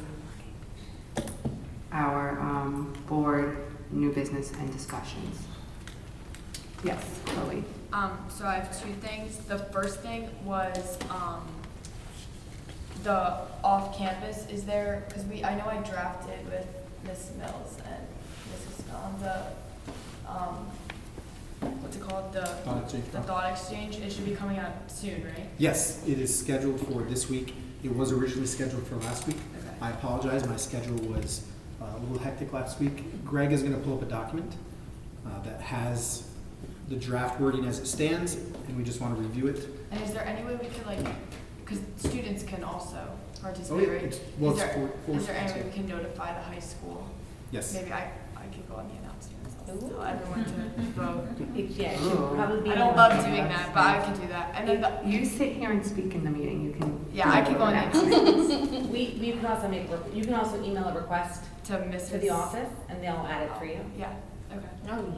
our board new business and discussions. Yes, Chloe. So I have two things. The first thing was, the off-campus, is there, because I know I drafted with Ms. Mills and Mrs. Mellon, what's it called? Thought exchange. The thought exchange. It should be coming out soon, right? Yes, it is scheduled for this week. It was originally scheduled for last week. Okay. I apologize, my schedule was a little hectic last week. Greg is going to pull up a document that has the draft wording as it stands, and we just want to review it. And is there any way we could because students can also Oh, participate, yeah, right? it's- well, Is it's there, for is there any way students, we can notify the high school? Yes. Maybe I could go on the announcements. I'll tell everyone to vote. Yeah, it Ooh. should probably be. I don't love doing that, but I can do that. And then You sit here and speak in the meeting, you can. yeah, I can go on the announcements We can also you can also email a request to Mrs. to the office, and they'll add it for you. Yeah, okay.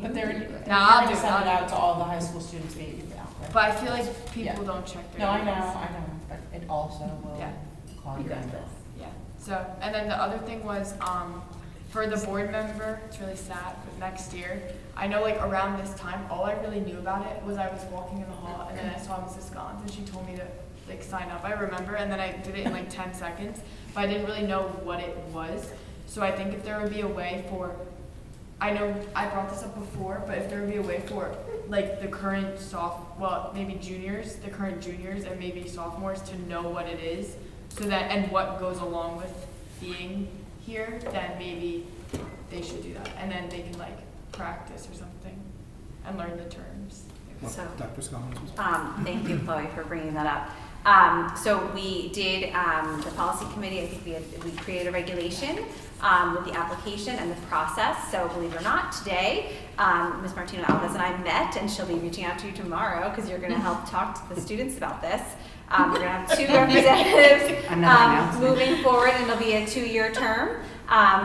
But they're No, they're I'll gonna do it. send it out to all the high school students via email. Right? But I feel like people Yeah. don't check their No, I emails. know, but it also will Yeah. call You your got inbox. this. Yeah, so, and then the other thing was, for the board member, it's really sad, but next year, I know around this time, all I really knew about it was I was walking in the hall and then I saw Mrs. Scollins and she told me to sign up. I remember, and then I did it in 10 seconds, but I didn't really know what it was. So I think if there would be a way for, I know I brought this up before, but if there would be a way for the current maybe juniors, the current juniors and maybe sophomores to know what it is, so that, and what goes along with being here, then maybe they should do that. And then they can practice or something and learn the terms. So- Dr. Scollins was. Thank you, Chloe, for bringing that up. So we did, the policy committee, I think we created a regulation with the application and the process. So believe it or not, today, Ms. Martina Alves and I met, and she'll be reaching out to you tomorrow because you're going to help talk to the students about this. We're going to have 2 representatives moving forward, and it'll be a 2-year term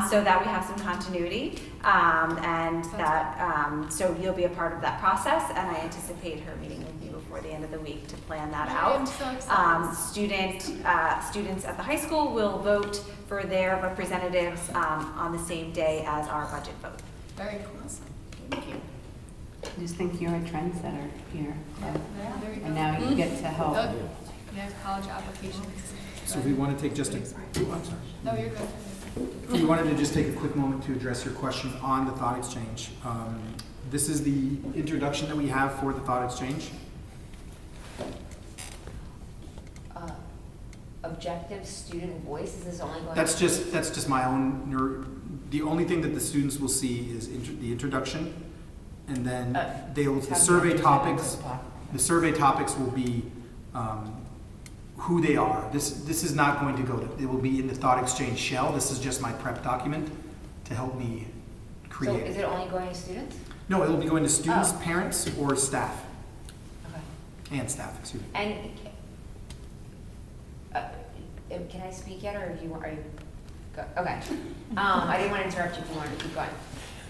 so that we have some continuity. And that, so you'll be a part of that process, and I anticipate her meeting with you before the end of the week to plan that I'm out. so excited. Students at the high school will vote for their representatives on the same day as our budget vote. Very cool. Thank you. I just think you're a trendsetter here. Yeah, there you go. And now you get to help. Yeah, college applications. So if we want to take just a, oh, I'm sorry. No, you're good. We wanted to just take a quick moment to address your question on the thought exchange. This is the introduction that we have for the thought exchange. Objective student voice, is this only going? That's just my own. The only thing that the students will see is the introduction, and then the survey topics. The survey topics will be who they are. This is not going to go to. It will be in the thought exchange shell. This is just my prep document to help me create. So is it only going to students? No, it will be going to students, Oh. parents, or staff, Okay. and staff. Excuse me. And can I speak yet, or do you want? Are you? Go, okay. I didn't want to interrupt you if you wanted to keep going.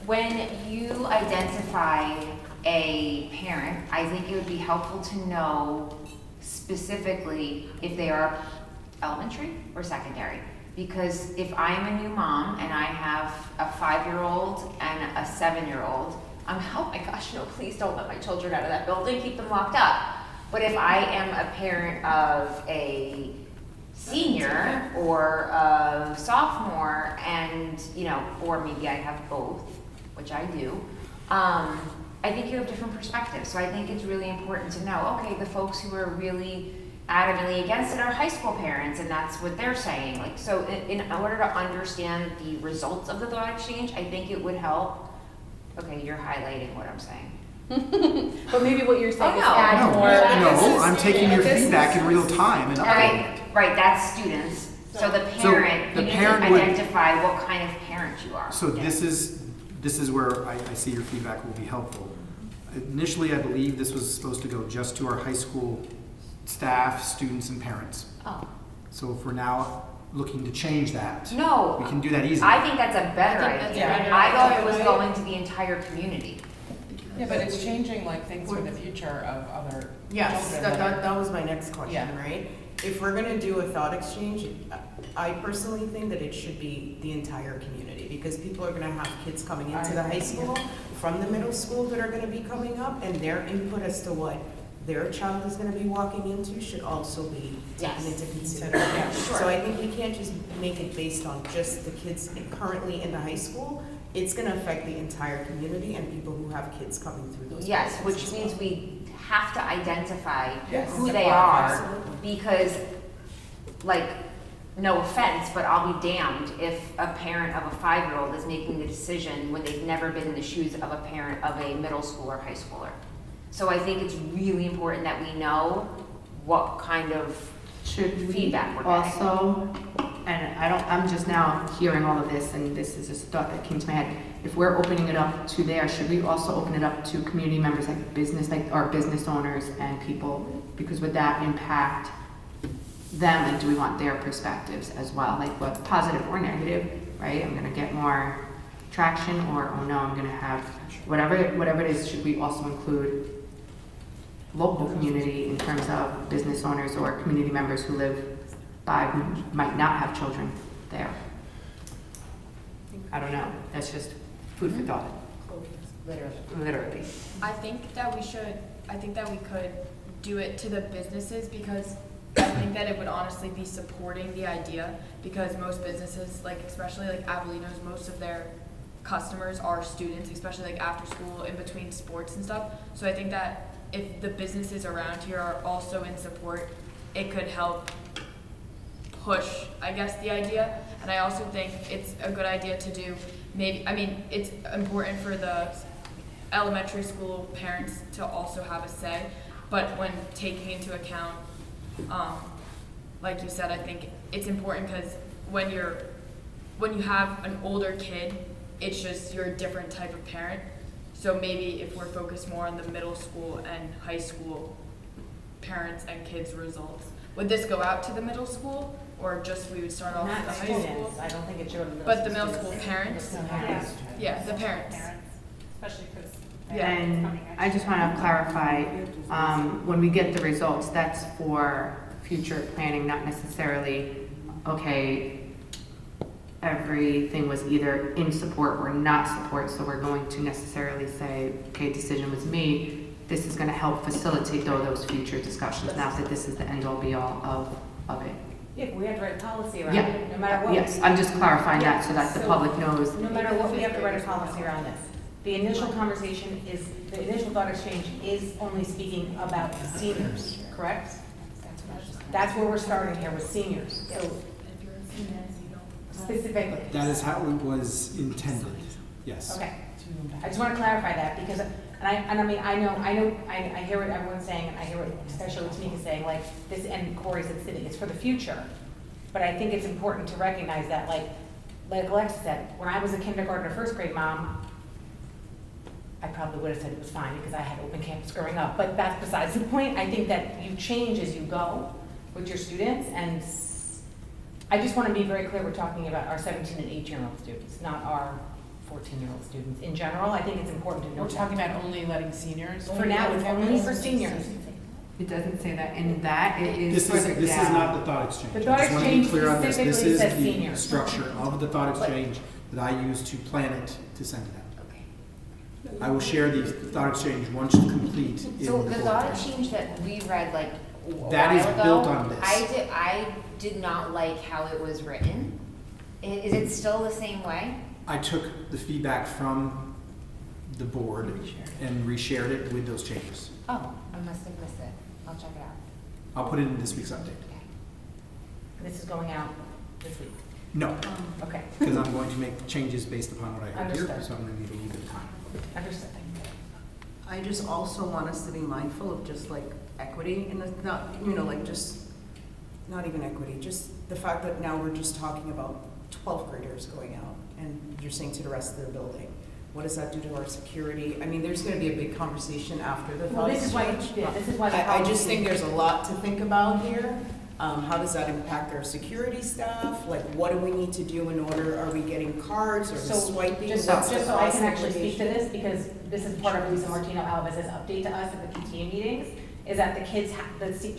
When you identify a parent, I think it would be helpful to know specifically if they are elementary or secondary. Because if I'm a new mom and I have a 5-year-old and a 7-year-old, oh my gosh, no, please don't let my children out of that building, keep them locked up. But if I am a parent of a senior or a sophomore and, or maybe I have both, which I do, I think you have different perspectives. So I think it's really important to know, okay, the folks who are really adamantly against it are high school parents, and that's what they're saying. So in order to understand the results of the thought exchange, I think it would help. Okay, you're highlighting what I'm saying. But maybe what you're saying is no. add more. No, I'm taking your feedback in real time and updating it. Right, that's students. So the parent, the you need parent to would- identify what kind of parent parent you are. So this is where I see your feedback will be helpful. Initially, I believe this was supposed to go just to our high school staff, students, and parents. Oh. So if we're now looking to change that, No. we can do that easily. I think that's a better I think that's a idea. better I thought idea. it was going to the entire community. Yeah, but it's changing like things for the future of other Yes, children. that was my next question, Yeah. right? If we're gonna do a thought exchange, I personally think that it should be the entire community, because people are gonna have kids coming into the high school, from the middle school that are gonna be coming up, and their input as to what their child is gonna be walking into should also be taken Yes. into consideration. Sure. So I think we can't just make it based on just the kids currently in the high school. It's gonna affect the entire community and people who have kids coming through those Yes, places which as means well. we have to identify Yes. who they are, Absolutely. because, like, no offense, but I'll be damned if a parent of a 5-year-old is making the decision when they've never been in the shoes of a parent of a middle schooler or high schooler. So I think it's really important that we know what kind of Should we feedback we're getting. also, and I'm just now hearing all of this, and this is just thought that came to my head. If we're opening it up to there, should we also open it up to community members like business, like our business owners and people? Because would that impact them, and do we want their perspectives as well? Like what, positive or negative, right? I'm gonna get more traction, or oh no, I'm gonna have, whatever it is, should we also include local community in terms of business owners or community members who live by, who might not have children there? I don't know, that's just food for thought, literally. I think that we could do it to the businesses, because I think that it would honestly be supporting the idea, because most businesses, like especially like Avelinos, most of their customers are students, especially like after school, in between sports and stuff. So I think that if the businesses around here are also in support, it could help push, I guess, the idea. And I also think it's a good idea to do it's important for the elementary school parents to also have a say, but when taking into account, like you said, I think it's important because when you have an older kid, it's just you're a different type of parent. So maybe if we're focused more on the middle school and high school parents and kids' results, would this go out to the middle school, or just we would start off with Not the high students, school? I don't think it should. But the middle school parents? Parents. Yeah, the parents. Especially because. And I just want to clarify, when we get the results, that's for future planning, not necessarily, okay, everything was either in support or not support, so we're going to necessarily say, okay, decision was made. This is going to help facilitate those future discussions, not that this is the end-all be-all of it. Yeah, but we have to write a policy around Yeah. it, no matter what. Yes, I'm just clarifying that so that the So, public knows. No matter what, we have to write a policy around this. The initial conversation is, the initial thought exchange is only speaking about seniors, correct? That's where we're starting here, with seniors, so specifically. That is how it was intended, yes. Okay, I just want to clarify that, because, I hear what everyone's saying, and I hear what, especially what Tamika's saying, like, this, and Corey said, it's for the future. But I think it's important to recognize that, like Alexa said, when I was a kindergartner, first grade mom, I probably would have said it was fine, because I had open campus growing up, but that's besides the point. I think that you change as you go with your students, and I just want to be very clear, we're talking about our 17 and 18-year-old students, not our 14-year-old students. In general, I think it's important to know. We're talking about only letting seniors? For now, it's only for seniors. It doesn't say that in that, it is This further is down. not the thought exchange. The thought I just want to exchange be clear on this. This specifically is says the seniors. structure of the thought exchange that I use to plan it, to send it out. Okay. I will share the thought exchange once complete in the So the board thought doc. exchange that we read like a That is while ago, built on this. I did not like how it was written. Is it still the same way? I took the feedback from the board and reshared it with those changes. Oh, I must have missed it. I'll check it out. I'll put it in this week's update. This is going out this week. No, Okay, because I'm going to make changes based upon what I heard here, Understood. so I'm going to need a little bit of time. understood. I just also want us to be mindful of just like equity, and it's not, like just, not even equity, just the fact that now we're just talking about 12th graders going out. and you're saying to the rest of the building. What does that do to our security? I mean, there's gonna be a big conversation after the Well, thought this is why, exchange. yeah, this is why the I just policy- think there's a lot to think about here. How does that impact our security staff? Like, what do we need to do in order, are we getting cards or So, swiping? just What's the so I cost can actually speak to implication? this, because this is part of Lisa Martino Alves's update to us at the PTA meetings, is that the kids,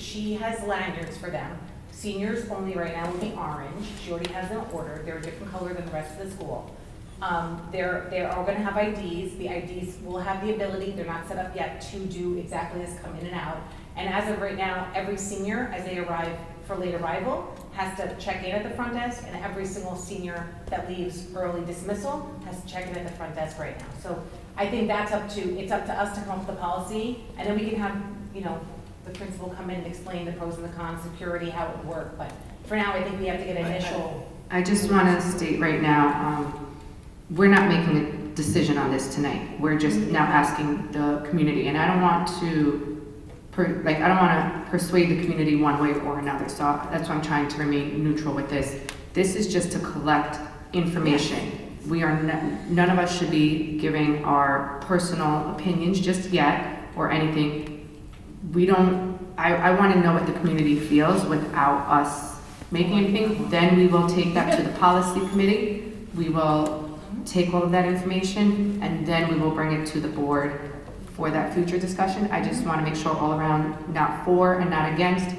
she has lanyards for them. Seniors only right now will be orange, she already has them ordered, they're a different color than the rest of the school. They're all gonna have IDs, the IDs will have the ability, they're not set up yet, to do exactly this, come in and out. And as of right now, every senior, as they arrive for late arrival, has to check in at the front desk, and every single senior that leaves early dismissal has to check in at the front desk right now. So I think that's it's up to us to come up with the policy, and then we can have, the principal come in and explain the pros and the cons, security, how it would work. But for now, I think we have to get initial. I just want to state right now, we're not making a decision on this tonight. We're just now asking the community, and I don't want to, I don't want to persuade the community one way or another. So that's why I'm trying to remain neutral with this. This is just to collect information. We are none of us should be giving our personal opinions just yet or anything. I want to know what the community feels without us making anything. Then we will take that to the policy committee. We will take all of that information, and then we will bring it to the board for that future discussion. I just want to make sure all around, not for and not against,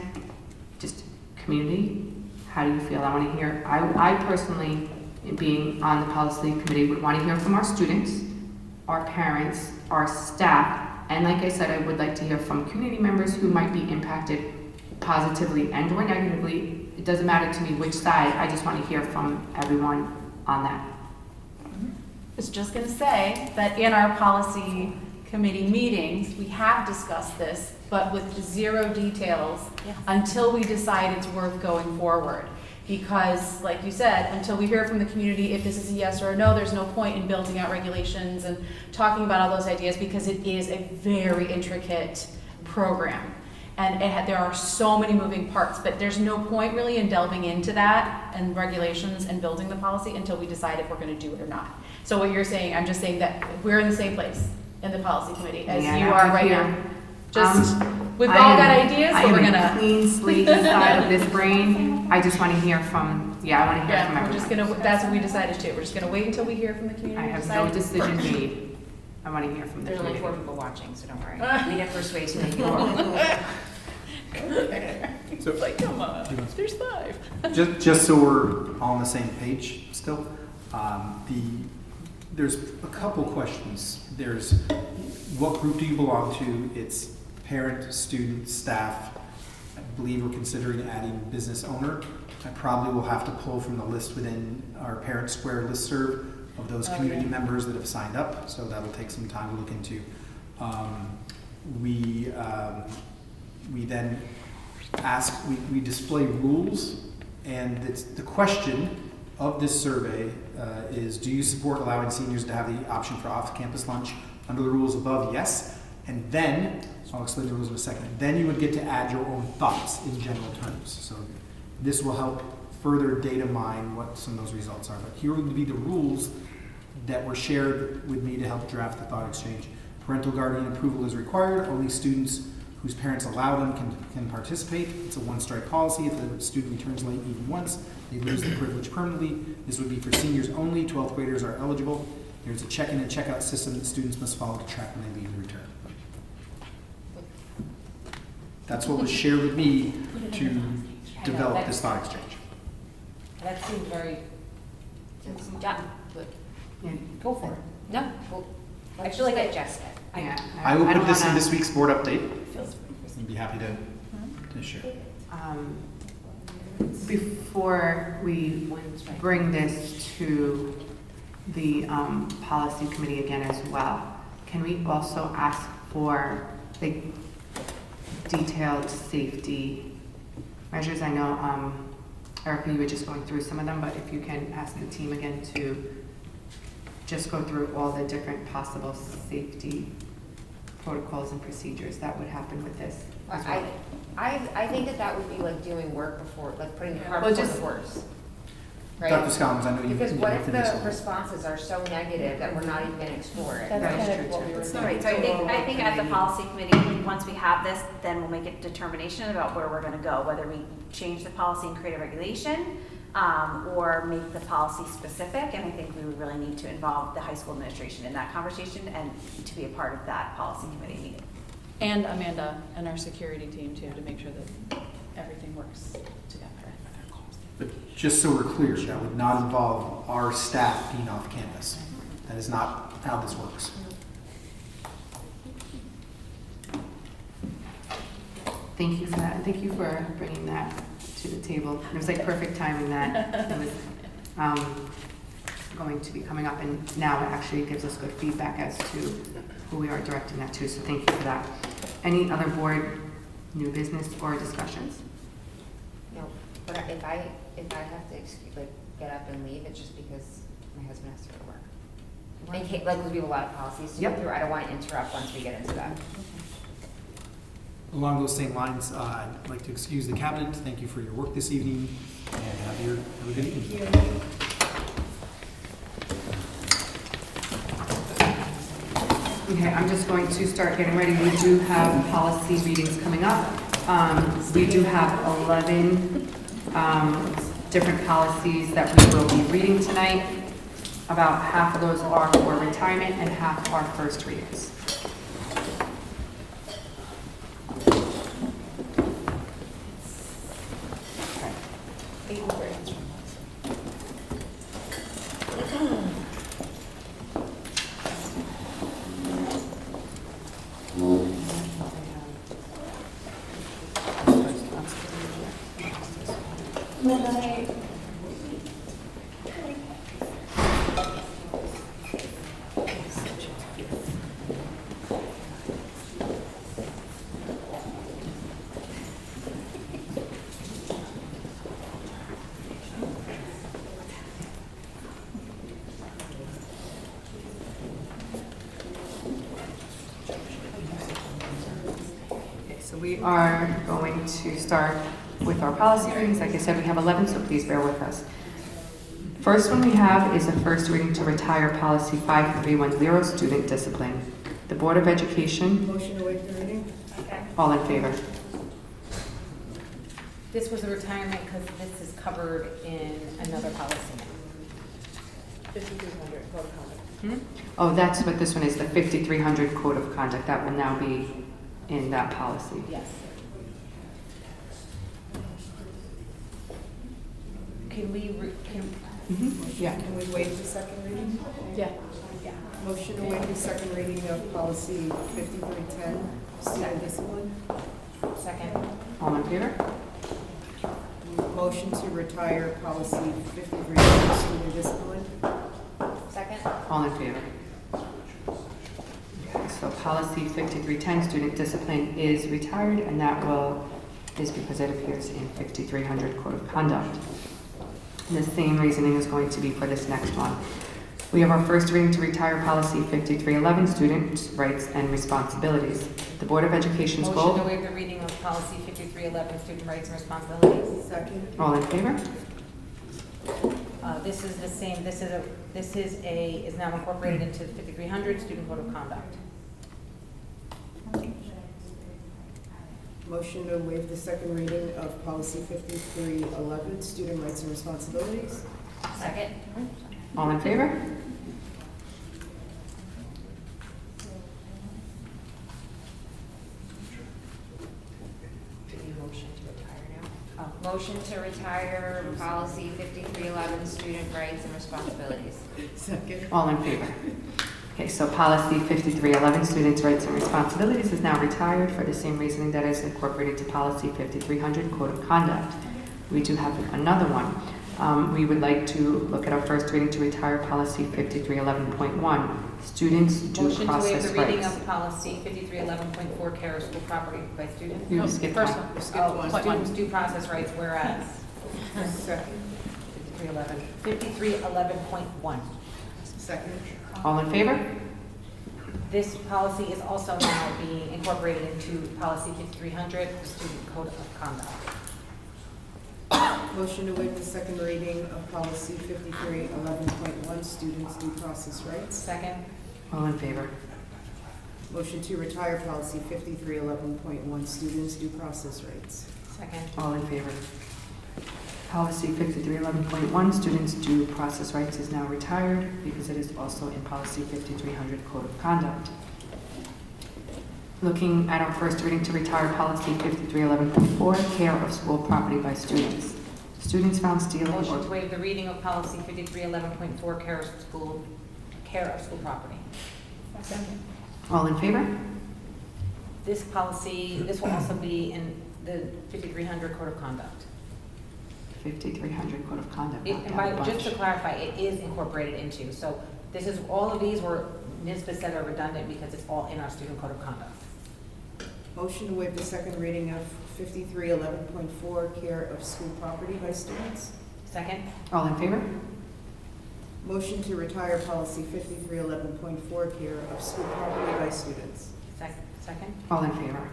just community, how do you feel? I want to hear, I personally, being on the policy committee, would want to hear from our students, our parents, our staff, and like I said, I would like to hear from community members who might be impacted positively and or negatively. It doesn't matter to me which side, I just want to hear from everyone on that. I was just going to say that in our policy committee meetings, we have discussed this, but with zero details until we decide it's worth going forward. Because, like you said, until we hear from the community if this is a yes or a no, there's no point in building out regulations and talking about all those ideas, because it is a very intricate program. And there are so many moving parts, but there's no point really in delving into that and regulations and building the policy until we decide if we're going to do it or not. So what you're saying, I'm just saying that we're in the same place in the policy committee as you are right now. Just, we've all got ideas, but we're gonna. I am a clean slate inside of this brain. I just want to hear from, I want to hear from everyone. We're just gonna, that's what we decided to. We're just gonna wait until we hear from the community. I have no decision made. I want to hear from the There's only community. 4 people watching, so don't worry. We get persuasive and you will. So, Like, come on, there's 5. just so we're all on the same page still, there's a couple questions. There's what group do you belong to? It's parent, student, staff. I believe we're considering adding business owner. I probably will have to pull from the list within our Parent Square listserv of those community members that have signed up, so that'll take some time to look into. We then ask, we display rules, and the question of this survey is, do you support allowing seniors to have the option for off-campus lunch under the rules above? Yes. And then, I'll explain the rules in a second, then you would get to add your own thoughts in general terms. So this will help further data mine what some of those results are. But here would be the rules that were shared with me to help draft the thought exchange. Parental guardian approval is required. Only students whose parents allow them can participate. It's a one-strike policy. If the student returns late even once, they lose the privilege permanently. This would be for seniors only. 12th graders are eligible. There's a check-in and check-out system that students must follow to track when they leave and return. That's what was shared with me to develop this thought exchange. That seems very, Done. Yeah. go for it. No, well, I feel like I just said. I will don't put this in wanna- this week's board update. And be happy to share. Before we bring this to the policy committee again as well, can we also ask for like detailed safety measures? I know, Erica, you were just going through some of them, but if you can ask the team again to just go through all the different possible safety protocols and procedures that would happen with this as well. I think that would be like doing work before, like putting the cart Well, before just- the horse. right? Dr. Scoggins, I know you Because what if looked at this the one. responses are so negative that we're not even gonna explore it? That's That is kind of true, what too. we were It's doing. not Right, so I think at the maybe. policy committee, once we have this, then we'll make a determination about where we're gonna go, whether we change the policy and create a regulation, or make the policy specific, and I think we would really need to involve the high school administration in that conversation and to be a part of that policy committee meeting. And Amanda and our security team too, to make sure that everything works together. But just so we're clear, that would not involve our staff being off campus. That is not how this works. Thank you for that, and thank you for bringing that to the table. It was like perfect timing that it was going to be coming up, and now it actually gives us good feedback as to who we are directing that to, so thank you for that. Any other board new business or discussions? No, but if I have to get up and leave, it's just because my husband has to go to work. In case, like, we have a lot of policies to go Yep. through, I don't want to interrupt once we get into that. Along those same lines, I'd like to excuse the cabinet. Thank you for your work this evening, and have a good evening. Okay, I'm just going to start getting ready. We do have policy readings coming up. We do have 11 different policies that we will be reading tonight. About half of those are for retirement and half are first readings. So we are going to start with our policy readings. Like I said, we have 11, so please bear with us. First one we have is a first reading to retire policy 5310, student discipline. The Board of Education, Motion to waive the reading? Okay. all in favor? This was a retirement because this is covered in another policy. 5300 code of conduct. Oh, that's what this one is, the 5300 Code of Conduct. That will now be in that policy. Yes. Can we, Yeah. Can we waive the second reading? Yeah. Motion to waive the second reading of policy 5310, student discipline. second. All in favor? Motion to retire policy 5310, student discipline. Second. All in favor? Okay, so policy 5310, student discipline, is retired, and that is because it appears in 5300 Code of Conduct. The same reasoning is going to be for this next one. We have our first reading to retire policy 5311, student rights and responsibilities. The Board of Education's Motion goal. to waive the reading of policy 5311, student rights and responsibilities. Second. All in favor? This is the same, is now incorporated into 5300 student code of conduct. Motion to waive the second reading of policy 5311, student rights and responsibilities. Second. All in favor? Motion to retire policy 5311, student rights and responsibilities. Second. All in favor? Okay, so policy 5311, students' rights and responsibilities, is now retired for the same reasoning that is incorporated to policy 5300, Code of Conduct. We do have another one. We would like to look at our first reading to retire policy 5311.1, students' due Motion to waive process the reading rights. of policy 5311.4, care of school property by students. You skipped First one. one. Skip one. Students' due process rights, whereas. Second. 5311.1. Second. All in favor? This policy is also now being incorporated into policy 5300, the student code of conduct. Motion to waive the second reading of policy 5311.1, students' due process rights. Second. All in favor? Motion to retire policy 5311.1, students' due process rights. Second. All in favor? Policy 5311.1, students' due process rights is now retired because it is also in policy 5300, code of conduct. Looking at our first reading to retire policy 5311.4, care of school property by students. Students found stealing Motion or... to waive the reading of policy 5311.4, care of school property. Second. All in favor? This policy, this will also be in the 5300 code of conduct. 5300 code of conduct. It- Not and that by- bunch. Just to clarify, it is incorporated into, so this is, all of these were, NISBA said are redundant because it's all in our student code of conduct. Motion to waive the second reading of 5311.4, care of school property by students. Second. All in favor? Motion to retire policy 5311.4, care of school property by students. Second. All in favor?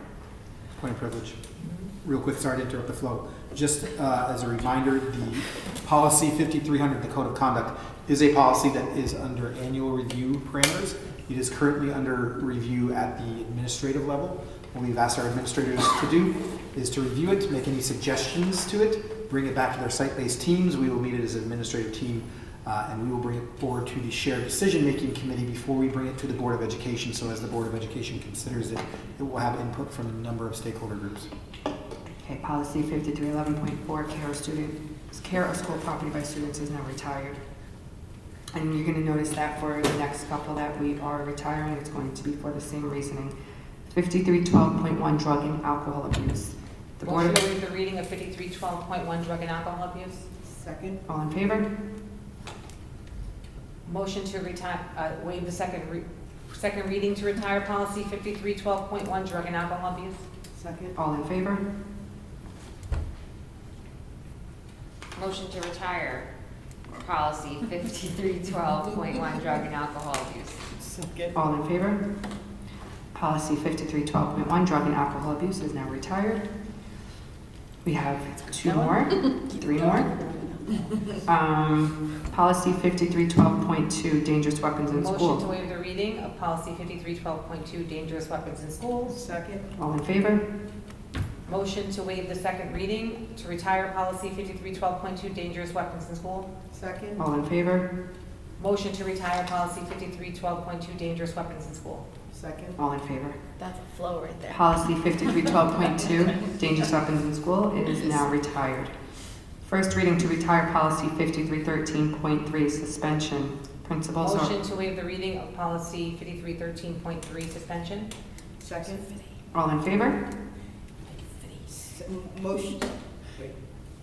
Point of privilege. Real quick, sorry to interrupt the flow. Just as a reminder, the policy 5300, the code of conduct, is a policy that is under annual review parameters. It is currently under review at the administrative level. What we've asked our administrators to do is to review it, make any suggestions to it, bring it back to their site-based teams. We will meet it as an administrative team, and we will bring it forward to the shared decision-making committee before we bring it to the Board of Education. So as the Board of Education considers it, it will have input from a number of stakeholder groups. Okay, policy 5311.4, care of school property by students is now retired. And you're going to notice that for the next couple that we are retiring, it's going to be for the same reasoning. 5312.1, drug and alcohol abuse. The Board Motion of... to waive the reading of 5312.1, drug and alcohol abuse. Second. All in favor? Motion to waive the second reading to retire policy 5312.1, drug and alcohol abuse. Second. All in favor? Motion to retire policy 5312.1, drug and alcohol abuse. Second. All in favor? Policy 5312.1, drug and alcohol abuse is now retired. We have three more. Policy 5312.2, dangerous weapons in Motion to school. waive the reading of policy 5312.2, dangerous weapons in schools. Second. All in favor? Motion to waive the second reading to retire policy 5312.2, dangerous weapons in school. Second. All in favor? Motion to retire policy 5312.2, dangerous weapons in school. Second. All in favor? That's a flow right there. Policy 5312.2, dangerous weapons in school, is now retired. First reading to retire policy 5313.3, suspension. Principals are... Motion to waive the reading of policy 5313.3, suspension. Second. All in favor? Motion.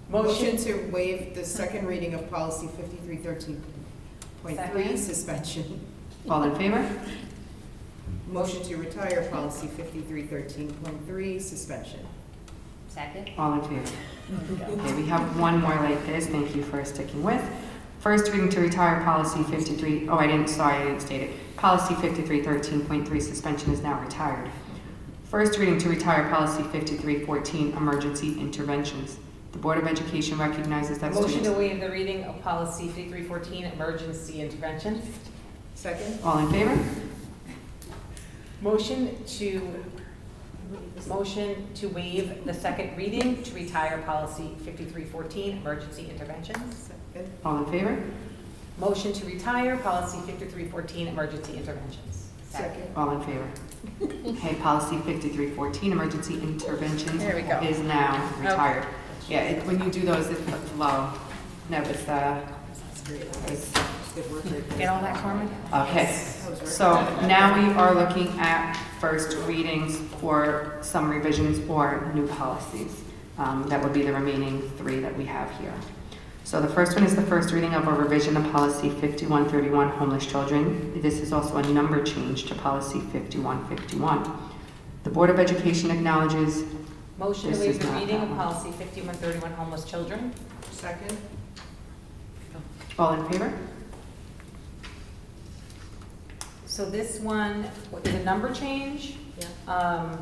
Motion To waive the second reading of policy 5313.3, Second. suspension. All in favor? Motion to retire policy 5313.3, suspension. Second. All in favor? Okay, we have one more like this. Thank you for sticking with. First reading to retire policy 53, I didn't state it. Policy 5313.3, suspension is now retired. First reading to retire policy 5314, emergency interventions. The Board of Education recognizes that Motion to students... waive the reading of policy 5314, emergency intervention. Second. All in favor? Motion to waive the second reading to retire policy 5314, emergency interventions. Second. All in favor? Motion to retire policy 5314, emergency interventions. Second. All in favor? Okay, policy 5314, emergency interventions There we go. is now retired. Yeah, when you do those, it's the flow. No, it's Good work right there. Get all that, Carmen? okay. So now we are looking at first readings for some revisions or new policies. That would be the remaining three that we have here. So the first one is the first reading of a revision of policy 5131, homeless children. This is also a number change to policy 5151. The Board of Education acknowledges... Motion to This waive is the not reading that of one. policy 5131, homeless children. Second. All in favor? So this one is a number change. Yeah.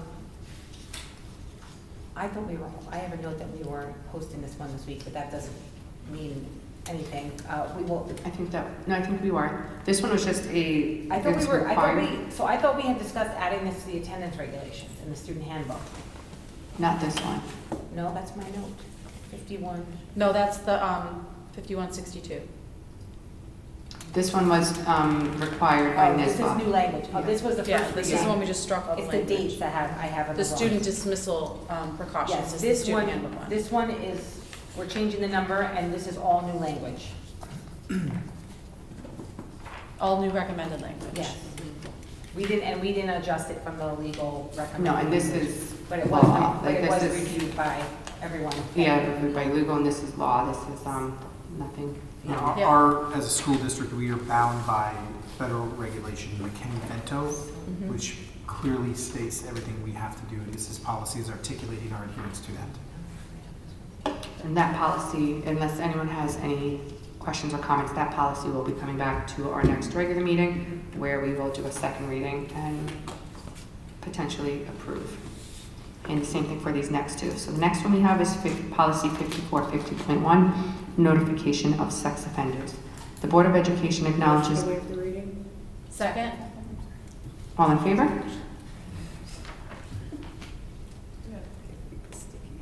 I thought I have a note that we were hosting this one this week, but that doesn't mean anything. We will, I think we were. This one was just a, I thought it's we were, required. so I thought we had discussed adding this to the attendance regulations in the student handbook. Not this one. No, that's my note, 51. No, that's the 5162. This one was required by Oh, this NISBA. is new language. Oh, this was the Yeah, first this reading. is the one we just struck off It's the language. dates that I have in The the wrong. student dismissal precautions Yes, is the this student one, handbook one. this one is, we're changing the number, and this is all new language. All new recommended language. Yes. We didn't adjust it from the legal recommendation. No, and this is But it was, law. but it Like, was this is- reviewed by everyone. Yeah, reviewed by legal, and this is law. This is nothing. You know, Yeah. our, as a school district, we are bound by federal regulation, McKinney-Vento, which clearly states everything we have to do. This policy is articulating our adherence to that. And that policy, unless anyone has any questions or comments, that policy will be coming back to our next regular meeting, where we will do a second reading and potentially approve. And the same thing for these next two. So the next one we have is policy 5450.1, notification of sex offenders. The Board of Education acknowledges. Second? All in favor?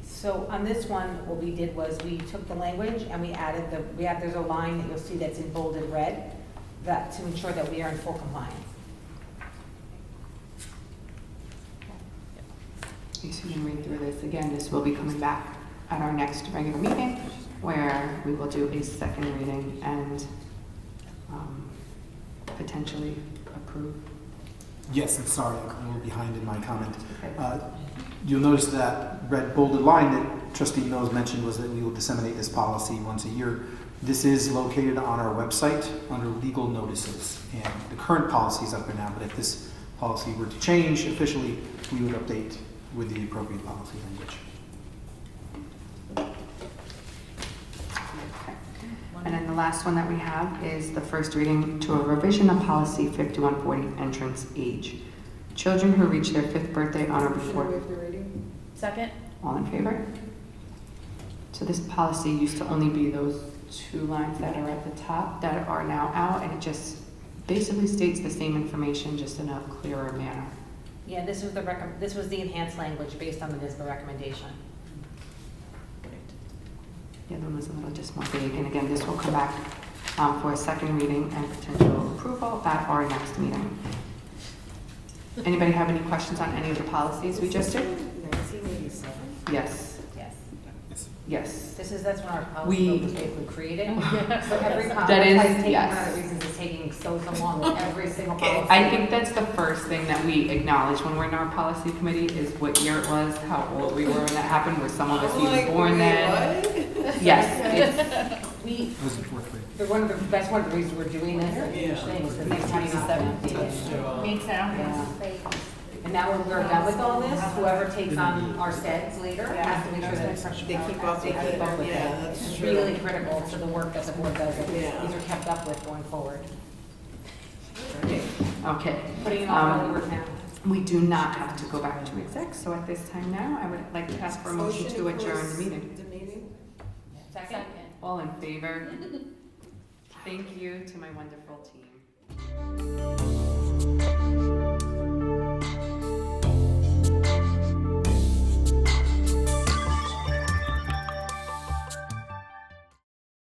So on this one, what we did was we took the language and we added there's a line that you'll see that's in bolded red, that to ensure that we are in full compliance. So you can read through this again. This will be coming back at our next regular meeting, where we will do a second reading and potentially approve. Yes, I'm sorry, I'm a little behind in my comment. You'll notice that red bolded line that Trustee Mills mentioned was that we will disseminate this policy once a year. This is located on our website under legal notices, and the current policy is up there now, but if this policy were to change officially, we would update with the appropriate policy language. And then the last one that we have is the first reading to a revision of policy 5140, entrance age. Children who reach their 5th birthday on or before. Second? All in favor? So this policy used to only be those 2 lines that are at the top that are now out, and it just basically states the same information, just in a clearer manner. Yeah, this was the enhanced language based on the NISBA recommendation. The other one was a little just more vague, and again, this will come back for a second reading and potential approval at our next meeting. Anybody have any questions on any of the policies we just did? 1987? Yes. Yes. Yes. That's when our policy book was basically created. So every policy, That is, that's taking yes. one of the reasons it's taking so long with every single policy. I think that's the first thing that we acknowledge when we're in our policy committee is what year it was, how old we were when that happened, were some of us even born then? Yes. We, It was in 4th grade. that's one of the reasons we're doing this, thing, is because next time you have to update it. Me too. Yeah. And now when we're done with all this, whoever takes on our steads later has to make sure that they keep up with it. It's really critical to the work that the board does, that these are kept up with going forward. Okay. Putting it on early work now. We do not have to go back to exec, so at this time now, I would like to ask for a motion to adjourn the meeting. Second? All in favor? Thank you to my wonderful team.